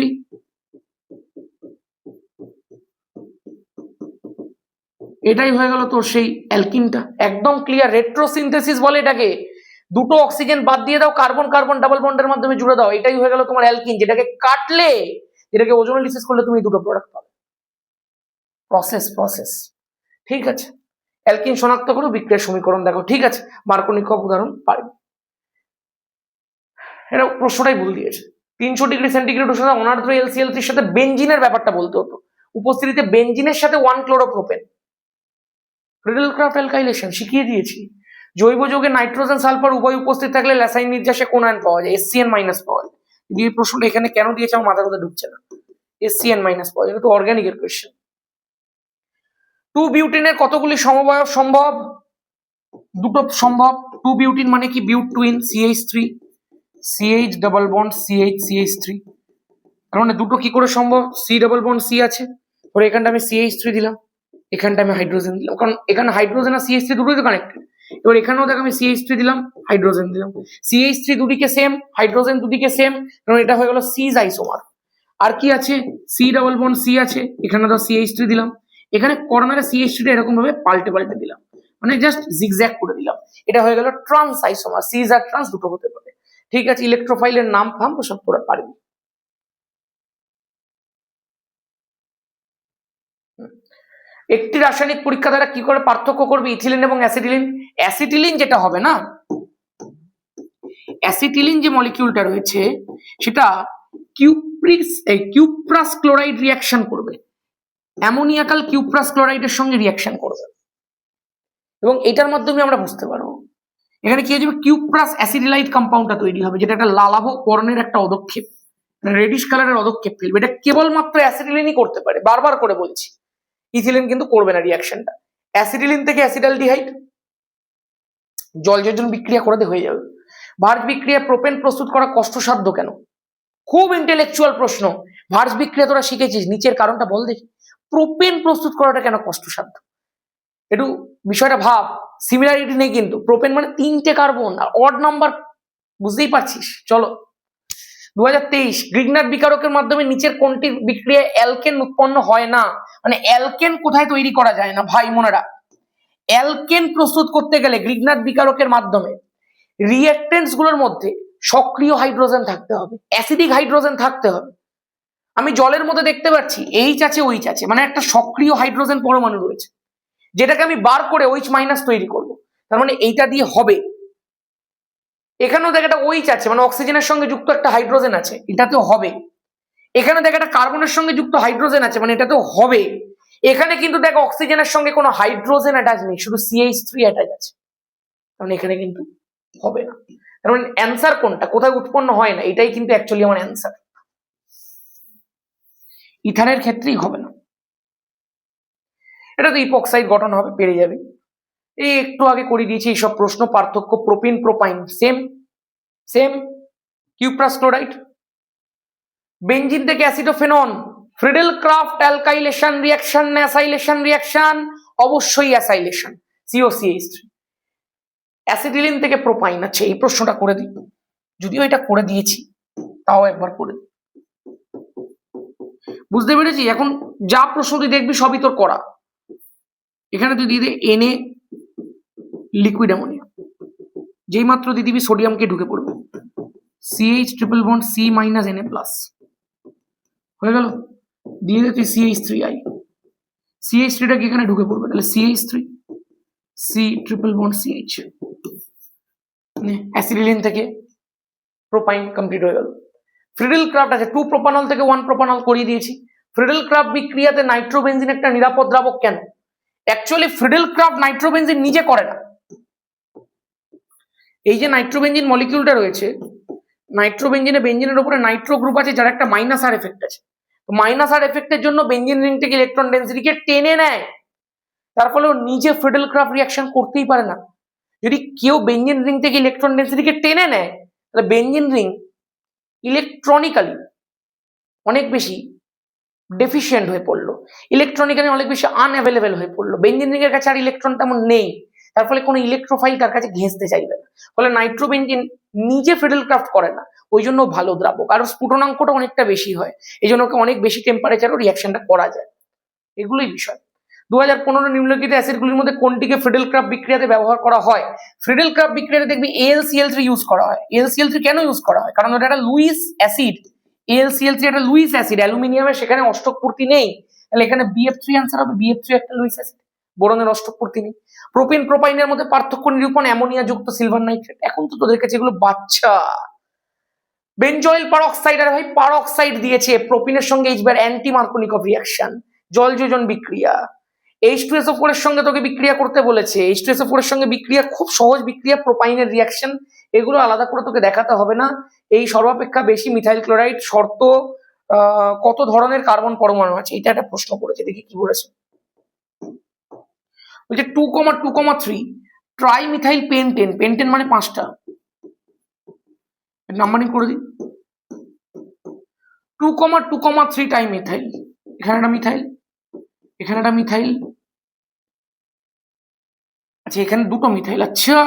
এটাই হয়ে গেল তোর সেই অ্যালকিনটা। একদম ক্লিয়ার, রেট্রোসিনথেসিস বলে এটাকে। দুটো অক্সিজেন বাদ দিয়ে দাও, কার্বন কার্বন ডাবল বন্ডের মাধ্যমে জুড়ে দাও, এটাই হয়ে গেল তোমার অ্যালকিন, যেটাকে কাটলে, এটাকে ওজোনোলিসিস করলে তুমি দুটো প্রোডাক্ট পাবে। প্রসেস ঠিক আছে। অ্যালকিন শনাক্ত করো, বিক্রিয়ার সমীকরণ দেখো, ঠিক আছে। মার্কোনিকভ উদাহরণ পারবে। এটা প্রশ্নটাই ভুল দিয়েছে। 300 ডিগ্রি সেন্টিগ্রেড উষ্ণতা অনার্দ্র LCl3 সাথে বেনজিনের ব্যাপারটা বলতে হতো। উপস্থিতিতে বেনজিনের সাথে 1 ক্লোরোপ্রোপেন, রিডেলক্রাফট অ্যালকাইলেশন শিখিয়ে দিয়েছি। জৈব যৌগে নাইট্রোজেন সালফার উভয় উপস্থিত থাকলে ল্যাসাইন নির্যাসে কোন আয়ন পাওয়া যায়? SCN মাইনাস পাওয়া যায়। এই প্রশ্নটা এখানে কেন দিয়েছে আমার মাথার মধ্যে ঢুকছে না। SCN মাইনাস পাওয়া যায়, এটা তো অর্গানিকের কোয়েশ্চেন। 2 বিউটিনের কতগুলি সমবায় সম্ভব? দুটো সম্ভব। 2 বিউটিন মানে কি? But two ene, CH3 CH double bond CH CH3, তার মানে দুটো কি করে সম্ভব? C ডাবল বন্ড C আছে, পরে এখানটা আমি CH3 দিলাম, এখানটা আমি হাইড্রোজেন দিলাম, কারণ এখানে হাইড্রোজেন আর CH3 দুটোই তো কানেক্টেড। এবার এখানেও দেখ আমি CH3 দিলাম, হাইড্রোজেন দিলাম, CH3 দুদিকে সেম, হাইড্রোজেন দুদিকে সেম, কারণ এটা হয়ে গেল সিজ আইসোমার। আর কি আছে? C ডাবল বন্ড C আছে, এখানে তো CH3 দিলাম, এখানে কর্নারে CH3 টা এরকম ভাবে পাল্টে দিলাম, মানে জাস্ট জিগজ্যাগ করে দিলাম, এটা হয়ে গেল ট্রান্স আইসোমার। সিজ আর ট্রান্স দুটো হতে পারে, ঠিক আছে। ইলেকট্রোফাইলের নাম ফাম সব তোরা পারবি। একটি রাসায়নিক পরীক্ষা দ্বারা কি করে পার্থক্য করবে ইথিলিন এবং অ্যাসিটিলিন? অ্যাসিটিলিন যেটা হবে না, অ্যাসিটিলিন যে মলিকিউলটা রয়েছে সেটা কিউপ্রাস ক্লোরাইড রিয়াকশন করবে, অ্যামোনিয়াকাল কিউপ্রাস ক্লোরাইডের সঙ্গে রিয়াকশন করবে, এবং এটার মাধ্যমে আমরা বুঝতে পারবো এখানে কি হয়ে যাবে, কিউপ্রাস অ্যাসিডিলাইট কম্পাউন্ডটা তৈরি হবে, যেটা একটা লালাভ বর্ণের একটা অদক্ষেপ, রেডিশ কালারের অদক্ষেপ ফেলবে। এটা কেবলমাত্র অ্যাসিটিলিনই করতে পারে, বারবার করে বলছি, ইথিলিন কিন্তু করবে না রিয়াকশনটা। অ্যাসিটিলিন থেকে অ্যাসিটালডিহাইড জল যোজন বিক্রিয়া করে হয়ে যাবে। ভার্জ বিক্রিয়া প্রোপেন প্রস্তুত করা কষ্টসাধ্য কেন? খুব ইন্টেলেকচুয়াল প্রশ্ন। ভার্জ বিক্রিয়া তোরা শিখেছিস, নিচের কারণটা বল দেখি। প্রোপেন প্রস্তুত করাটা কেন কষ্টসাধ্য? একটু বিষয়টা ভাব, সিমিলারিটি নেই কিন্তু। প্রোপেন মানে 3টে কার্বন আর অড নাম্বার, বুঝতেই পারছিস। চলো 2023 গ্রিগনার বিকারকের মাধ্যমে নিচের কোনটি বিক্রিয়ায় অ্যালকেন উৎপন্ন হয় না? মানে অ্যালকেন কোথায় তৈরি করা যায় না ভাই মোনেরা? অ্যালকেন প্রস্তুত করতে গেলে গ্রিগনার বিকারকের মাধ্যমে রিঅ্যাক্টেন্টস গুলোর মধ্যে সক্রিয় হাইড্রোজেন থাকতে হবে, অ্যাসিডিক হাইড্রোজেন থাকতে হবে। আমি জলের মধ্যে দেখতে পাচ্ছি এইচ আছে ওইচ আছে, মানে একটা সক্রিয় হাইড্রোজেন পরমাণু রয়েছে, যেটাকে আমি বার করে OH মাইনাস তৈরি করব। তার মানে এইটা দিয়ে হবে। এখানেও দেখ একটা OH আছে, মানে অক্সিজেনের সঙ্গে যুক্ত একটা হাইড্রোজেন আছে, এটাতেও হবে। এখানে দেখ একটা কার্বনের সঙ্গে যুক্ত হাইড্রোজেন আছে, মানে এটাতেও হবে। এখানে কিন্তু দেখ অক্সিজেনের সঙ্গে কোনো হাইড্রোজেন অ্যাটাচ নেই, শুধু CH3 অ্যাটাচ আছে, কারণ এখানে কিন্তু হবে না। তার মানে অ্যান্সার কোনটা, কোথায় উৎপন্ন হয় না, এটাই কিন্তু অ্যাকচুয়ালি আমার অ্যান্সার। ইথানের ক্ষেত্রেই হবে না, এটা তো ইপক্সাইড গঠন হবে, পেরে যাবে। এই একটু আগে করে দিয়েছি এইসব প্রশ্ন। পার্থক্য propene propyne same same, cuprous chloride. Benzene থেকে অ্যাসিডোফেনন, ফ্রিডেল-ক্রাফট অ্যালকাইলেশন রিঅ্যাকশন না অ্যাসাইলেশন রিঅ্যাকশন? অবশ্যই অ্যাসাইলেশন, COCH3। অ্যাসিটিলিন থেকে প্রোপাইন, আচ্ছা এই প্রশ্নটা করে দিই, যদিও এটা করে দিয়েছি তাও একবার করে দিই। বুঝতে পেরেছি? এখন যা প্রশ্ন তুই দেখবি সবই তোর করা। এখানে তুই দিয়ে দে Na লিকুইড অ্যামোনিয়া, যেই মাত্র দিয়ে দিবি সোডিয়ামকে ঢুকে পড়বে, CH triple bond C minus Na plus হয়ে গেল। দিয়ে দে তুই CH3I, CH3 টা কি এখানে ঢুকে পড়বে, তাহলে CH3 C triple bond CH, অ্যাসিডিলিন থেকে প্রোপাইন কমপ্লিট হয়ে গেল। ফ্রিডেল ক্রাফট আছে 2 প্রোপানল থেকে 1 প্রোপানল করিয়ে দিয়েছি। ফ্রিডেল ক্রাফট বিক্রিয়াতে নাইট্রোবেনজিন একটা নিরাপদ দ্রাবক কেন? অ্যাকচুয়ালি ফ্রিডেল ক্রাফট নাইট্রোবেনজিন নিজে করে না। এই যে নাইট্রোবেনজিন মলিকিউলটা রয়েছে, নাইট্রোবেনজিনে বেনজিনের উপরে নাইট্রো গ্রুপ আছে যার একটা মাইনাস আর এফেক্ট আছে। মাইনাস আর এফেক্টের জন্য বেনজিন রিং থেকে ইলেকট্রন ডেন্সিটিকে টেনে নেয়, তার ফলে ও নিজে ফ্রিডেল ক্রাফট রিঅ্যাকশন করতেই পারে না। যদি কেউ বেনজিন রিং থেকে ইলেকট্রন ডেন্সিটিকে টেনে নেয় তাহলে বেনজিন রিং ইলেকট্রনিক্যালি অনেক বেশি ডেফিসিয়েন্ট হয়ে পড়লো, ইলেকট্রনিক্যালি অনেক বেশি আনঅ্যাভেলেবেল হয়ে পড়লো। বেনজিন রিং এর কাছে আর ইলেকট্রন তেমন নেই, তার ফলে কোনো ইলেকট্রোফাইল তার কাছে ঘেঁষতে চাইবে না। ফলে নাইট্রোবেনজিন নিজে ফ্রিডেল ক্রাফট করে না, ওই জন্য ভালো দ্রাবক। আর স্ফুটনাঙ্কটা অনেকটা বেশি হয়, এই জন্য ওকে অনেক বেশি টেম্পারেচারও রিঅ্যাকশনটা করা যায়। এগুলোই বিষয়। 2015 নিম্নলিখিত অ্যাসিডগুলির মধ্যে কোনটিকে ফ্রিডেল ক্রাফট বিক্রিয়াতে ব্যবহার করা হয়? ফ্রিডেল ক্রাফট বিক্রিয়াতে দেখবি AlCl3 ইউজ করা হয়। AlCl3 কেন ইউজ করা হয়? কারণ ওটা একটা লুইস অ্যাসিড। AlCl3 একটা লুইস অ্যাসিড, অ্যালুমিনিয়ামের সেখানে অষ্টক পূর্তি নেই, তাহলে এখানে BF3 অ্যান্সার হবে। BF3 একটা লুইস অ্যাসিড, বোরনের অষ্টক পূর্তি নেই। প্রোপিন প্রোপাইনের মধ্যে পার্থক্য নিরূপণ অ্যামোনিয়া যুক্ত সিলভার নাইট্রেট। এখন তো তোদের কাছে এগুলো বাচ্চা। বেনজয়েল পারঅক্সাইড, আর ভাই পারঅক্সাইড দিয়েছে প্রোপিনের সঙ্গে এইচবার অ্যান্টি মার্কোনিকভ রিঅ্যাকশন, জল যোজন বিক্রিয়া। H2SO4 এর সঙ্গে তোকে বিক্রিয়া করতে বলেছে, H2SO4 এর সঙ্গে বিক্রিয়া খুব সহজ বিক্রিয়া, প্রোপাইনের রিঅ্যাকশন। এগুলো আলাদা করে তোকে দেখাতে হবে না। এই সর্বাপেক্ষা বেশি মিথাইল ক্লোরাইড শর্ত কত ধরনের কার্বন পরমাণু আছে, এটা একটা প্রশ্ন করেছে, দেখি কি বলেছে। বলছে 2,2,3 ট্রাই মিথাইল পেন্টেন, পেন্টেন মানে 5টা, নাম্বারিং করে দিই। 2,2,3 টাই মিথাইল, এখানে একটা মিথাইল, এখানে একটা মিথাইল, আচ্ছা এখানে দুটো মিথাইল। আচ্ছা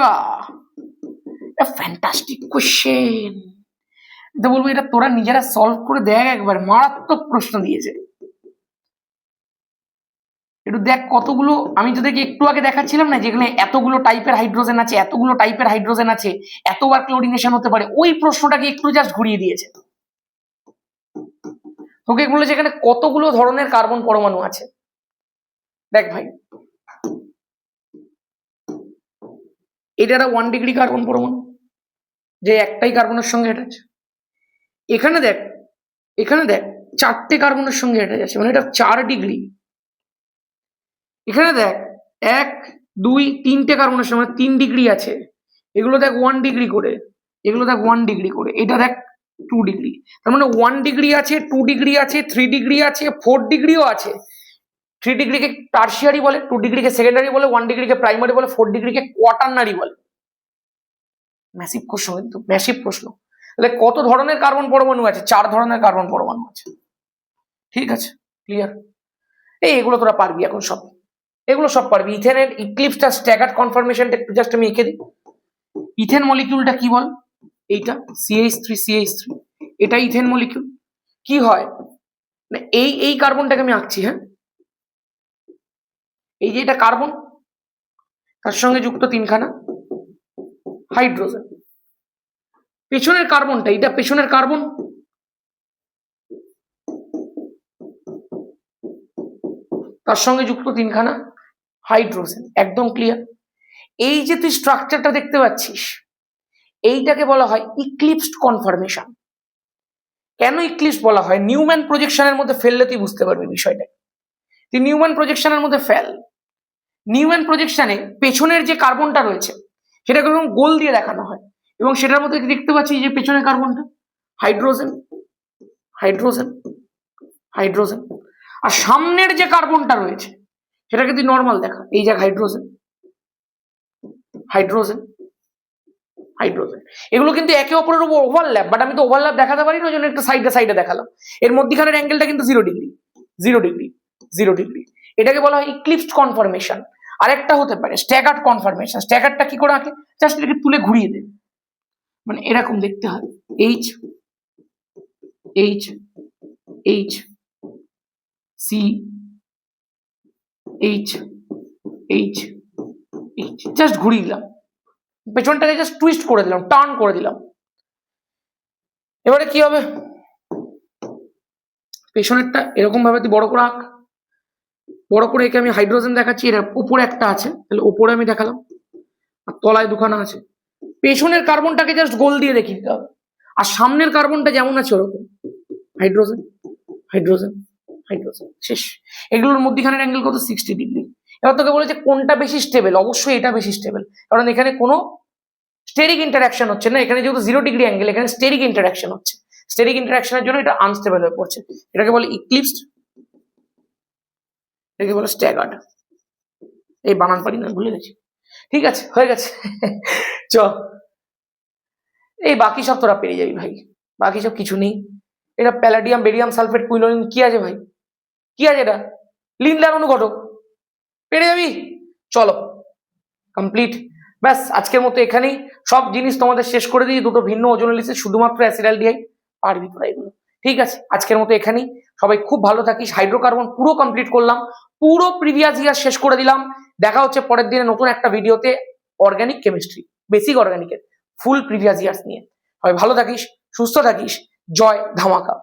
ফ্যান্টাস্টিক কোশ্চেন। এটা বলবো এটা তোরা নিজেরা সলভ করে দেখ একবার, মারাত্মক প্রশ্ন দিয়েছে। একটু দেখ কতগুলো, আমি তোদেরকে একটু আগে দেখাচ্ছিলাম না যেখানে এতগুলো টাইপের হাইড্রোজেন আছে, এতগুলো টাইপের হাইড্রোজেন আছে, এতবার ক্লোরিনেশন হতে পারে, ওই প্রশ্নটাকে একটু জাস্ট ঘুরিয়ে দিয়েছে। তোকে বলেছে এখানে কতগুলো ধরনের কার্বন পরমাণু আছে। দেখ ভাই, এটা একটা 1 ডিগ্রি কার্বন পরমাণু, যে একটাই কার্বনের সঙ্গে অ্যাটাচ। এখানে দেখ, এখানে দেখ 4টে কার্বনের সঙ্গে অ্যাটাচ আছে, মানে এটা 4 ডিগ্রি। এখানে দেখ 1, 2, 3টে কার্বনের সঙ্গে 3 ডিগ্রি আছে। এগুলো দেখ 1 ডিগ্রি করে, এগুলো দেখ 1 ডিগ্রি করে, এটা দেখ 2 ডিগ্রি। তার মানে 1 ডিগ্রি আছে, 2 ডিগ্রি আছে, 3 ডিগ্রি আছে, 4 ডিগ্রিও আছে। 3 ডিগ্রিকে টার্সিয়ারি বলে, 2 ডিগ্রিকে সেকেন্ডারি বলে, 1 ডিগ্রিকে প্রাইমারি বলে, 4 ডিগ্রিকে কোয়াটার্নারি বলে। ম্যাসিভ প্রশ্ন, কিন্তু ম্যাসিভ প্রশ্ন। তাহলে কত ধরনের কার্বন পরমাণু আছে? 4 ধরনের কার্বন পরমাণু আছে। ঠিক আছে, ক্লিয়ার? এগুলো তোরা পারবি এখন সব, এগুলো সব পারবি। ইথেনের ইক্লিপসটা স্ট্যাগার্ড কনফার্মেশনটা একটু জাস্ট আমি এঁকে দিই। ইথেন মলিকিউলটা কি বল? এইটা CH3, এটা ইথেন মলিকিউল। কি হয় এই কার্বনটাকে আমি আঁকছি, হ্যাঁ, এই যে এটা কার্বন, তার সঙ্গে যুক্ত 3খানা হাইড্রোজেন। পেছনের কার্বনটা, এটা পেছনের কার্বন, তার সঙ্গে যুক্ত 3খানা হাইড্রোজেন। একদম ক্লিয়ার? এই যে তুই স্ট্রাকচারটা দেখতে পাচ্ছিস, এইটাকে বলা হয় ইক্লিপসড কনফার্মেশন। কেন ইক্লিপস বলা হয়? নিউম্যান প্রজেকশনের মধ্যে ফেললে তুই বুঝতে পারবি বিষয়টা। তুই নিউম্যান প্রজেকশনের মধ্যে ফেল। নিউম্যান প্রজেকশনে পেছনের যে কার্বনটা রয়েছে সেটাকে এরকম গোল দিয়ে দেখানো হয়, এবং সেটার মধ্যে দেখতে পাচ্ছি যে পেছনের কার্বনটা হাইড্রোজেন, হাইড্রোজেন, হাইড্রোজেন। আর সামনের যে কার্বনটা রয়েছে সেটাকে তুই নর্মাল দেখা, এই যে হাইড্রোজেন, হাইড্রোজেন, হাইড্রোজেন। এগুলো কিন্তু একে অপরের উপর ওভারল্যাপ, বাট আমি তো ওভারল্যাপ দেখাতে পারি না, ওই জন্য একটা সাইডে সাইডে দেখালাম। এর মধ্যখানের অ্যাঙ্গেলটা কিন্তু 0 ডিগ্রি, 0 ডিগ্রি, 0 ডিগ্রি। এটাকে বলা হয় ইক্লিপসড কনফার্মেশন। আরেকটা হতে পারে স্ট্যাগার্ড কনফার্মেশন। স্ট্যাগার্ডটা কি করে আঁকে? জাস্ট এটাকে তুলে ঘুরিয়ে দে, মানে এরকম দেখতে হয়। H H H C H H H, just ঘুরিয়ে দিলাম, পেছনটাকে জাস্ট টুইস্ট করে দিলাম, টার্ন করে দিলাম। এবারে কি হবে? পেছনেরটা এরকম ভাবে তুই বড় করে আঁক, বড় করে একে আমি হাইড্রোজেন দেখাচ্ছি, এর উপরে একটা আছে, তাহলে উপরে আমি দেখালাম, আর তলায় 2খানা আছে, পেছনের কার্বনটাকে জাস্ট গোল দিয়ে দেখিয়ে দিতে হবে, আর সামনের কার্বনটা যেমন আছে ওরকম, হাইড্রোজেন হাইড্রোজেন হাইড্রোজেন, শেষ। এগুলোর মধ্যখানের অ্যাঙ্গেল কত? 60°। এবার তোকে বলেছে কোনটা বেশি স্টেবল, অবশ্যই এটা বেশি স্টেবল, কারণ এখানে কোনো স্টেরিক ইন্টারাকশন হচ্ছে না, এখানে যেহেতু 0° অ্যাঙ্গেল, এখানে স্টেরিক ইন্টারাকশন হচ্ছে, স্টেরিক ইন্টারাকশনের জন্য এটা আনস্টেবল হয়ে পড়ছে, এটাকে বলে ইক্লিপসড, এটাকে বলে স্ট্যাগার্ড। এই বানান পারি না, ভুলে গেছি। ঠিক আছে, হয়ে গেছে। চ, এই বাকি সব তোরা পেরে যাবি ভাই, বাকি সব কিছু নেই। এটা প্যালাডিয়াম, বেরিয়াম সালফেট, কুইনোলিন, কি আছে ভাই, কি আছে এটা? লিনডার অনুঘটক, পেরে যাবি। চলো কমপ্লিট, ব্যাস আজকের মতো এখানেই সব জিনিস তোমাদের শেষ করে দিই, দুটো ভিন্ন ওজন লিখে শুধুমাত্র অ্যাসিডালডিহাইড, পারবি তোরা এগুলো। ঠিক আছে, আজকের মতো এখানেই, সবাই খুব ভালো থাকিস। হাইড্রোকার্বন পুরো কমপ্লিট করলাম, পুরো প্রিভিয়াস ইয়ার শেষ করে দিলাম। দেখা হচ্ছে পরের দিনে নতুন একটা ভিডিওতে, অর্গানিক কেমিস্ট্রি, বেসিক অর্গানিকের ফুল প্রিভিয়াস ইয়ার্স নিয়ে। সবাই ভালো থাকিস, সুস্থ থাকিস, জয় ধামাকা।